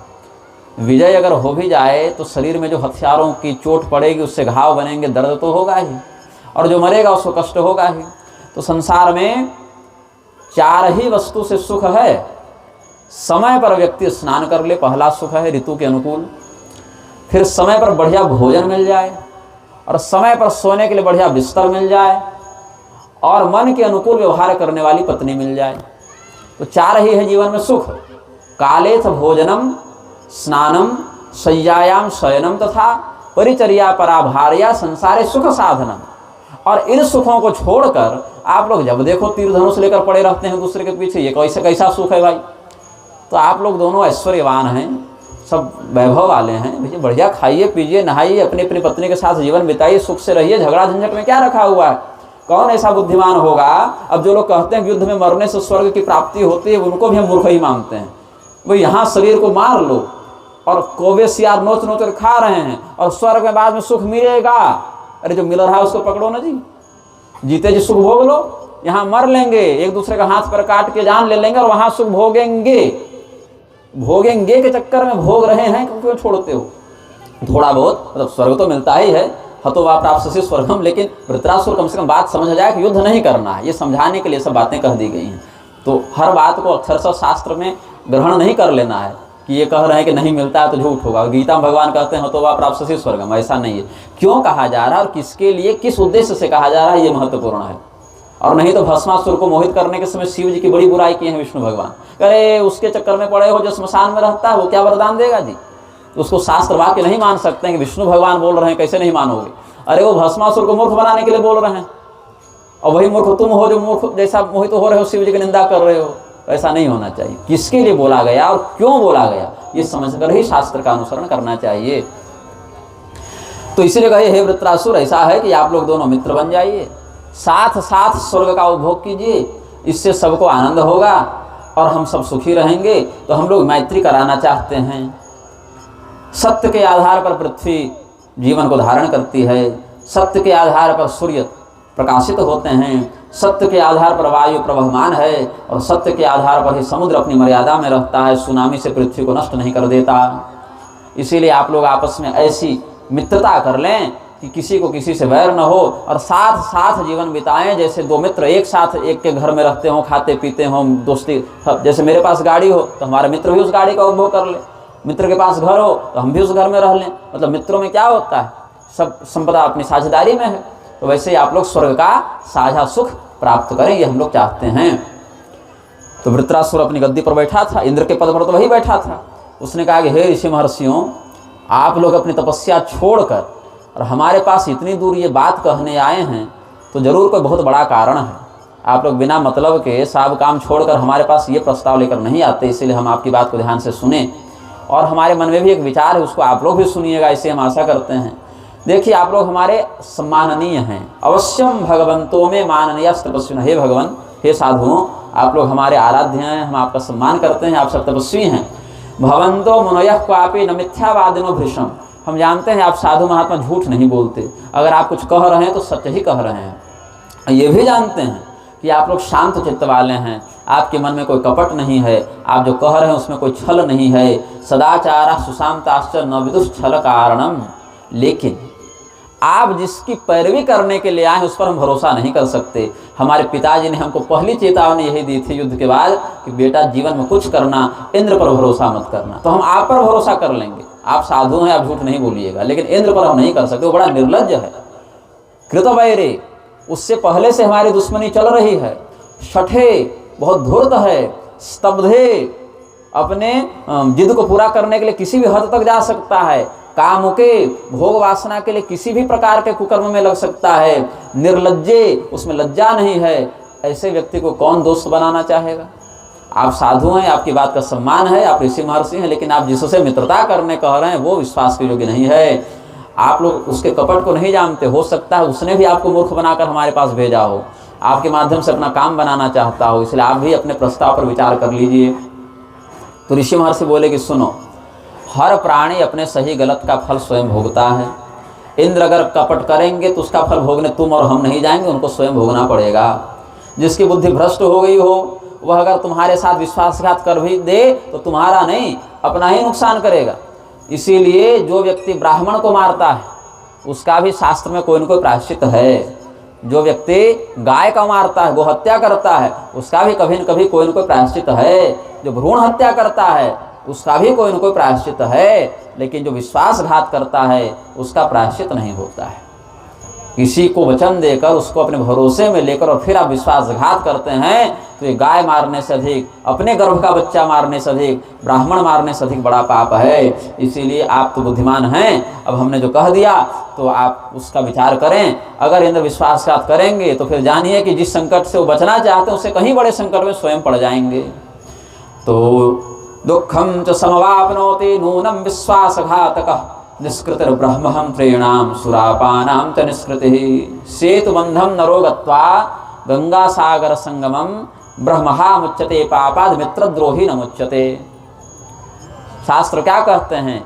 विजय अगर हो भी जाए तो शरीर में जो हथियारों की चोट पड़ेगी उससे घाव बनेंगे, दर्द तो होगा ही, और जो मरेगा उसको कष्ट होगा ही। तो संसार में 4 ही वस्तु से सुख है। समय पर व्यक्ति स्नान कर ले, पहला सुख है ऋतु के अनुकूल। फिर समय पर बढ़िया भोजन मिल जाए, और समय पर सोने के लिए बढ़िया बिस्तर मिल जाए, और मन के अनुकूल व्यवहार करने वाली पत्नी मिल जाए। तो 4 ही है जीवन में सुख। कालेथ भोजनम स्नानम शय्यायाम शयनम तथा परिचर्या पराभार्या संसारे सुख साधनम। और इन सुखों को छोड़कर आप लोग जब देखो तीर धनुष लेकर पड़े रहते हैं दूसरे के पीछे, ये कैसा सुख है भाई। तो आप लोग दोनों ऐश्वर्यवान हैं, सब वैभव वाले हैं, भैया बढ़िया खाइए पीजिए नहाइए, अपनी अपनी पत्नी के साथ जीवन बिताइए, सुख से रहिए, झगड़ा झंझट में क्या रखा हुआ है। कौन ऐसा बुद्धिमान होगा? अब जो लोग कहते हैं कि युद्ध में मरने से स्वर्ग की प्राप्ति होती है, उनको भी हम मूर्ख ही मानते हैं। वो यहाँ शरीर को मार लो और कोवे सियार नोच नोच कर खा रहे हैं, और स्वर्ग में बाद में सुख मिलेगा। अरे जो मिल रहा है उसको पकड़ो ना जी, जीते जी सुख भोग लो। यहाँ मर लेंगे, एक दूसरे का हाथ पर काट के जान ले लेंगे और वहां सुख भोगेंगे। भोगेंगे के चक्कर में भोग रहे हैं, क्यों छोड़ते हो? थोड़ा बहुत मतलब स्वर्ग तो मिलता ही है, हतो वा प्राप्स्यसि स्वर्गम। लेकिन वृत्रासुर कम से कम बात समझ जाए कि युद्ध नहीं करना है, ये समझाने के लिए सब बातें कह दी गई हैं। तो हर बात को अक्षरशः शास्त्र में ग्रहण नहीं कर लेना है कि ये कह रहे हैं कि नहीं मिलता है तो झूठ होगा। गीता में भगवान कहते हैं हतो वा प्राप्स्यसि स्वर्गम, ऐसा नहीं है। क्यों कहा जा रहा है और किसके लिए, किस उद्देश्य से कहा जा रहा है, ये महत्वपूर्ण है। और नहीं तो भस्मासुर को मोहित करने के समय शिव जी की बड़ी बुराई की है विष्णु भगवान। अरे उसके चक्कर में पड़े हो, जो स्मशान में रहता है वो क्या वरदान देगा जी? उसको शास्त्र वाक्य नहीं मान सकते हैं कि विष्णु भगवान बोल रहे हैं, कैसे नहीं मानोगे? अरे वो भस्मासुर को मूर्ख बनाने के लिए बोल रहे हैं, और वही मूर्ख तुम हो जो मूर्ख जैसा मोहित हो रहे हो, शिव जी की निंदा कर रहे हो। ऐसा नहीं होना चाहिए। किसके लिए बोला गया और क्यों बोला गया, ये समझकर ही शास्त्र का अनुसरण करना चाहिए। तो इसीलिए कहे हे वृत्रासुर, ऐसा है कि आप लोग दोनों मित्र बन जाइए, साथ साथ स्वर्ग का उपभोग कीजिए, इससे सबको आनंद होगा और हम सब सुखी रहेंगे। तो हम लोग मैत्री कराना चाहते हैं। सत्य के आधार पर पृथ्वी जीवन को धारण करती है, सत्य के आधार पर सूर्य प्रकाशित होते हैं, सत्य के आधार पर वायु प्रवहमान है, और सत्य के आधार पर ही समुद्र अपनी मर्यादा में रहता है, सुनामी से पृथ्वी को नष्ट नहीं कर देता। इसीलिए आप लोग आपस में ऐसी मित्रता कर लें कि किसी को किसी से वैर न हो, और साथ साथ जीवन बिताएं जैसे 2 मित्र एक साथ एक के घर में रहते हों, खाते पीते हों, दोस्ती। जैसे मेरे पास गाड़ी हो तो हमारे मित्र भी उस गाड़ी का उपभोग कर ले, मित्र के पास घर हो तो हम भी उस घर में रह लें। मतलब मित्रों में क्या होता है, सब संपदा अपनी साझेदारी में है। तो वैसे ही आप लोग स्वर्ग का साझा सुख प्राप्त करें, ये हम लोग चाहते हैं। तो वृत्रासुर अपनी गद्दी पर बैठा था, इंद्र के पद पर तो वही बैठा था। उसने कहा कि हे ऋषि महर्षियों, आप लोग अपनी तपस्या छोड़कर और हमारे पास इतनी दूर ये बात कहने आए हैं तो जरूर कोई बहुत बड़ा कारण है। आप लोग बिना मतलब के सब काम छोड़कर हमारे पास ये प्रस्ताव लेकर नहीं आते, इसीलिए हम आपकी बात को ध्यान से सुने। और हमारे मन में भी एक विचार है, उसको आप लोग भी सुनिएगा, इसे हम आशा करते हैं। देखिए आप लोग हमारे सम्माननीय हैं, अवश्यम भगवंतों में माननीय तपस्वी। हे भगवान, हे साधुओं, आप लोग हमारे आराध्य हैं, हम आपका सम्मान करते हैं, आप सब तपस्वी हैं। भवंतो मुनयः क्वापि न मिथ्यावादिनो भृशम। हम जानते हैं आप साधु महात्मा झूठ नहीं बोलते, अगर आप कुछ कह रहे हैं तो सत्य ही कह रहे हैं। ये भी जानते हैं कि आप लोग शांत चित्त वाले हैं, आपके मन में कोई कपट नहीं है, आप जो कह रहे हैं उसमें कोई छल नहीं है। सदाचारा सुशांताश्च न विदुष छल कारणम। लेकिन आप जिसकी पैरवी करने के लिए आए उस पर हम भरोसा नहीं कर सकते। हमारे पिताजी ने हमको पहली चेतावनी यही दी थी युद्ध के बाद कि बेटा जीवन में कुछ करना, इंद्र पर भरोसा मत करना। तो हम आप पर भरोसा कर लेंगे, आप साधु हैं, आप झूठ नहीं बोलिएगा, लेकिन इंद्र पर हम नहीं कर सकते, वो बड़ा निर्लज्ज है। कृतवैरे, उससे पहले से हमारी दुश्मनी चल रही है। शठे, बहुत धूर्त है। स्तब्धे, अपने जिद को पूरा करने के लिए किसी भी हद तक जा सकता है। कामुके, भोग वासना के लिए किसी भी प्रकार के कुकर्म में लग सकता है। निर्लज्जे, उसमें लज्जा नहीं है। ऐसे व्यक्ति को कौन दोस्त बनाना चाहेगा? आप साधु हैं, आपकी बात का सम्मान है, आप ऋषि महर्षि हैं, लेकिन आप जिससे मित्रता करने कह रहे हैं वो विश्वास के योग्य नहीं है। आप लोग उसके कपट को नहीं जानते। हो सकता है उसने भी आपको मूर्ख बनाकर हमारे पास भेजा हो, आपके माध्यम से अपना काम बनाना चाहता हो, इसलिए आप भी अपने प्रस्ताव पर विचार कर लीजिए। तो ऋषि महर्षि बोले कि सुनो, हर प्राणी अपने सही गलत का फल स्वयं भोगता है। इंद्र अगर कपट करेंगे तो उसका फल भोगने तुम और हम नहीं जाएंगे, उनको स्वयं भोगना पड़ेगा। जिसकी बुद्धि भ्रष्ट हो गई हो वह अगर तुम्हारे साथ विश्वासघात कर भी दे तो तुम्हारा नहीं, अपना ही नुकसान करेगा। इसीलिए जो व्यक्ति ब्राह्मण को मारता है उसका भी शास्त्र में कोई न कोई प्रायश्चित है। जो व्यक्ति गाय का मारता है, गोहत्या करता है, उसका भी कभी न कभी कोई न कोई प्रायश्चित है। जो भ्रूण हत्या करता है उसका भी कोई न कोई प्रायश्चित है, लेकिन जो विश्वासघात करता है उसका प्रायश्चित नहीं होता है। किसी को वचन देकर उसको अपने भरोसे में लेकर और फिर आप विश्वासघात करते हैं तो ये गाय मारने से अधिक, अपने गर्भ का बच्चा मारने से अधिक, ब्राह्मण मारने से अधिक बड़ा पाप है। इसीलिए आप तो बुद्धिमान हैं, अब हमने जो कह दिया तो आप उसका विचार करें। अगर इंद्र विश्वासघात करेंगे तो फिर जानिए कि जिस संकट से वो बचना चाहते हैं उससे कहीं बड़े संकट में स्वयं पड़ जाएंगे। तो दुखम च समवाप्नोति नूनम विश्वासघातकः निष्कृतिर्ब्रह्महं त्रयीणां सुरापानां च निष्कृतिः सेतुबन्धं नरो गत्वा गंगासागर संगमम ब्रह्महा मुच्यते पापाद मित्रद्रोही न मुच्यते। शास्त्र क्या कहते हैं?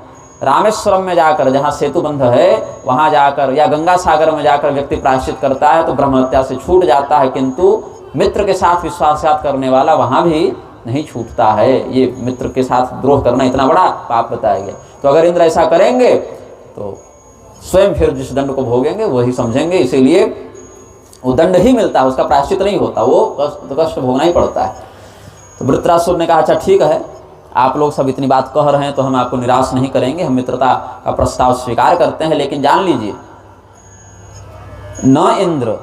रामेश्वरम में जाकर, जहाँ सेतु बंध है वहाँ जाकर, या गंगा सागर में जाकर व्यक्ति प्रायश्चित करता है तो ब्रह्म हत्या से छूट जाता है, किंतु मित्र के साथ विश्वासघात करने वाला वहाँ भी नहीं छूटता है। ये मित्र के साथ द्रोह करना इतना बड़ा पाप बताया गया। तो अगर इंद्र ऐसा करेंगे तो स्वयं फिर जिस दंड को भोगेंगे वही समझेंगे। इसीलिए वो दंड ही मिलता है, उसका प्रायश्चित नहीं होता, वो कष्ट भोगना ही पड़ता है। तो वृत्रासुर ने कहा अच्छा ठीक है, आप लोग सब इतनी बात कह रहे हैं तो हम आपको निराश नहीं करेंगे, हम मित्रता का प्रस्ताव स्वीकार करते हैं, लेकिन जान लीजिए न इंद्र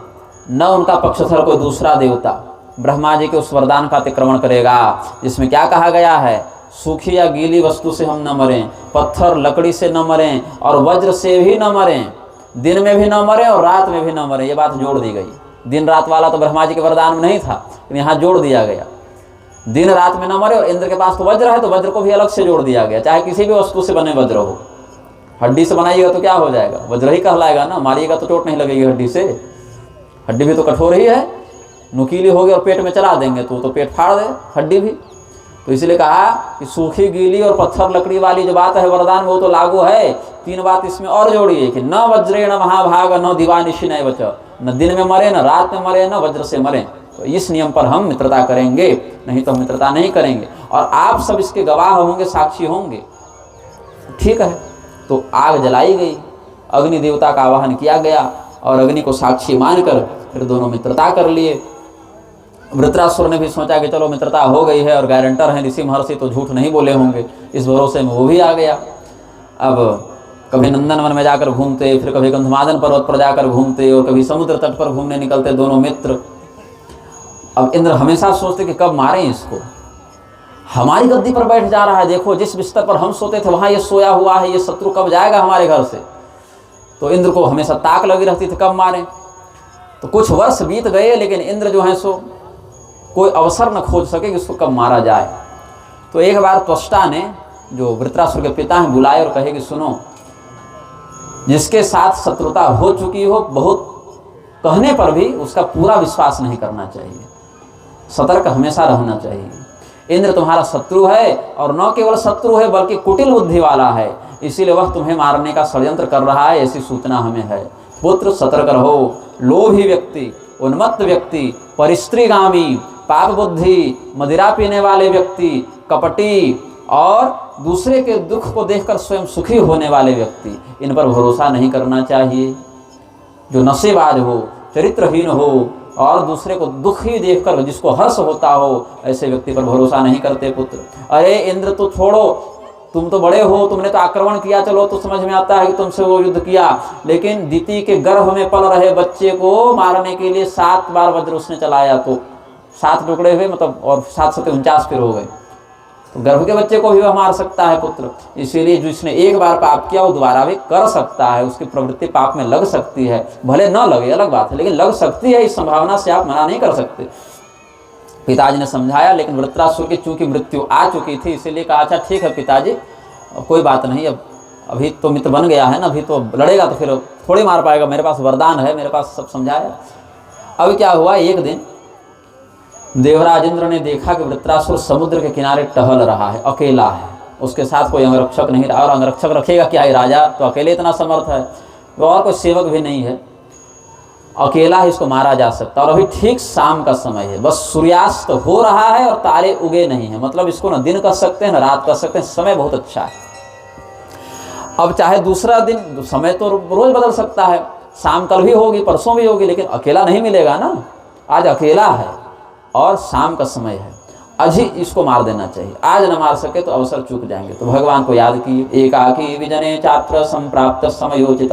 न उनका पक्षधर कोई दूसरा देवता ब्रह्मा जी के उस वरदान का अतिक्रमण करेगा जिसमें क्या कहा गया है, सूखी या गीली वस्तु से हम न मरें, पत्थर लकड़ी से न मरें और वज्र से भी न मरें, दिन में भी न मरें और रात में भी न मरें। ये बात जोड़ दी गई। दिन रात वाला तो ब्रह्मा जी के वरदान में नहीं था, लेकिन यहाँ जोड़ दिया गया दिन रात में न मरे। और इंद्र के पास तो वज्र है तो वज्र को भी अलग से जोड़ दिया गया। चाहे किसी भी वस्तु से बने वज्र हो, हड्डी से बनाइएगा तो क्या हो जाएगा, वज्र ही कहलाएगा ना। मारिएगा तो चोट नहीं लगेगी हड्डी से, हड्डी भी तो कठोर ही है, नुकीली होगी और पेट में चला देंगे तो पेट फाड़ दे हड्डी भी। तो इसलिए कहा कि सूखी गीली और पत्थर लकड़ी वाली जो बात है वरदान वो तो लागू है। तीन बात इसमें और जोड़िए कि न वज्रेण महाभाग न दिवानिशी न बच, न दिन में मरे न रात में मरे न वज्र से मरे। तो इस नियम पर हम मित्रता करेंगे, नहीं तो हम मित्रता नहीं करेंगे। और आप सब इसके गवाह होंगे, साक्षी होंगे। ठीक है, तो आग जलाई गई, अग्नि देवता का आवाहन किया गया और अग्नि को साक्षी मानकर फिर दोनों मित्रता कर लिए। वृत्रासुर ने भी सोचा कि चलो मित्रता हो गई है और गारंटर हैं ऋषि महर्षि तो झूठ नहीं बोले होंगे, इस भरोसे में वो भी आ गया। अब कभी नंदनवन में जाकर घूमते, फिर कभी गंधमादन पर्वत पर जाकर घूमते और कभी समुद्र तट पर घूमने निकलते दोनों मित्र। अब इंद्र हमेशा सोचते कि कब मारें इसको, हमारी गद्दी पर बैठ जा रहा है, देखो जिस बिस्तर पर हम सोते थे वहाँ ये सोया हुआ है, ये शत्रु कब जाएगा हमारे घर से। तो इंद्र को हमेशा ताक लगी रहती थी कब मारें। तो कुछ वर्ष बीत गए, लेकिन इंद्र जो है सो कोई अवसर न खोज सके कि उसको कब मारा जाए। तो एक बार त्वष्टा ने, जो वृत्रासुर के पिता हैं, बुलाए और कहे कि सुनो, जिसके साथ शत्रुता हो चुकी हो, बहुत कहने पर भी उसका पूरा विश्वास नहीं करना चाहिए, सतर्क हमेशा रहना चाहिए। इंद्र तुम्हारा शत्रु है और न केवल शत्रु है बल्कि कुटिल बुद्धि वाला है, इसीलिए वह तुम्हें मारने का षड्यंत्र कर रहा है, ऐसी सूचना हमें है। पुत्र सतर्क रहो। लोभी व्यक्ति, उन्मत्त व्यक्ति, परिस्त्रीगामी, पाप बुद्धि, मदिरा पीने वाले व्यक्ति, कपटी और दूसरे के दुख को देखकर स्वयं सुखी होने वाले व्यक्ति, इन पर भरोसा नहीं करना चाहिए। जो नशेबाज हो, चरित्रहीन हो और दूसरे को दुखी देखकर जिसको हर्ष होता हो, ऐसे व्यक्ति पर भरोसा नहीं करते पुत्र। अरे इंद्र तो छोड़ो, तुम तो बड़े हो, तुमने तो आक्रमण किया, चलो तो समझ में आता है कि तुमसे वो युद्ध किया, लेकिन दिति के गर्भ में पल रहे बच्चे को मारने के लिए 7 बार वज्र उसने चलाया, तो 7 टुकड़े हुए, मतलब और 7 7 49 फिर हो गए। तो गर्भ के बच्चे को भी वह मार सकता है पुत्र। इसीलिए जिसने एक बार पाप किया वो दोबारा भी कर सकता है, उसकी प्रवृत्ति पाप में लग सकती है, भले न लगे अलग बात है, लेकिन लग सकती है, इस संभावना से आप मना नहीं कर सकते। पिताजी ने समझाया, लेकिन वृत्रासुर की चूंकि मृत्यु आ चुकी थी, इसीलिए कहा अच्छा ठीक है पिताजी, कोई बात नहीं, अब अभी तो मित्र बन गया है ना, अभी तो लड़ेगा तो फिर थोड़ी मार पाएगा, मेरे पास वरदान है, मेरे पास सब समझाया। अब क्या हुआ, एक दिन देवराज इंद्र ने देखा कि वृत्रासुर समुद्र के किनारे टहल रहा है, अकेला है, उसके साथ कोई अंगरक्षक नहीं रहा, और अंगरक्षक रखेगा क्या है, राजा तो अकेले इतना समर्थ है, और कोई सेवक भी नहीं है, अकेला ही इसको मारा जा सकता। और अभी ठीक शाम का समय है, बस सूर्यास्त हो रहा है और तारे उगे नहीं है, मतलब इसको ना दिन कह सकते हैं ना रात कह सकते हैं, समय बहुत अच्छा है। अब चाहे दूसरा दिन, समय तो रोज बदल सकता है, शाम कल भी होगी, परसों भी होगी, लेकिन अकेला नहीं मिलेगा ना, आज अकेला है और शाम का समय है, आज ही इसको मार देना चाहिए, आज न मार सके तो अवसर चूक जाएंगे। तो भगवान को याद किए, एकाकी विजने चात्र संप्राप्त समयोचित।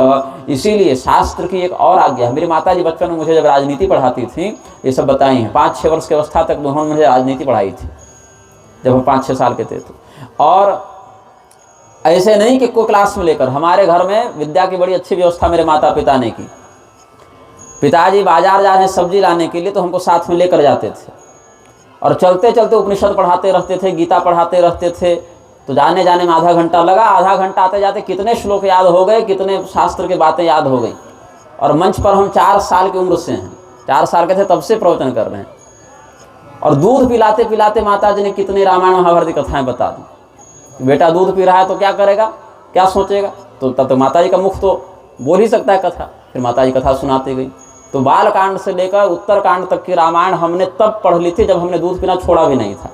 इसीलिए शास्त्र की एक और आज्ञा, मेरी माता जी बचपन में मुझे जब राजनीति पढ़ाती थी, ये सब बताई हैं, 5-6 वर्ष की अवस्था तक उन्होंने मुझे राजनीति पढ़ाई थी, जब हम 5-6 साल के थे। और ऐसे नहीं कि कोई क्लास में लेकर, हमारे घर में विद्या की बड़ी अच्छी व्यवस्था मेरे माता पिता ने की। पिताजी बाजार जा रहे हैं सब्जी लाने के लिए, तो हमको साथ में लेकर जाते थे, और चलते चलते उपनिषद पढ़ाते रहते थे, गीता पढ़ाते रहते थे। तो जाने जाने में आधा घंटा लगा, आधा घंटा आते जाते कितने श्लोक याद हो गए, कितने शास्त्र की बातें याद हो गई। और मंच पर हम 4 साल की उम्र से हैं, 4 साल के थे तब से प्रवचन कर रहे हैं, और दूध पिलाते पिलाते माता जी ने कितने रामायण महाभारत की कथाएं बता दी। बेटा दूध पी रहा है तो क्या करेगा, क्या सोचेगा, तो तब तक माता जी का मुख तो बोल ही सकता है कथा। फिर माता जी कथा सुनाती गई। तो बाल कांड से लेकर उत्तर कांड तक की रामायण हमने तब पढ़ ली थी जब हमने दूध पीना छोड़ा भी नहीं था।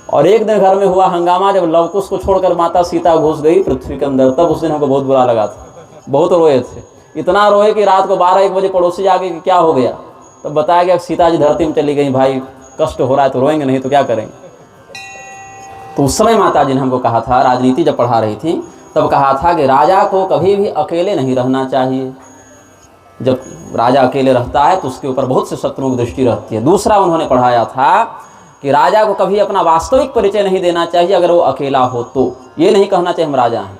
और एक दिन घर में हुआ हंगामा, जब लवकुश को छोड़कर माता सीता घुस गई पृथ्वी के अंदर, तब उस दिन हमको बहुत बुरा लगा था, बहुत रोए थे, इतना रोए कि रात को 12-1 बजे पड़ोसी आगे कि क्या हो गया, तब बताया गया सीता जी धरती में चली गई, भाई कष्ट हो रहा है तो रोएंगे नहीं तो क्या करेंगे। तो उस समय माता जी ने हमको कहा था, राजनीति जब पढ़ा रही थी तब कहा था कि राजा को कभी भी अकेले नहीं रहना चाहिए, जब राजा अकेले रहता है तो उसके ऊपर बहुत से शत्रुओं की दृष्टि रहती है। दूसरा उन्होंने पढ़ाया था कि राजा को कभी अपना वास्तविक परिचय नहीं देना चाहिए, अगर वो अकेला हो तो ये नहीं कहना चाहिए हम राजा हैं।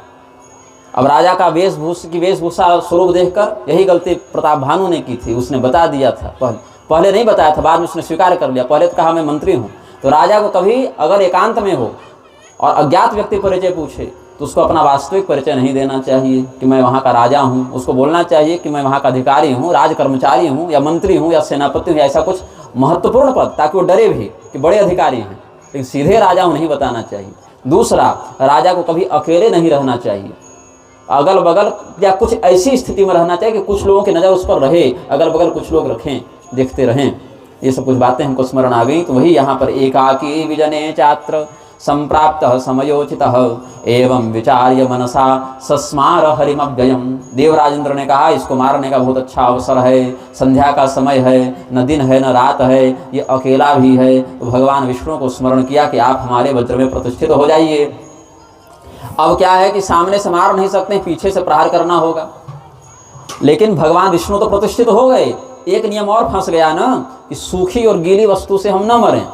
अब राजा का वेशभूषा स्वरूप देखकर यही गलती प्रताप भानु ने की थी, उसने बता दिया था, पहले नहीं बताया था, बाद में उसने स्वीकार कर लिया। पहले तो कहा मैं मंत्री हूँ। तो राजा को कभी अगर एकांत में हो और अज्ञात व्यक्ति परिचय पूछे तो उसको अपना वास्तविक परिचय नहीं देना चाहिए कि मैं वहाँ का राजा हूँ, उसको बोलना चाहिए कि मैं वहाँ का अधिकारी हूँ, राज कर्मचारी हूँ, या मंत्री हूँ, या सेनापति हूँ, या ऐसा कुछ महत्वपूर्ण पद, ताकि वो डरे भी कि बड़े अधिकारी हैं, लेकिन सीधे राजा हूँ नहीं बताना चाहिए। दूसरा, राजा को कभी अकेले नहीं रहना चाहिए, अगल बगल या कुछ ऐसी स्थिति में रहना चाहिए कि कुछ लोगों की नज़र उस पर रहे, अगल बगल कुछ लोग रखें, देखते रहें। ये सब कुछ बातें हमको स्मरण आ गई। तो वही यहाँ पर एकाकी विजने चात्र संप्राप्त समयोचित एवं विचार्य मनसा सस्मार हरिमव्ययम। देवराज इंद्र ने कहा इसको मारने का बहुत अच्छा अवसर है, संध्या का समय है, न दिन है न रात है, ये अकेला भी है। तो भगवान विष्णु को स्मरण किया कि आप हमारे वज्र में प्रतिष्ठित हो जाइए। अब क्या है कि सामने से मार नहीं सकते, पीछे से प्रहार करना होगा, लेकिन भगवान विष्णु तो प्रतिष्ठित हो गए। एक नियम और फंस गया ना कि सूखी और गीली वस्तु से हम न मरें।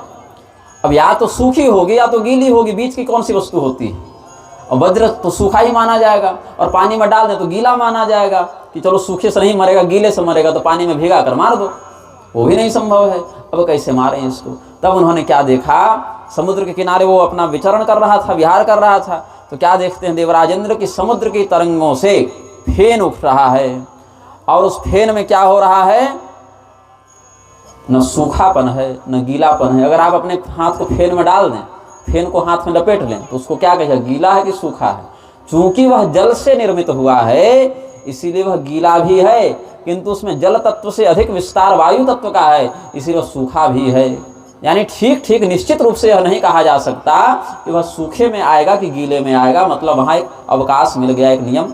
अब या तो सूखी होगी या तो गीली होगी, बीच की कौन सी वस्तु होती है। और वज्र तो सूखा ही माना जाएगा, और पानी में डाल दें तो गीला माना जाएगा कि चलो सूखे से नहीं मरेगा, गीले से मरेगा, तो पानी में भिगा कर मार दो, वो भी नहीं संभव है। अब कैसे मारें इसको। तब उन्होंने क्या देखा, समुद्र के किनारे वो अपना विचरण कर रहा था, विहार कर रहा था। तो क्या देखते हैं देवराज इंद्र की समुद्र की तरंगों से फेन उठ रहा है, और उस फेन में क्या हो रहा है, न सूखापन है न गीलापन है। अगर आप अपने हाथ को फेन में डाल दें, फेन को हाथ में लपेट लें, तो उसको क्या कहेगा, गीला है कि सूखा है। चूंकि वह जल से निर्मित हुआ है इसीलिए वह गीला भी है, किंतु उसमें जल तत्व से अधिक विस्तार वायु तत्व का है, इसीलिए वह सूखा भी है। यानी ठीक ठीक निश्चित रूप से यह नहीं कहा जा सकता कि वह सूखे में आएगा कि गीले में आएगा, मतलब वहाँ एक अवकाश मिल गया, एक नियम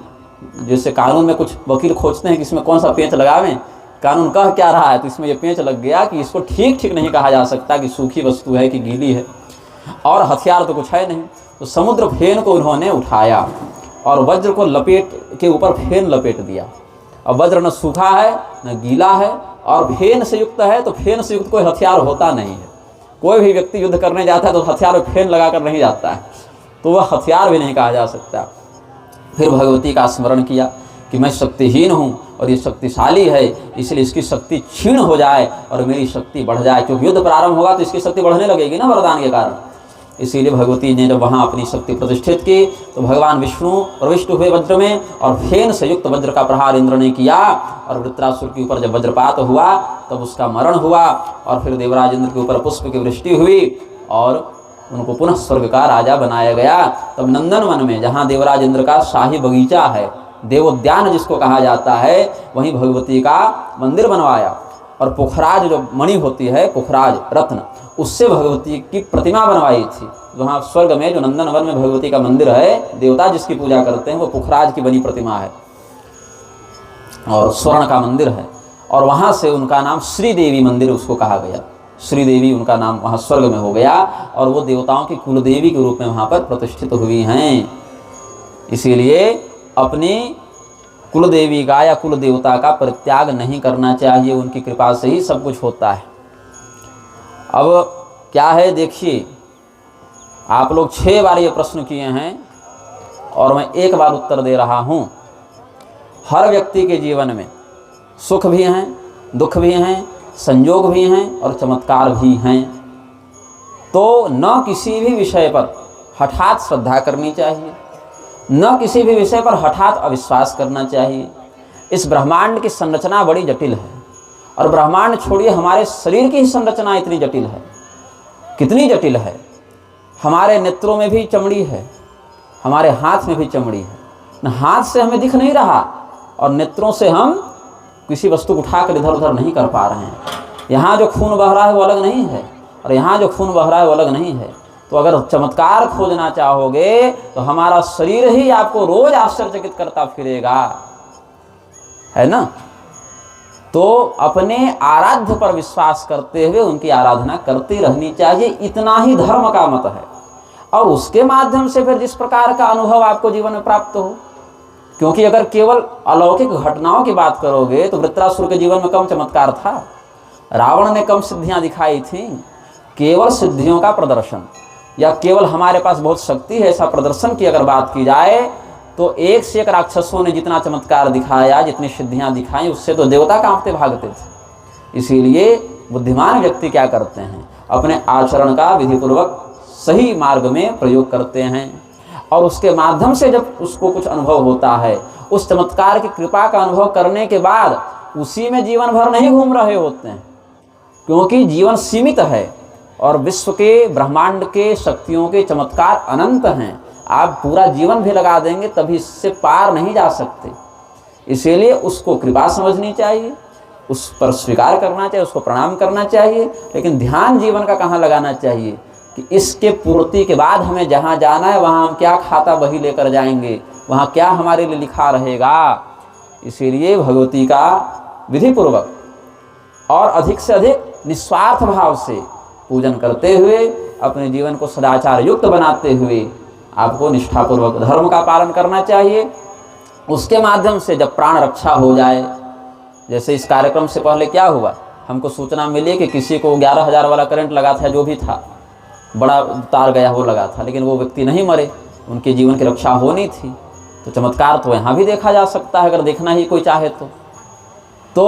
जैसे कानून में कुछ वकील खोजते हैं कि इसमें कौन सा पेंच लगावें, कानून कह क्या रहा है, तो इसमें ये पेंच लग गया कि इसको ठीक ठीक नहीं कहा जा सकता कि सूखी वस्तु है कि गीली है, और हथियार तो कुछ है नहीं। तो समुद्र फेन को उन्होंने उठाया और वज्र को लपेट के ऊपर फेन लपेट दिया। अब वज्र न सूखा है न गीला है और फेन से युक्त है, तो फेन से युक्त कोई हथियार होता नहीं है। कोई भी व्यक्ति युद्ध करने जाता है तो हथियार में फेन लगाकर नहीं जाता है, तो वह हथियार भी नहीं कहा जा सकता। फिर भगवती का स्मरण किया कि मैं शक्तिहीन हूँ और ये शक्तिशाली है, इसलिए इसकी शक्ति क्षीण हो जाए और मेरी शक्ति बढ़ जाए, क्योंकि युद्ध प्रारंभ होगा तो इसकी शक्ति बढ़ने लगेगी ना वरदान के कारण। इसीलिए भगवती ने जब वहाँ अपनी शक्ति प्रतिष्ठित की तो भगवान विष्णु प्रविष्ट हुए वज्र में और फेन से युक्त वज्र का प्रहार इंद्र ने किया, और वृत्रासुर के ऊपर जब वज्रपात हुआ तब उसका मरण हुआ, और फिर देवराज इंद्र के ऊपर पुष्प की वृष्टि हुई और उनको पुनः स्वर्ग का राजा बनाया गया। तब नंदनवन में, जहाँ देवराज इंद्र का शाही बगीचा है, देवोद्यान जिसको कहा जाता है, वहीं भगवती का मंदिर बनवाया, और पुखराज जो मणि होती है, पुखराज रत्न, उससे भगवती की प्रतिमा बनवाई थी। वहाँ स्वर्ग में जो नंदनवन में भगवती का मंदिर है, देवता जिसकी पूजा करते हैं, वो पुखराज की बनी प्रतिमा है और स्वर्ण का मंदिर है, और वहाँ से उनका नाम श्रीदेवी मंदिर उसको कहा गया। श्रीदेवी उनका नाम वहाँ स्वर्ग में हो गया, और वो देवताओं की कुलदेवी के रूप में वहाँ पर प्रतिष्ठित हुई हैं। इसीलिए अपनी कुलदेवी का या कुल देवता का परित्याग नहीं करना चाहिए, उनकी कृपा से ही सब कुछ होता है। अब क्या है देखिए, आप लोग 6 बार ये प्रश्न किए हैं और मैं 1 बार उत्तर दे रहा हूँ। हर व्यक्ति के जीवन में सुख भी हैं, दुख भी हैं, संयोग भी हैं और चमत्कार भी हैं। तो न किसी भी विषय पर हठात श्रद्धा करनी चाहिए, न किसी भी विषय पर हठात अविश्वास करना चाहिए। इस ब्रह्मांड की संरचना बड़ी जटिल है, और ब्रह्मांड छोड़िए, हमारे शरीर की ही संरचना इतनी जटिल है। कितनी जटिल है! हमारे नेत्रों में भी चमड़ी है, हमारे हाथ में भी चमड़ी है। न हाथ से हमें दिख नहीं रहा और नेत्रों से हम किसी वस्तु को उठाकर इधर उधर नहीं कर पा रहे हैं। यहाँ जो खून बह रहा है वो अलग नहीं है, और यहाँ जो खून बह रहा है वो अलग नहीं है। तो अगर चमत्कार खोजना चाहोगे तो हमारा शरीर ही आपको रोज आश्चर्यचकित करता फिरेगा, है ना। तो अपने आराध्य पर विश्वास करते हुए उनकी आराधना करती रहनी चाहिए, इतना ही धर्म का मत है। और उसके माध्यम से फिर जिस प्रकार का अनुभव आपको जीवन में प्राप्त हो, क्योंकि अगर केवल अलौकिक घटनाओं की बात करोगे तो वृत्रासुर के जीवन में कम चमत्कार था, रावण ने कम सिद्धियां दिखाई थी। केवल सिद्धियों का प्रदर्शन या केवल हमारे पास बहुत शक्ति है ऐसा प्रदर्शन की अगर बात की जाए तो 1 से 1 राक्षसों ने जितना चमत्कार दिखाया, जितनी सिद्धियां दिखाई, उससे तो देवता कांपते भागते थे। इसीलिए बुद्धिमान व्यक्ति क्या करते हैं, अपने आचरण का विधिपूर्वक सही मार्ग में प्रयोग करते हैं, और उसके माध्यम से जब उसको कुछ अनुभव होता है, उस चमत्कार की कृपा का अनुभव करने के बाद उसी में जीवन भर नहीं घूम रहे होते हैं, क्योंकि जीवन सीमित है और विश्व के, ब्रह्मांड के शक्तियों के चमत्कार अनंत हैं। आप पूरा जीवन भी लगा देंगे तभी इससे पार नहीं जा सकते। इसीलिए उसको कृपा समझनी चाहिए, उस पर स्वीकार करना चाहिए, उसको प्रणाम करना चाहिए, लेकिन ध्यान जीवन का कहाँ लगाना चाहिए कि इसके पूर्ति के बाद हमें जहाँ जाना है वहाँ हम क्या खाता बही लेकर जाएंगे, वहाँ क्या हमारे लिए लिखा रहेगा। इसीलिए भगवती का विधिपूर्वक और अधिक से अधिक निस्वार्थ भाव से पूजन करते हुए अपने जीवन को सदाचार युक्त बनाते हुए आपको निष्ठापूर्वक धर्म का पालन करना चाहिए। उसके माध्यम से जब प्राण रक्षा हो जाए, जैसे इस कार्यक्रम से पहले क्या हुआ, हमको सूचना मिली कि किसी को 11,000 वाला करंट लगा था, जो भी था, बड़ा तार गया वो लगा था, लेकिन वो व्यक्ति नहीं मरे, उनके जीवन की रक्षा होनी थी। तो चमत्कार तो यहाँ भी देखा जा सकता है अगर देखना ही कोई चाहे तो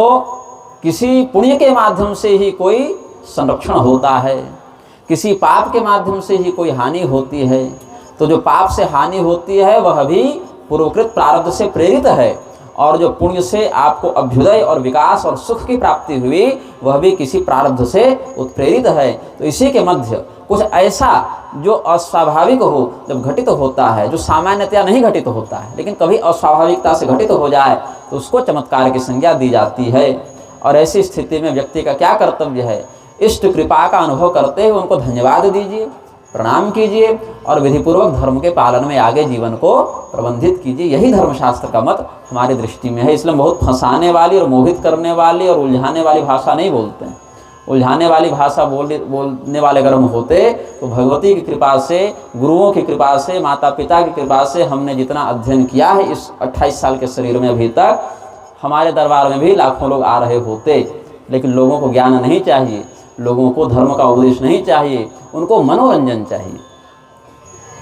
किसी पुण्य के माध्यम से ही कोई संरक्षण होता है, किसी पाप के माध्यम से ही कोई हानि होती है। तो जो पाप से हानि होती है वह भी पूर्वकृत प्रारब्ध से प्रेरित है, और जो पुण्य से आपको अभ्युदय और विकास और सुख की प्राप्ति हुई वह भी किसी प्रारब्ध से उत्प्रेरित है। तो इसी के मध्य कुछ ऐसा जो अस्वाभाविक हो जब घटित होता है, जो सामान्यतया नहीं घटित होता है लेकिन कभी अस्वाभाविकता से घटित हो जाए तो उसको चमत्कार की संज्ञा दी जाती है। और ऐसी स्थिति में व्यक्ति का क्या कर्तव्य है, इष्ट कृपा का अनुभव करते हुए उनको धन्यवाद दीजिए, प्रणाम कीजिए और विधिपूर्वक धर्म के पालन में आगे जीवन को प्रबंधित कीजिए। यही धर्मशास्त्र का मत हमारी दृष्टि में है। इसलिए बहुत फंसाने वाली और मोहित करने वाली और उलझाने वाली भाषा नहीं बोलते हैं। उलझाने वाली भाषा बोलने वाले अगर हम होते तो भगवती की कृपा से, गुरुओं की कृपा से, माता पिता की कृपा से हमने जितना अध्ययन किया है इस 28 साल के शरीर में अभी तक, हमारे दरबार में भी लाखों लोग आ रहे होते। लेकिन लोगों को ज्ञान नहीं चाहिए, लोगों को धर्म का उपदेश नहीं चाहिए, उनको मनोरंजन चाहिए।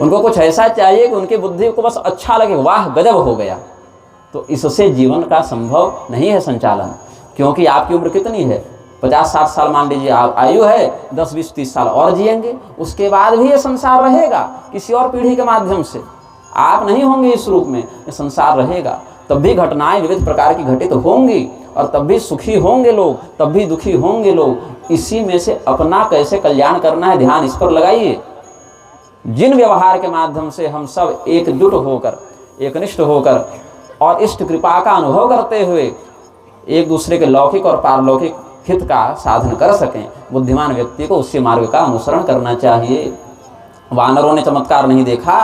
उनको कुछ ऐसा चाहिए कि उनकी बुद्धि को बस अच्छा लगे, वाह गजब हो गया। तो इससे जीवन का संभव नहीं है संचालन। क्योंकि आपकी उम्र कितनी है? 50-60 साल मान लीजिए आप आयु है, 10-20-30 साल और जिएंगे, उसके बाद भी ये संसार रहेगा किसी और पीढ़ी के माध्यम से। आप नहीं होंगे इस रूप में, ये संसार रहेगा। तब भी घटनाएं विविध प्रकार की घटित होंगी और तब भी सुखी होंगे लोग, तब भी दुखी होंगे लोग। इसी में से अपना कैसे कल्याण करना है, ध्यान इस पर लगाइए। जिन व्यवहार के माध्यम से हम सब एकजुट होकर, एकनिष्ठ होकर और इष्ट कृपा का अनुभव करते हुए एक दूसरे के लौकिक और पारलौकिक हित का साधन कर सकें, बुद्धिमान व्यक्ति को उसी मार्ग का अनुसरण करना चाहिए। वानरों ने चमत्कार नहीं देखा?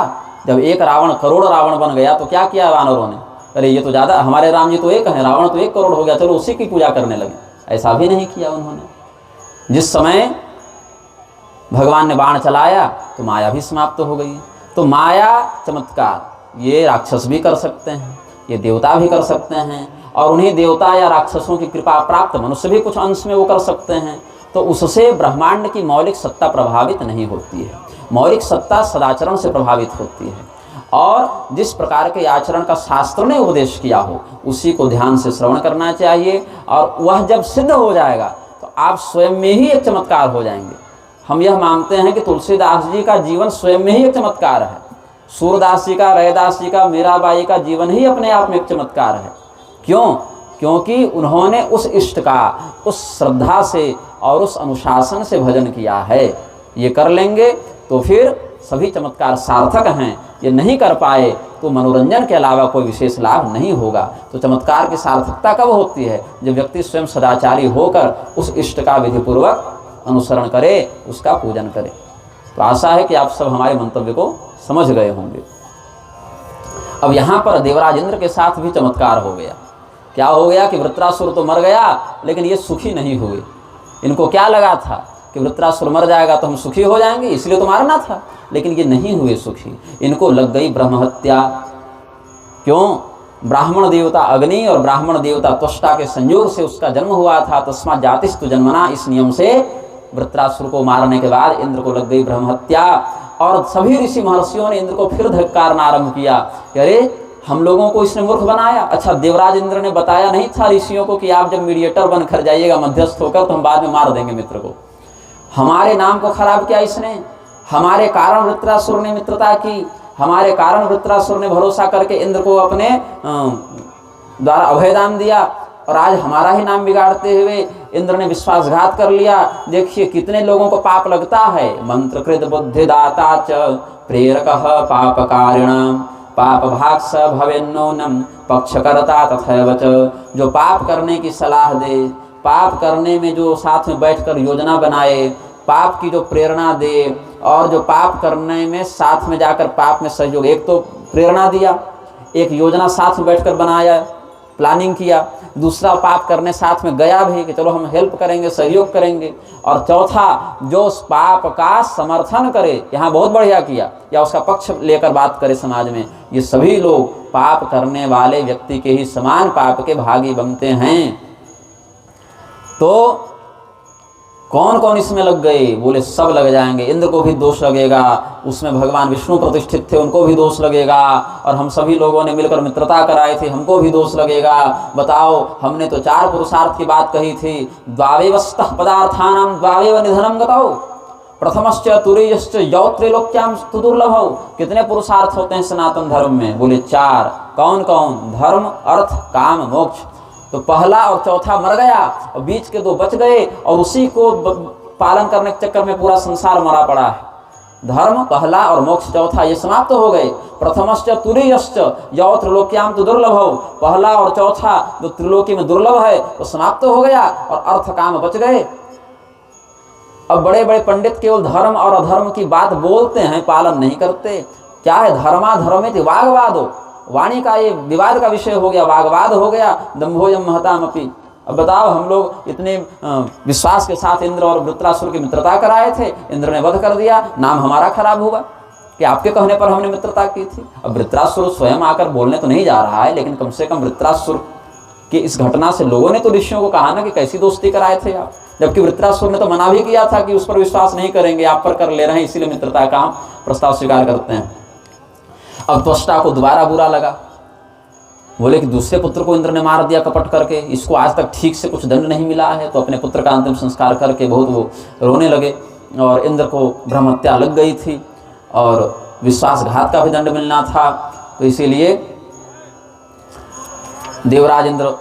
जब एक रावण करोड़ रावण बन गया तो क्या किया वानरों ने? अरे ये तो ज़्यादा, हमारे राम जी तो एक हैं, रावण तो 1 करोड़ हो गया, चलो उसी की पूजा करने लगे। ऐसा भी नहीं किया उन्होंने। जिस समय भगवान ने बाण चलाया तो माया भी समाप्त हो गई। तो माया चमत्कार ये राक्षस भी कर सकते हैं, ये देवता भी कर सकते हैं, और उन्हीं देवता या राक्षसों की कृपा प्राप्त मनुष्य भी कुछ अंश में वो कर सकते हैं। तो उससे ब्रह्मांड की मौलिक सत्ता प्रभावित नहीं होती है। मौलिक सत्ता सदाचरण से प्रभावित होती है, और जिस प्रकार के आचरण का शास्त्र ने उपदेश किया हो उसी को ध्यान से श्रवण करना चाहिए। और वह जब सिद्ध हो जाएगा तो आप स्वयं में ही एक चमत्कार हो जाएंगे। हम यह मानते हैं कि तुलसीदास जी का जीवन स्वयं में ही एक चमत्कार है। सूरदास जी का, रैदास जी का, मीराबाई का जीवन ही अपने आप में एक चमत्कार है। क्यों? क्योंकि उन्होंने उस इष्ट का, उस श्रद्धा से और उस अनुशासन से भजन किया है। ये कर लेंगे तो फिर सभी चमत्कार सार्थक हैं। ये नहीं कर पाए तो मनोरंजन के अलावा कोई विशेष लाभ नहीं होगा। तो चमत्कार की सार्थकता कब होती है? जब व्यक्ति स्वयं सदाचारी होकर उस इष्ट का विधिपूर्वक अनुसरण करे, उसका पूजन करे। तो आशा है कि आप सब हमारे मंतव्य को समझ गए होंगे। अब यहाँ पर देवराज इंद्र के साथ भी चमत्कार हो गया। क्या हो गया कि वृत्रासुर तो मर गया, लेकिन ये सुखी नहीं हुए। इनको क्या लगा था कि वृत्रासुर मर जाएगा तो हम सुखी हो जाएंगे, इसलिए तो मारना था, लेकिन ये नहीं हुए सुखी। इनको लग गई ब्रह्म हत्या। क्यों? ब्राह्मण देवता अग्नि और ब्राह्मण देवता त्वष्टा के संयोग से उसका जन्म हुआ था। तस्मात् जातिस्तु जन्मना, इस नियम से वृत्रासुर को मारने के बाद इंद्र को लग गई ब्रह्म हत्या। और सभी ऋषि महर्षियों ने इंद्र को फिर धिक्कारना आरंभ किया कि अरे हम लोगों को इसने मूर्ख बनाया। अच्छा, देवराज इंद्र ने बताया नहीं था ऋषियों को कि आप जब मीडिएटर बनकर जाइएगा, मध्यस्थ होकर, तो हम बाद में मार देंगे मित्र को। हमारे नाम को खराब किया इसने, हमारे कारण वृत्रासुर ने मित्रता की, हमारे कारण वृत्रासुर ने भरोसा करके इंद्र को अपने द्वारा अभयदान दिया, और आज हमारा ही नाम बिगाड़ते हुए इंद्र ने विश्वासघात कर लिया। देखिए कितने लोगों को पाप लगता है। मंत्रकृत बुद्धिदाता च प्रेरकः पापकारिणां पाप भाग स भवेन्नूनं पक्षकर्ता तथैव च। जो पाप करने की सलाह दे, पाप करने में जो साथ में बैठकर योजना बनाए, पाप की जो प्रेरणा दे, और जो पाप करने में साथ में जाकर पाप में सहयोग, एक तो प्रेरणा दिया, एक योजना साथ में बैठकर बनाया, प्लानिंग किया, दूसरा पाप करने साथ में गया भी कि चलो हम हेल्प करेंगे, सहयोग करेंगे, और चौथा जो उस पाप का समर्थन करे, यहाँ बहुत बढ़िया किया, या उसका पक्ष लेकर बात करे समाज में। ये सभी लोग पाप करने वाले व्यक्ति के ही समान पाप के भागी बनते हैं। तो कौन कौन इसमें लग गए? बोले सब लग जाएंगे। इंद्र को भी दोष लगेगा, उसमें भगवान विष्णु प्रतिष्ठित थे, उनको भी दोष लगेगा, और हम सभी लोगों ने मिलकर मित्रता कराए थे, हमको भी दोष लगेगा। बताओ, हमने तो 4 पुरुषार्थ की बात कही थी। द्वावेवस्तः पदार्थानां द्वावेव निधनं गतौ प्रथमश्च तुरीयश्च यौ त्रैलोक्यां तु दुर्लभौ। कितने पुरुषार्थ होते हैं सनातन धर्म में? बोले 4। कौन कौन? धर्म, अर्थ, काम, मोक्ष। तो पहला और चौथा मर गया, और बीच के 2 बच गए, और उसी को पालन करने के चक्कर में पूरा संसार मरा पड़ा है। धर्म पहला और मोक्ष चौथा, ये समाप्त हो गए। प्रथमश्च तुरीयश्च यौ त्रिलोक्यां तु दुर्लभौ। पहला और चौथा जो त्रिलोकी में दुर्लभ है वो समाप्त हो गया, और अर्थ काम बच गए। अब बड़े बड़े पंडित केवल धर्म और अधर्म की बात बोलते हैं, पालन नहीं करते। क्या है? धर्माधर्मेति वाग्वादो, वाणी का ये विवाद का विषय हो गया, वाग्वाद हो गया। दंभोजम महतामपि। अब बताओ, हम लोग इतने विश्वास के साथ इंद्र और वृत्रासुर की मित्रता कराए थे, इंद्र ने वध कर दिया, नाम हमारा खराब हुआ कि आपके कहने पर हमने मित्रता की थी। अब वृत्रासुर स्वयं आकर बोलने तो नहीं जा रहा है, लेकिन कम से कम वृत्रासुर की इस घटना से लोगों ने तो ऋषियों को कहा ना कि कैसी दोस्ती कराए थे आप, जबकि वृत्रासुर ने तो मना भी किया था कि उस पर विश्वास नहीं करेंगे, आप पर कर ले रहे हैं, इसीलिए मित्रता का हम प्रस्ताव स्वीकार करते हैं। अब त्वष्टा को दोबारा बुरा लगा, बोले कि दूसरे पुत्र को इंद्र ने मार दिया कपट करके, इसको आज तक ठीक से कुछ दंड नहीं मिला है। तो अपने पुत्र का अंतिम संस्कार करके बहुत वो रोने लगे, और इंद्र को ब्रह्म हत्या लग गई थी और विश्वासघात का भी दंड मिलना था। तो इसीलिए देवराज इंद्र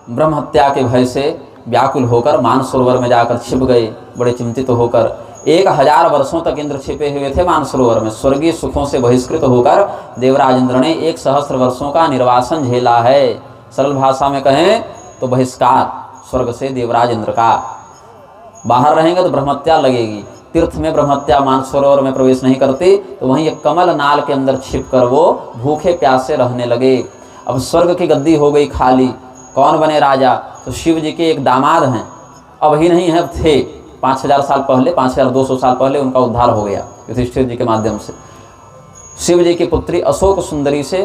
ब्रह्म हत्या के भय से व्याकुल होकर मानसरोवर में जाकर छिप गए, बड़े चिंतित होकर। 1000 वर्षों तक इंद्र छिपे हुए थे मानसरोवर में, स्वर्गीय सुखों से बहिष्कृत होकर देवराज इंद्र ने 1 सहस्त्र वर्षों का निर्वासन झेला है। सरल भाषा में कहें तो बहिष्कार स्वर्ग से देवराज इंद्र का। बाहर रहेंगे तो ब्रह्महत्या लगेगी, तीर्थ में ब्रह्महत्या मानसरोवर में प्रवेश नहीं करती, तो वहीं एक कमल नाल के अंदर छिप कर वो भूखे प्यासे रहने लगे। अब स्वर्ग की गद्दी हो गई खाली, कौन बने राजा? तो शिव जी के एक दामाद हैं, अब ही नहीं है, थे 5000 साल पहले, 5200 साल पहले उनका उद्धार हो गया युधिष्ठिर जी के माध्यम से। शिव जी की पुत्री अशोक सुंदरी से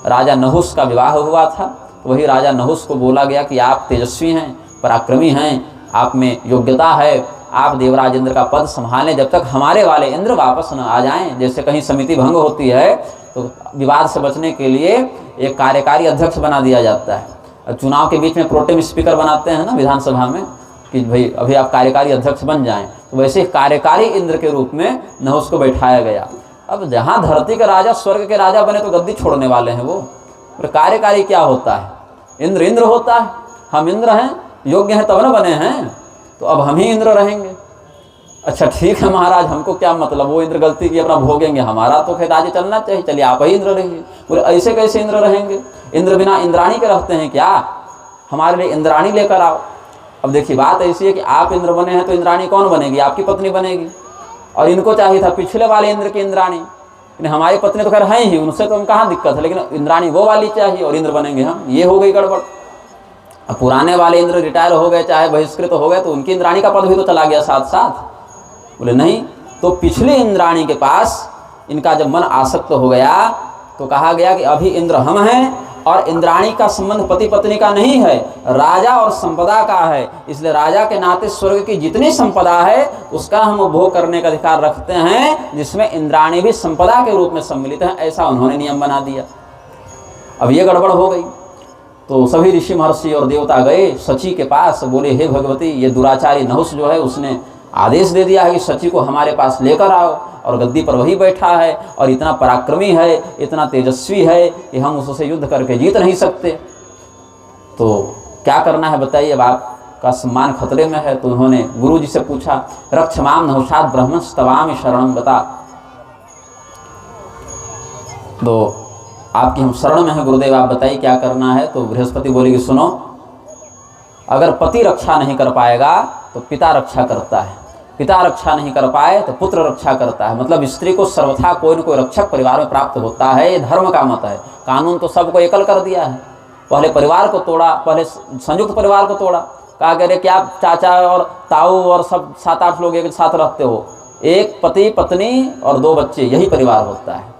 राजा नहुस का विवाह हुआ था। तो वही राजा नहुस को बोला गया कि आप तेजस्वी हैं, पराक्रमी हैं, आप में योग्यता है, आप देवराज इंद्र का पद संभालें जब तक हमारे वाले इंद्र वापस न आ जाएं। जैसे कहीं समिति भंग होती है तो विवाद से बचने के लिए एक कार्यकारी अध्यक्ष बना दिया जाता है। चुनाव के बीच में प्रोटेम स्पीकर बनाते हैं ना विधानसभा में, कि भाई अभी आप कार्यकारी अध्यक्ष बन जाएं। तो वैसे कार्यकारी इंद्र के रूप में नहुस को बैठाया गया। अब जहाँ धरती के राजा स्वर्ग के राजा बने तो गद्दी छोड़ने वाले हैं वो, कार्यकारी क्या होता है? इंद्र इंद्र होता है, हम इंद्र हैं, योग्य हैं तब न बने हैं, तो अब हम ही इंद्र रहेंगे। अच्छा ठीक है महाराज, हमको क्या मतलब, वो इंद्र गलती की अपना भोगेंगे, हमारा तो फिर राज्य चलना चाहिए, चलिए आप ही इंद्र रहिए। बोले ऐसे कैसे इंद्र रहेंगे? इंद्र बिना इंद्राणी के रहते हैं क्या? हमारे लिए इंद्राणी लेकर आओ। अब देखिए बात ऐसी है कि आप इंद्र बने हैं तो इंद्राणी कौन बनेगी? आपकी पत्नी बनेगी। और इनको चाहिए था पिछले वाले इंद्र की इंद्राणी, लेकिन हमारी पत्नी तो खैर है ही, उनसे तो हम कहाँ दिक्कत है, लेकिन इंद्राणी वो वाली चाहिए और इंद्र बनेंगे हम। ये हो गई गड़बड़। अब पुराने वाले इंद्र रिटायर हो गए, चाहे बहिष्कृत हो गए, तो उनकी इंद्राणी का पद भी तो चला गया साथ साथ। बोले नहीं, तो पिछले इंद्राणी के पास इनका जब मन आसक्त हो गया तो कहा गया कि अभी इंद्र हम हैं, और इंद्राणी का संबंध पति पत्नी का नहीं है, राजा और संपदा का है। इसलिए राजा के नाते स्वर्ग की जितनी संपदा है उसका हम उपभोग करने का अधिकार रखते हैं, जिसमें इंद्राणी भी संपदा के रूप में सम्मिलित है। ऐसा उन्होंने नियम बना दिया। अब ये गड़बड़ हो गई तो सभी ऋषि महर्षि और देवता गए शची के पास, बोले हे भगवती, ये दुराचारी नहुस जो है उसने आदेश दे दिया है कि शची को हमारे पास लेकर आओ, और गद्दी पर वही बैठा है और इतना पराक्रमी है, इतना तेजस्वी है कि हम उससे युद्ध करके जीत नहीं सकते। तो क्या करना है बताइए, अब आपका सम्मान खतरे में है। तो उन्होंने गुरु जी से पूछा, रक्षमाम नहुषाद ब्रह्मंस तवामि शरणं बता। तो आपकी हम शरण में हैं गुरुदेव, आप बताइए क्या करना है। तो बृहस्पति बोले कि सुनो, अगर पति रक्षा नहीं कर पाएगा तो पिता रक्षा करता है, पिता रक्षा नहीं कर पाए तो पुत्र रक्षा करता है। मतलब स्त्री को सर्वथा कोई न कोई रक्षक परिवार में प्राप्त होता है, ये धर्म का मत है। कानून तो सबको एकल कर दिया है, पहले परिवार को तोड़ा, पहले संयुक्त परिवार को तोड़ा, कहा कह रहे क्या चाचा और ताऊ और सब 7-8 लोग एक साथ रहते हो, एक पति पत्नी और 2 बच्चे, यही परिवार होता है।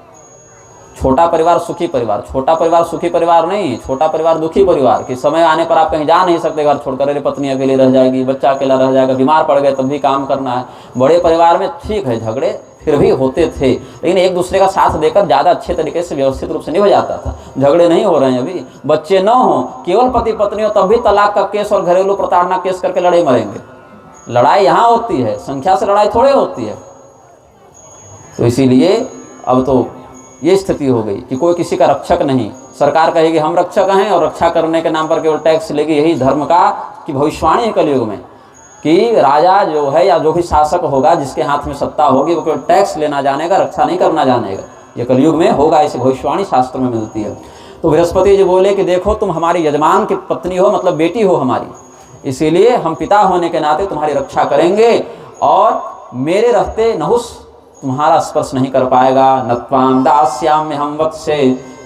छोटा परिवार सुखी परिवार, छोटा परिवार सुखी परिवार नहीं, छोटा परिवार दुखी परिवार। कि समय आने पर आप कहीं जा नहीं सकते घर छोड़कर, अरे पत्नी अकेली रह जाएगी, बच्चा अकेला रह जाएगा, बीमार पड़ गए तब भी काम करना है। बड़े परिवार में ठीक है झगड़े फिर भी होते थे, लेकिन एक दूसरे का साथ देकर ज़्यादा अच्छे तरीके से व्यवस्थित रूप से निभ जाता था। झगड़े नहीं हो रहे हैं अभी, बच्चे न हो, केवल पति पत्नी हो, तब भी तलाक का केस और घरेलू प्रताड़ना केस करके लड़े मरेंगे। लड़ाई यहाँ होती है, संख्या से लड़ाई थोड़े होती है। तो इसीलिए अब तो ये स्थिति हो गई कि कोई किसी का रक्षक नहीं। सरकार कहेगी हम रक्षक हैं और रक्षा करने के नाम पर केवल टैक्स लेगी। यही धर्म का की भविष्यवाणी है कलयुग में, कि राजा जो है या जो भी शासक होगा जिसके हाथ में सत्ता होगी वो केवल टैक्स लेना जानेगा, रक्षा नहीं करना जानेगा। ये कलयुग में होगा, ऐसी भविष्यवाणी शास्त्र में मिलती है। तो बृहस्पति जी बोले कि देखो तुम हमारी यजमान की पत्नी हो, मतलब बेटी हो हमारी, इसीलिए हम पिता होने के नाते तुम्हारी रक्षा करेंगे और मेरे रहते नहुस तुम्हारा स्पर्श नहीं कर पाएगा। नत्वां दास्याम्यहं वत्से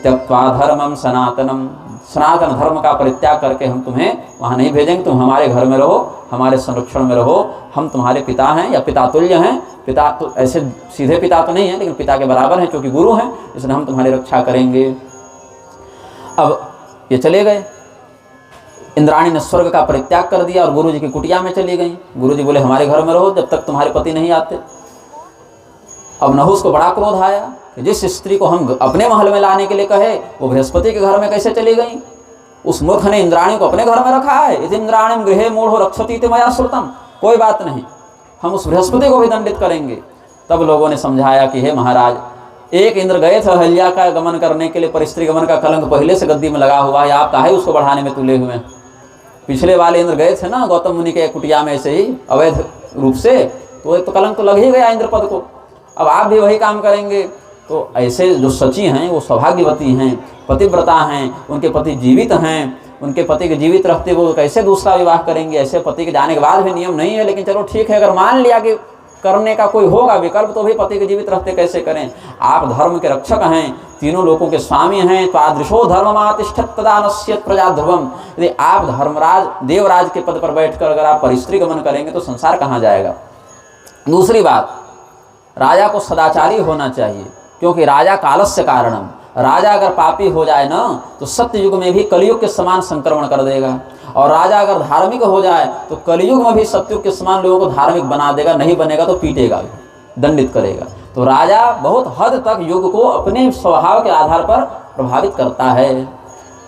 त्यक्त्वा धर्मम सनातनम, सनातन धर्म का परित्याग करके हम तुम्हें वहाँ नहीं भेजेंगे, तुम हमारे घर में रहो, हमारे संरक्षण में रहो, हम तुम्हारे पिता हैं या पिता तुल्य हैं। पिता तो ऐसे सीधे पिता तो नहीं है, लेकिन पिता के बराबर हैं क्योंकि गुरु हैं, इसलिए हम तुम्हारी रक्षा करेंगे। अब ये चले गए, इंद्राणी ने स्वर्ग का परित्याग कर दिया और गुरु जी की कुटिया में चली गई। गुरु जी बोले हमारे घर में रहो जब तक तुम्हारे पति नहीं आते। अब नहुस को बड़ा क्रोध आया कि जिस स्त्री को हम अपने महल में लाने के लिए कहे वो बृहस्पति के घर में कैसे चली गई। उस मूर्ख ने इंद्राणी को अपने घर में रखा है। यदि इंद्राणी गृहे मूढ़ो रक्षति इति मया श्रुतम, कोई बात नहीं, हम उस बृहस्पति को भी दंडित करेंगे। तब लोगों ने समझाया कि हे महाराज, एक इंद्र गए थे अहल्या का गमन करने के लिए, पर स्त्री गमन का कलंक पहले से गद्दी में लगा हुआ है, आप काहे उसको बढ़ाने में तुले हुए हैं। पिछले वाले इंद्र गए थे ना गौतम मुनि के कुटिया में ऐसे ही अवैध रूप से, तो एक तो कलंक तो लग ही गया इंद्र पद को, अब आप भी वही काम करेंगे। तो ऐसे जो सची हैं वो सौभाग्यवती हैं, पतिव्रता हैं, उनके पति जीवित हैं, उनके पति के जीवित रहते वो कैसे दूसरा विवाह करेंगे। ऐसे पति के जाने के बाद भी नियम नहीं है, लेकिन चलो ठीक है, अगर मान लिया कि करने का कोई होगा विकल्प तो भी पति के जीवित रहते कैसे करें। आप धर्म के रक्षक हैं, तीनों लोगों के स्वामी हैं, तो आदृशो धर्ममातिष्ठत् तदा नश्यत् प्रजा ध्रुवम। यदि आप धर्मराज देवराज के पद पर बैठकर अगर आप परिस्त्री गमन करेंगे तो संसार कहाँ जाएगा। दूसरी बात, राजा को सदाचारी होना चाहिए, क्योंकि राजा कालस्य कारणम, राजा अगर पापी हो जाए ना तो सत्य युग में भी कलयुग के समान संक्रमण कर देगा, और राजा अगर धार्मिक हो जाए तो कलयुग में भी सत्युग के समान लोगों को धार्मिक बना देगा, नहीं बनेगा तो पीटेगा भी, दंडित करेगा। तो राजा बहुत हद तक युग को अपने स्वभाव के आधार पर प्रभावित करता है।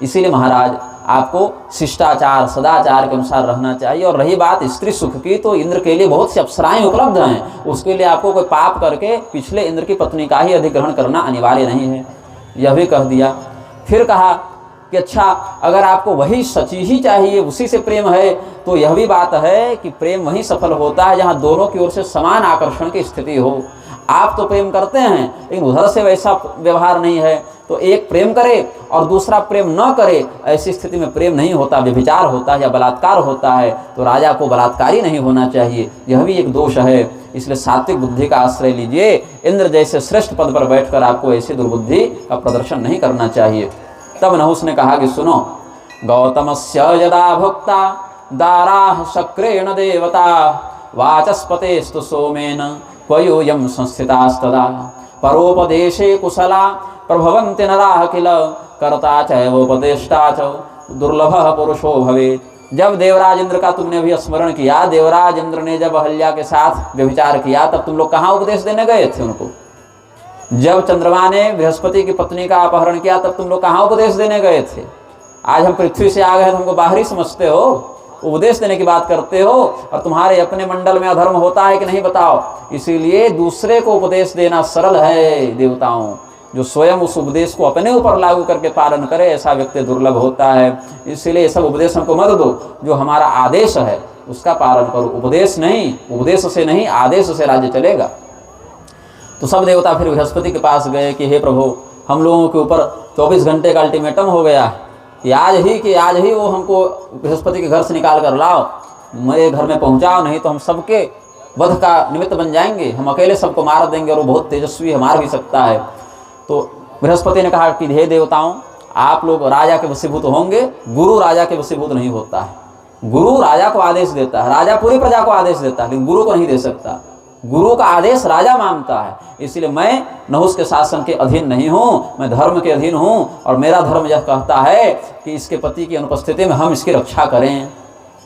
इसीलिए महाराज आपको शिष्टाचार सदाचार के अनुसार रहना चाहिए। और रही बात स्त्री सुख की, तो इंद्र के लिए बहुत सी अप्सराएं उपलब्ध हैं, उसके लिए आपको कोई पाप करके पिछले इंद्र की पत्नी का ही अधिग्रहण करना अनिवार्य नहीं है, यह भी कह दिया। फिर कहा कि अच्छा, अगर आपको वही सची ही चाहिए, उसी से प्रेम है, तो यह भी बात है कि प्रेम वहीं सफल होता है जहाँ दोनों की ओर से समान आकर्षण की स्थिति हो। आप तो प्रेम करते हैं लेकिन उधर से वैसा व्यवहार नहीं है, तो एक प्रेम करे और दूसरा प्रेम न करे, ऐसी स्थिति में प्रेम नहीं होता, व्यभिचार होता है या बलात्कार होता है। तो राजा को बलात्कारी नहीं होना चाहिए, यह भी एक दोष है। इसलिए सात्विक बुद्धि का आश्रय लीजिए, इंद्र जैसे श्रेष्ठ पद पर बैठकर आपको ऐसी दुर्बुद्धि का प्रदर्शन नहीं करना चाहिए। तब नहुस ने कहा कि सुनो, गौतमस्य यदा भुक्ता दाराः शक्रेण देवता वाचस्पतेस्तु सोमेन क्वयोऽयं संस्थितास्तदा परोपदेशे कुशला प्रभवन्ति नराः किल कर्ता चैवोपदेष्टा च दुर्लभः पुरुषो भवेत्। जब देवराज इंद्र का तुमने भी स्मरण किया, देवराज इंद्र ने जब अहल्या के साथ व्यभिचार किया, तब तुम लोग कहाँ उपदेश देने गए थे उनको। जब चंद्रमा ने बृहस्पति की पत्नी का अपहरण किया, तब तुम लोग कहाँ उपदेश देने गए थे। आज हम पृथ्वी से आ गए तो हमको बाहरी समझते हो, उपदेश देने की बात करते हो, और तुम्हारे अपने मंडल में अधर्म होता है कि नहीं बताओ। इसीलिए दूसरे को उपदेश देना सरल है देवताओं, जो स्वयं उस उपदेश को अपने ऊपर लागू करके पालन करे, ऐसा व्यक्ति दुर्लभ होता है। इसलिए सब उपदेश हमको मत दो, जो हमारा आदेश है उसका पालन करो। उपदेश नहीं, उपदेश से नहीं आदेश से राज्य चलेगा। तो सब देवता फिर बृहस्पति के पास गए कि हे प्रभु, हम लोगों के ऊपर 24 घंटे का अल्टीमेटम हो गया कि आज ही वो हमको बृहस्पति के घर से निकाल कर लाओ, मेरे घर में पहुंचाओ, नहीं तो हम सबके वध का निमित्त बन जाएंगे, हम अकेले सबको मार देंगे, और वो बहुत तेजस्वी है, मार भी सकता है। तो बृहस्पति ने कहा कि हे देवताओं, आप लोग राजा के वशीभूत होंगे, गुरु राजा के वशीभूत नहीं होता है। गुरु राजा को आदेश देता है, राजा पूरी प्रजा को आदेश देता है, लेकिन गुरु को नहीं दे सकता। गुरु का आदेश राजा मानता है। इसलिए मैं नहुस के शासन के अधीन नहीं हूँ, मैं धर्म के अधीन हूँ, और मेरा धर्म यह कहता है कि इसके पति की अनुपस्थिति में हम इसकी रक्षा करें,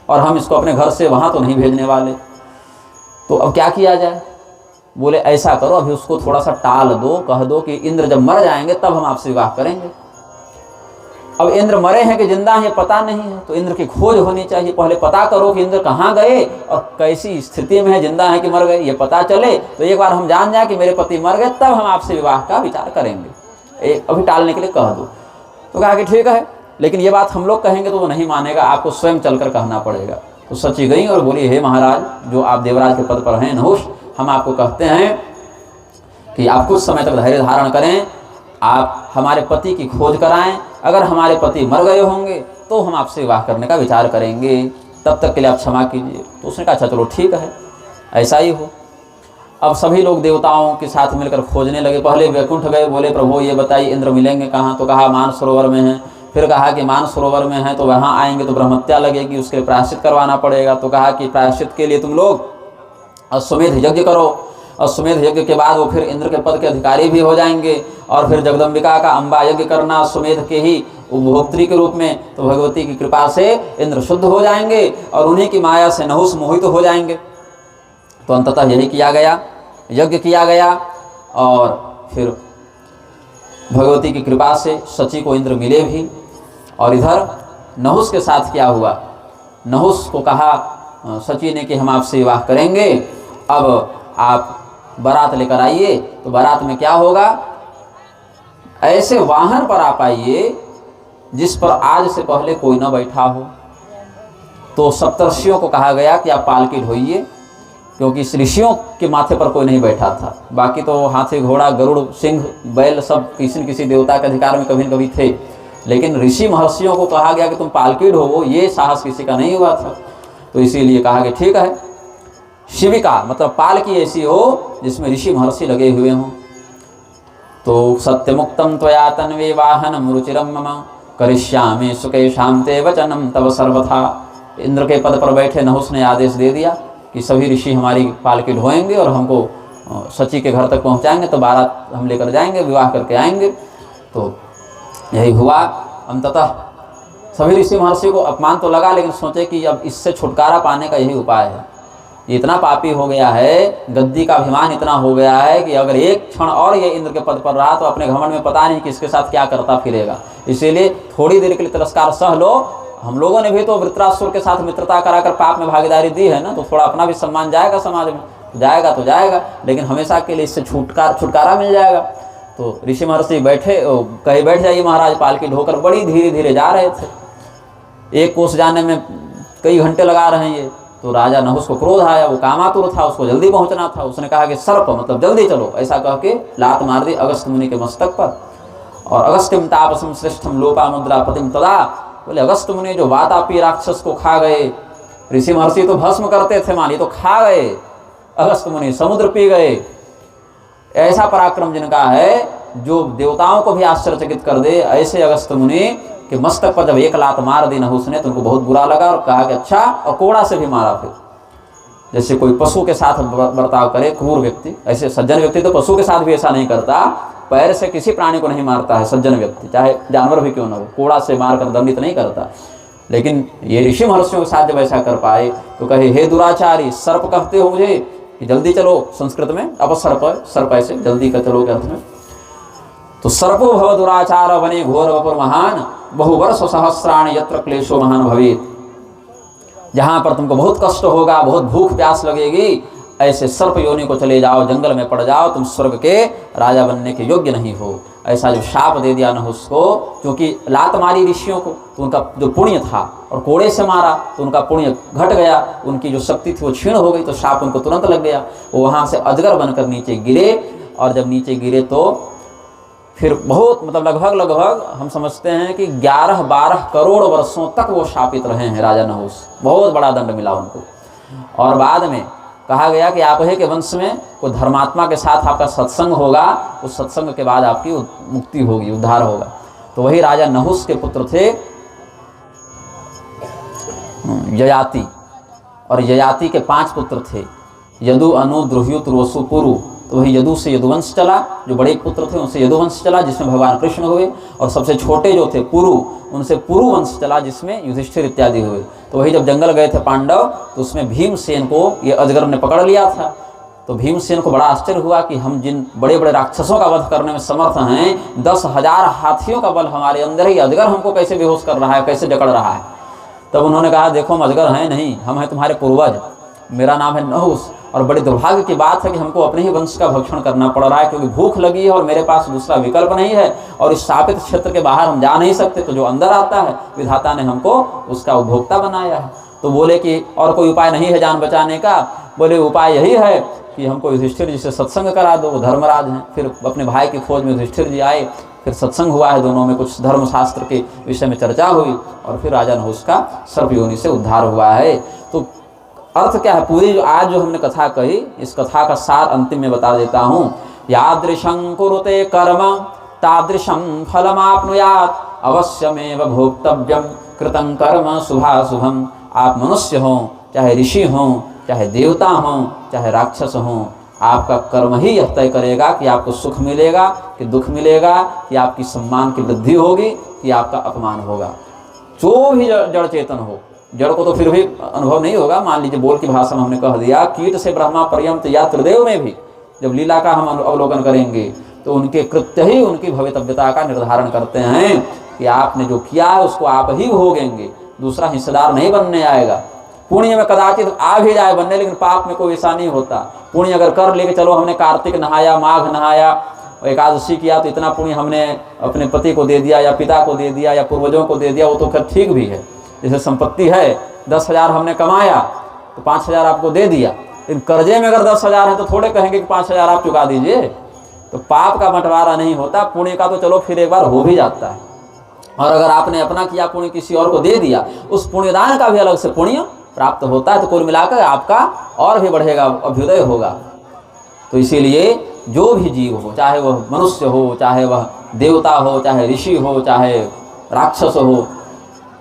और हम इसको अपने घर से वहाँ तो नहीं भेजने वाले। तो अब क्या किया जाए। बोले ऐसा करो, अभी उसको थोड़ा सा टाल दो, कह दो कि इंद्र जब मर जाएंगे तब हम आपसे विवाह करेंगे। अब इंद्र मरे हैं कि जिंदा हैं पता नहीं है, तो इंद्र की खोज होनी चाहिए। पहले पता करो कि इंद्र कहाँ गए और कैसी स्थिति में है, जिंदा है कि मर गए, ये पता चले तो एक बार हम जान जाए कि मेरे पति मर गए, तब हम आपसे विवाह का विचार करेंगे। अभी टालने के लिए कह दो। तो कहा कि ठीक है, लेकिन ये बात हम लोग कहेंगे तो वो नहीं मानेगा, आपको स्वयं चलकर कहना पड़ेगा। तो सची गई और बोली, हे महाराज, जो आप देवराज के पद पर हैं नहुस, हम आपको कहते हैं कि आप कुछ समय तक धैर्य धारण करें, आप हमारे पति की खोज कराएं। अगर हमारे पति मर गए होंगे तो हम आपसे विवाह करने का विचार करेंगे, तब तक के लिए आप क्षमा कीजिए। तो उसने कहा अच्छा चलो ठीक है, ऐसा ही हो। अब सभी लोग देवताओं के साथ मिलकर खोजने लगे। पहले वैकुंठ गए, बोले प्रभु ये बताइए इंद्र मिलेंगे कहाँ, तो कहा मानसरोवर में है। फिर कहा कि मानसरोवर में है तो वहाँ आएंगे तो ब्रह्मत्या लगेगी, उसके लिए प्रायश्चित करवाना पड़ेगा। तो कहा कि प्रायश्चित के लिए तुम लोग अश्वमेध यज्ञ करो। अश्वमेध यज्ञ के बाद वो फिर इंद्र के पद के अधिकारी भी हो जाएंगे। और फिर जगदम्बिका का अम्बा यज्ञ करना अश्वमेध के ही उपभोक्त्री के रूप में, तो भगवती की कृपा से इंद्र शुद्ध हो जाएंगे और उन्हीं की माया से नहुस मोहित हो जाएंगे। तो अंततः यही किया गया, यज्ञ किया गया। और फिर भगवती की कृपा से शची को इंद्र मिले भी। और इधर नहुस के साथ क्या हुआ, नहुस को कहा शची ने कि हम आपसे विवाह करेंगे, अब आप बारात लेकर आइए। तो बारात में क्या होगा, ऐसे वाहन पर आप आइए जिस पर आज से पहले कोई न बैठा हो। तो सप्तर्षियों को कहा गया कि आप पालकी ढोइए, क्योंकि इस ऋषियों के माथे पर कोई नहीं बैठा था। बाकी तो हाथी घोड़ा गरुड़ सिंह बैल सब किसी न किसी देवता के अधिकार में कभी न कभी थे, लेकिन ऋषि महर्षियों को कहा गया कि तुम पालकी ढोवो, ये साहस किसी का नहीं हुआ था। तो इसीलिए कहा कि ठीक है, शिविका मतलब पालकी ऐसी हो जिसमें ऋषि महर्षि लगे हुए हों। तो सत्यमुक्तम त्वया तन्वे वाहनम रुचिरम मम करिष्यामि सुकेशाम ते वचनम तव सर्वथा। इंद्र के पद पर बैठे नहुस ने आदेश दे दिया कि सभी ऋषि हमारी पालकी ढोएंगे और हमको शची के घर तक पहुंचाएंगे, तो बारात हम लेकर जाएंगे, विवाह करके आएंगे। तो यही हुआ। अंततः सभी ऋषि महर्षि को अपमान तो लगा, लेकिन सोचे कि अब इससे छुटकारा पाने का यही उपाय है। ये इतना पापी हो गया है, गद्दी का अभिमान इतना हो गया है कि अगर एक क्षण और ये इंद्र के पद पर रहा तो अपने घमंड में पता नहीं किसके साथ क्या करता फिरेगा। इसीलिए थोड़ी देर के लिए तिरस्कार सह लो। हम लोगों ने भी तो वृत्रासुर के साथ मित्रता कराकर पाप में भागीदारी दी है ना, तो थोड़ा अपना भी सम्मान जाएगा समाज में, जाएगा तो जाएगा, लेकिन हमेशा के लिए इससे छुटकारा मिल जाएगा। तो ऋषि महर्षि बैठे, कहीं बैठ जाइए महाराज, पालकी ढोकर बड़ी धीरे धीरे जा रहे थे। एक कोस जाने में कई घंटे लगा रहे हैं ये। तो राजा नहुस को क्रोध आया, वो कामातुर था, उसको जल्दी पहुंचना था। उसने कहा कि सर्प मतलब जल्दी चलो, ऐसा कह के लात मार दी अगस्त मुनि के मस्तक पर। और अगस्त्यम तापसम श्रेष्ठम लोपा मुद्रा पतिम तदा, बोले अगस्त मुनि जो वातापी राक्षस को खा गए, ऋषि महर्षि तो भस्म करते थे मानी, तो खा गए, अगस्त मुनि समुद्र पी गए। ऐसा पराक्रम जिनका है जो देवताओं को भी आश्चर्यचकित कर दे, ऐसे अगस्त मुनि के मस्तक पर जब एक लात मार दी नहुस ने तो उनको बहुत बुरा लगा और कहा कि अच्छा, और कोड़ा से भी मारा। फिर जैसे कोई पशु के साथ बर्ताव करे क्रूर व्यक्ति, ऐसे सज्जन व्यक्ति तो पशु के साथ भी ऐसा नहीं करता, पैर से किसी प्राणी को नहीं मारता है सज्जन व्यक्ति, चाहे जानवर भी क्यों ना हो, कोड़ा से मारकर दंडित नहीं करता। लेकिन ये ऋषि महर्षियों के साथ जब ऐसा कर पाए तो कहे हे दुराचारी, सर्प कहते हो मुझे कि जल्दी चलो, संस्कृत में अपसर्प, सर्प ऐसे जल्दी का चलो के अर्थ में। तो सर्पो भव दुराचार बने घोर वपुर महान, बहुवर्ष सहस्राणि यत्र क्लेशो महान भवेत। जहां पर तुमको बहुत कष्ट होगा, बहुत भूख प्यास लगेगी, ऐसे सर्प योनि को चले जाओ, जंगल में पड़ जाओ, तुम स्वर्ग के राजा बनने के योग्य नहीं हो। ऐसा जो शाप दे दिया नहुस को, क्योंकि लात मारी ऋषियों को तो उनका जो पुण्य था, और कोड़े से मारा तो उनका पुण्य घट गया, उनकी जो शक्ति थी वो क्षीण हो गई, तो शाप उनको तुरंत लग गया। वो वहां से अजगर बनकर नीचे गिरे, और जब नीचे गिरे तो फिर बहुत मतलब लगभग हम समझते हैं कि 11-12 करोड़ वर्षों तक वो शापित रहे हैं राजा नहुस। बहुत बड़ा दंड मिला उनको। और बाद में कहा गया कि आप ही के वंश में कोई धर्मात्मा के साथ आपका सत्संग होगा, उस सत्संग के बाद आपकी मुक्ति होगी, उद्धार होगा। तो वही राजा नहुस के पुत्र थे ययाति, और ययाति के 5 पुत्र थे, यदु, अनु, द्रुह्यु, तुर्वसु, पुरु। तो वही यदु से यदुवंश चला, जो बड़े पुत्र थे उनसे यदुवंश चला, जिसमें भगवान कृष्ण हुए। और सबसे छोटे जो थे पुरु, उनसे पुरुवंश चला, जिसमें युधिष्ठिर इत्यादि हुए। तो वही जब जंगल गए थे पांडव, तो उसमें भीमसेन को ये अजगर ने पकड़ लिया था। तो भीमसेन को बड़ा आश्चर्य हुआ कि हम जिन बड़े बड़े राक्षसों का वध करने में समर्थ हैं, 10,000 हाथियों का बल हमारे अंदर है, अजगर हमको कैसे बेहोश कर रहा है, कैसे जकड़ रहा है। तब उन्होंने कहा देखो हम अजगर हैं नहीं, हम हैं तुम्हारे पूर्वज, मेरा नाम है नहुस। और बड़े दुर्भाग्य की बात है कि हमको अपने ही वंश का भक्षण करना पड़ रहा है, क्योंकि भूख लगी है और मेरे पास दूसरा विकल्प नहीं है, और इस शापित क्षेत्र के बाहर हम जा नहीं सकते। तो जो अंदर आता है विधाता ने हमको उसका उपभोक्ता बनाया है। तो बोले कि और कोई उपाय नहीं है जान बचाने का? बोले उपाय यही है कि हमको युधिष्ठिर जी से सत्संग करा दो, वो धर्मराज हैं। फिर अपने भाई की खोज में युधिष्ठिर जी आए, फिर सत्संग हुआ है, दोनों में कुछ धर्मशास्त्र के विषय में चर्चा हुई, और फिर राजा नहुस का सर्प योनि से उद्धार हुआ है। तो अर्थ क्या है, पूरी जो आज जो हमने कथा कही, इस कथा का सार अंतिम में बता देता हूँ। यादृशं कुरुते कर्म तादृशं फलमाप्नुयात् अवश्यमेव भोक्तव्यम कृतं कर्म शुभाशुभम। आप मनुष्य हों, चाहे ऋषि हों, चाहे देवता हों, चाहे राक्षस हों, आपका कर्म ही यह तय करेगा कि आपको सुख मिलेगा कि दुख मिलेगा, कि आपकी सम्मान की वृद्धि होगी कि आपका अपमान होगा। जो भी जड़ चेतन हो, जड़ को तो फिर भी अनुभव नहीं होगा। मान लीजिए बोल की भाषा में हमने कह दिया, कीट से ब्रह्मा पर्यंत या त्रिदेव में भी जब लीला का हम अवलोकन करेंगे तो उनके कृत्य ही उनकी भवितव्यता का निर्धारण करते हैं कि आपने जो किया है उसको आप ही भोगेंगे, दूसरा हिस्सेदार नहीं बनने आएगा। पुण्य में कदाचित आ भी जाए बनने, लेकिन पाप में कोई ऐसा नहीं होता। पुण्य अगर कर लेके चलो, हमने कार्तिक नहाया, माघ नहाया, एकादशी किया तो इतना पुण्य हमने अपने पति को दे दिया या पिता को दे दिया या पूर्वजों को दे दिया, वो तो खैर ठीक भी है। जैसे संपत्ति है, 10,000 हमने कमाया तो 5,000 आपको दे दिया, लेकिन कर्जे में अगर 10,000 है तो थोड़े कहेंगे कि 5,000 आप चुका दीजिए। तो पाप का बंटवारा नहीं होता, पुण्य का तो चलो फिर एक बार हो भी जाता है। और अगर आपने अपना किया पुण्य किसी और को दे दिया, उस पुण्यदान का भी अलग से पुण्य प्राप्त होता है। तो कुल मिलाकर आपका और भी बढ़ेगा, अभ्युदय होगा। तो इसीलिए जो भी जीव हो, चाहे वह मनुष्य हो, चाहे वह देवता हो, चाहे ऋषि हो, चाहे राक्षस हो,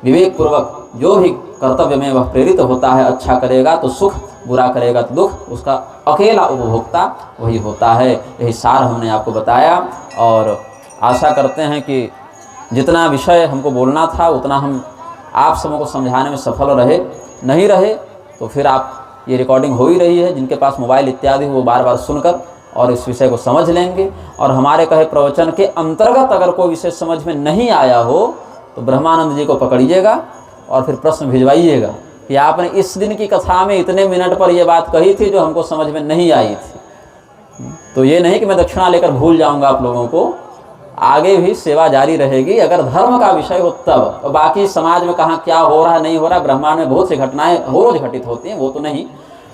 विवेक पूर्वक जो भी कर्तव्य में वह प्रेरित होता है, अच्छा करेगा तो सुख, बुरा करेगा तो दुख, उसका अकेला उपभोक्ता वही होता है। यही सार हमने आपको बताया और आशा करते हैं कि जितना विषय हमको बोलना था उतना हम आप सबों को समझाने में सफल रहे। नहीं रहे तो फिर आप, ये रिकॉर्डिंग हो ही रही है, जिनके पास मोबाइल इत्यादि वो बार बार सुनकर और इस विषय को समझ लेंगे। और हमारे कहे प्रवचन के अंतर्गत अगर कोई विषय समझ में नहीं आया हो तो ब्रह्मानंद जी को पकड़िएगा और फिर प्रश्न भिजवाइएगा कि आपने इस दिन की कथा में इतने मिनट पर यह बात कही थी जो हमको समझ में नहीं आई थी। तो ये नहीं कि मैं दक्षिणा लेकर भूल जाऊंगा आप लोगों को, आगे भी सेवा जारी रहेगी अगर धर्म का विषय हो तब। और बाकी समाज में कहाँ क्या हो रहा है नहीं हो रहा, ब्रह्मांड में बहुत सी घटनाएं रोज घटित होती हैं, वो तो नहीं,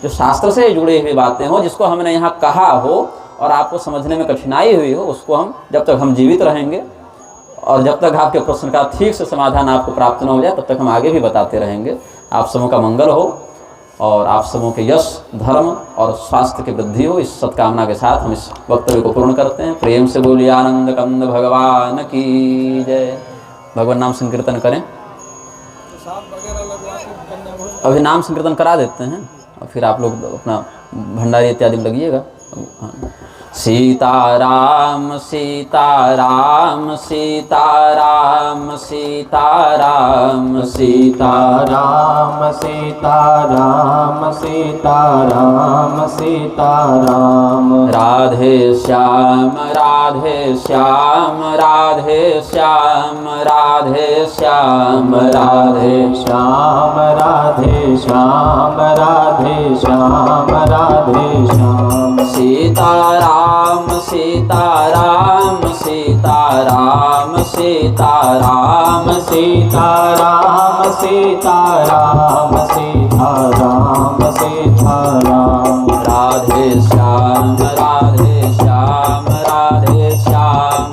जो शास्त्र से जुड़ी हुई बातें हो, जिसको हमने यहाँ कहा हो और आपको समझने में कठिनाई हुई हो, उसको हम जब तक हम जीवित रहेंगे और जब तक आपके प्रश्न का ठीक से समाधान आपको प्राप्त न हो जाए तब तक हम आगे भी बताते रहेंगे। आप सबों का मंगल हो और आप सबों के यश, धर्म और स्वास्थ्य की वृद्धि हो, इस सत्कामना के साथ हम इस वक्तव्य को पूर्ण करते हैं। प्रेम से बोलिए आनंद कंद भगवान की जय। भगवान नाम संकीर्तन करें। अभी नाम संकीर्तन करा देते हैं और फिर आप लोग अपना भंडारी इत्यादि में लगिएगा। सीताराम सीताराम सीताराम सीताराम सीताराम सीताराम सीताराम सीताराम। राधे श्याम राधे श्याम राधे श्याम राधे श्याम राधे श्याम राधे श्याम राधे श्याम राधे श्याम। सीताराम सीताराम सीताराम सीताराम सीताराम सीताराम सीताराम सीताराम। राधे श्याम राधे श्याम राधे श्याम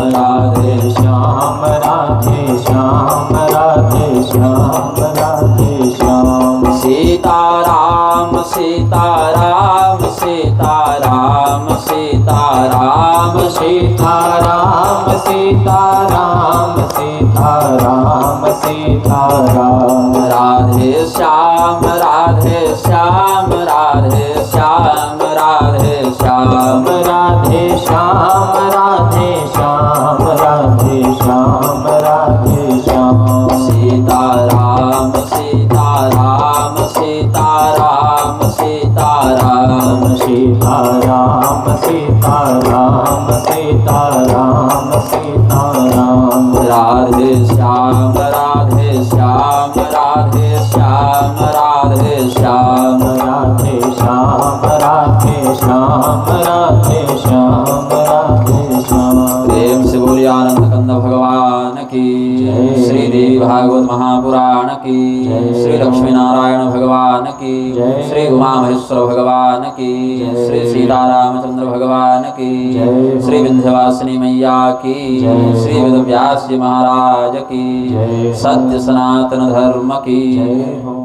राधे श्याम राधे श्याम राधे श्याम राधे श्याम राधे श्याम। सीताराम सीताराम सीताराम सीताराम सीताराम सीताराम सीताराम सीताराम। राधे श्याम राधे श्याम राधे श्याम राधे श्याम राधे श्याम राधे श्याम राधे श्याम राधे श्याम। सीताराम सीताराम सीताराम सीताराम सीताराम सीताराम सीताराम सीताराम। राधे श्याम राधे श्याम राधे श्याम राधे श्याम राधे श्याम राधे श्याम राधे श्याम राधे श्याम। प्रेम से बोलिए आनंद कंद भगवान की जय। श्री देवी भागवत महापुराण की जय। श्री लक्ष्मी नारायण भगवान की जय। श्री उमा महेश्वर भगवान की जय। श्री सीतारामचंद्र भगवान की जय। श्री विंध्यवासिनी मैया की जय। श्री वेदव्यास जी महाराज की जय। सत्य सनातन धर्म की जय।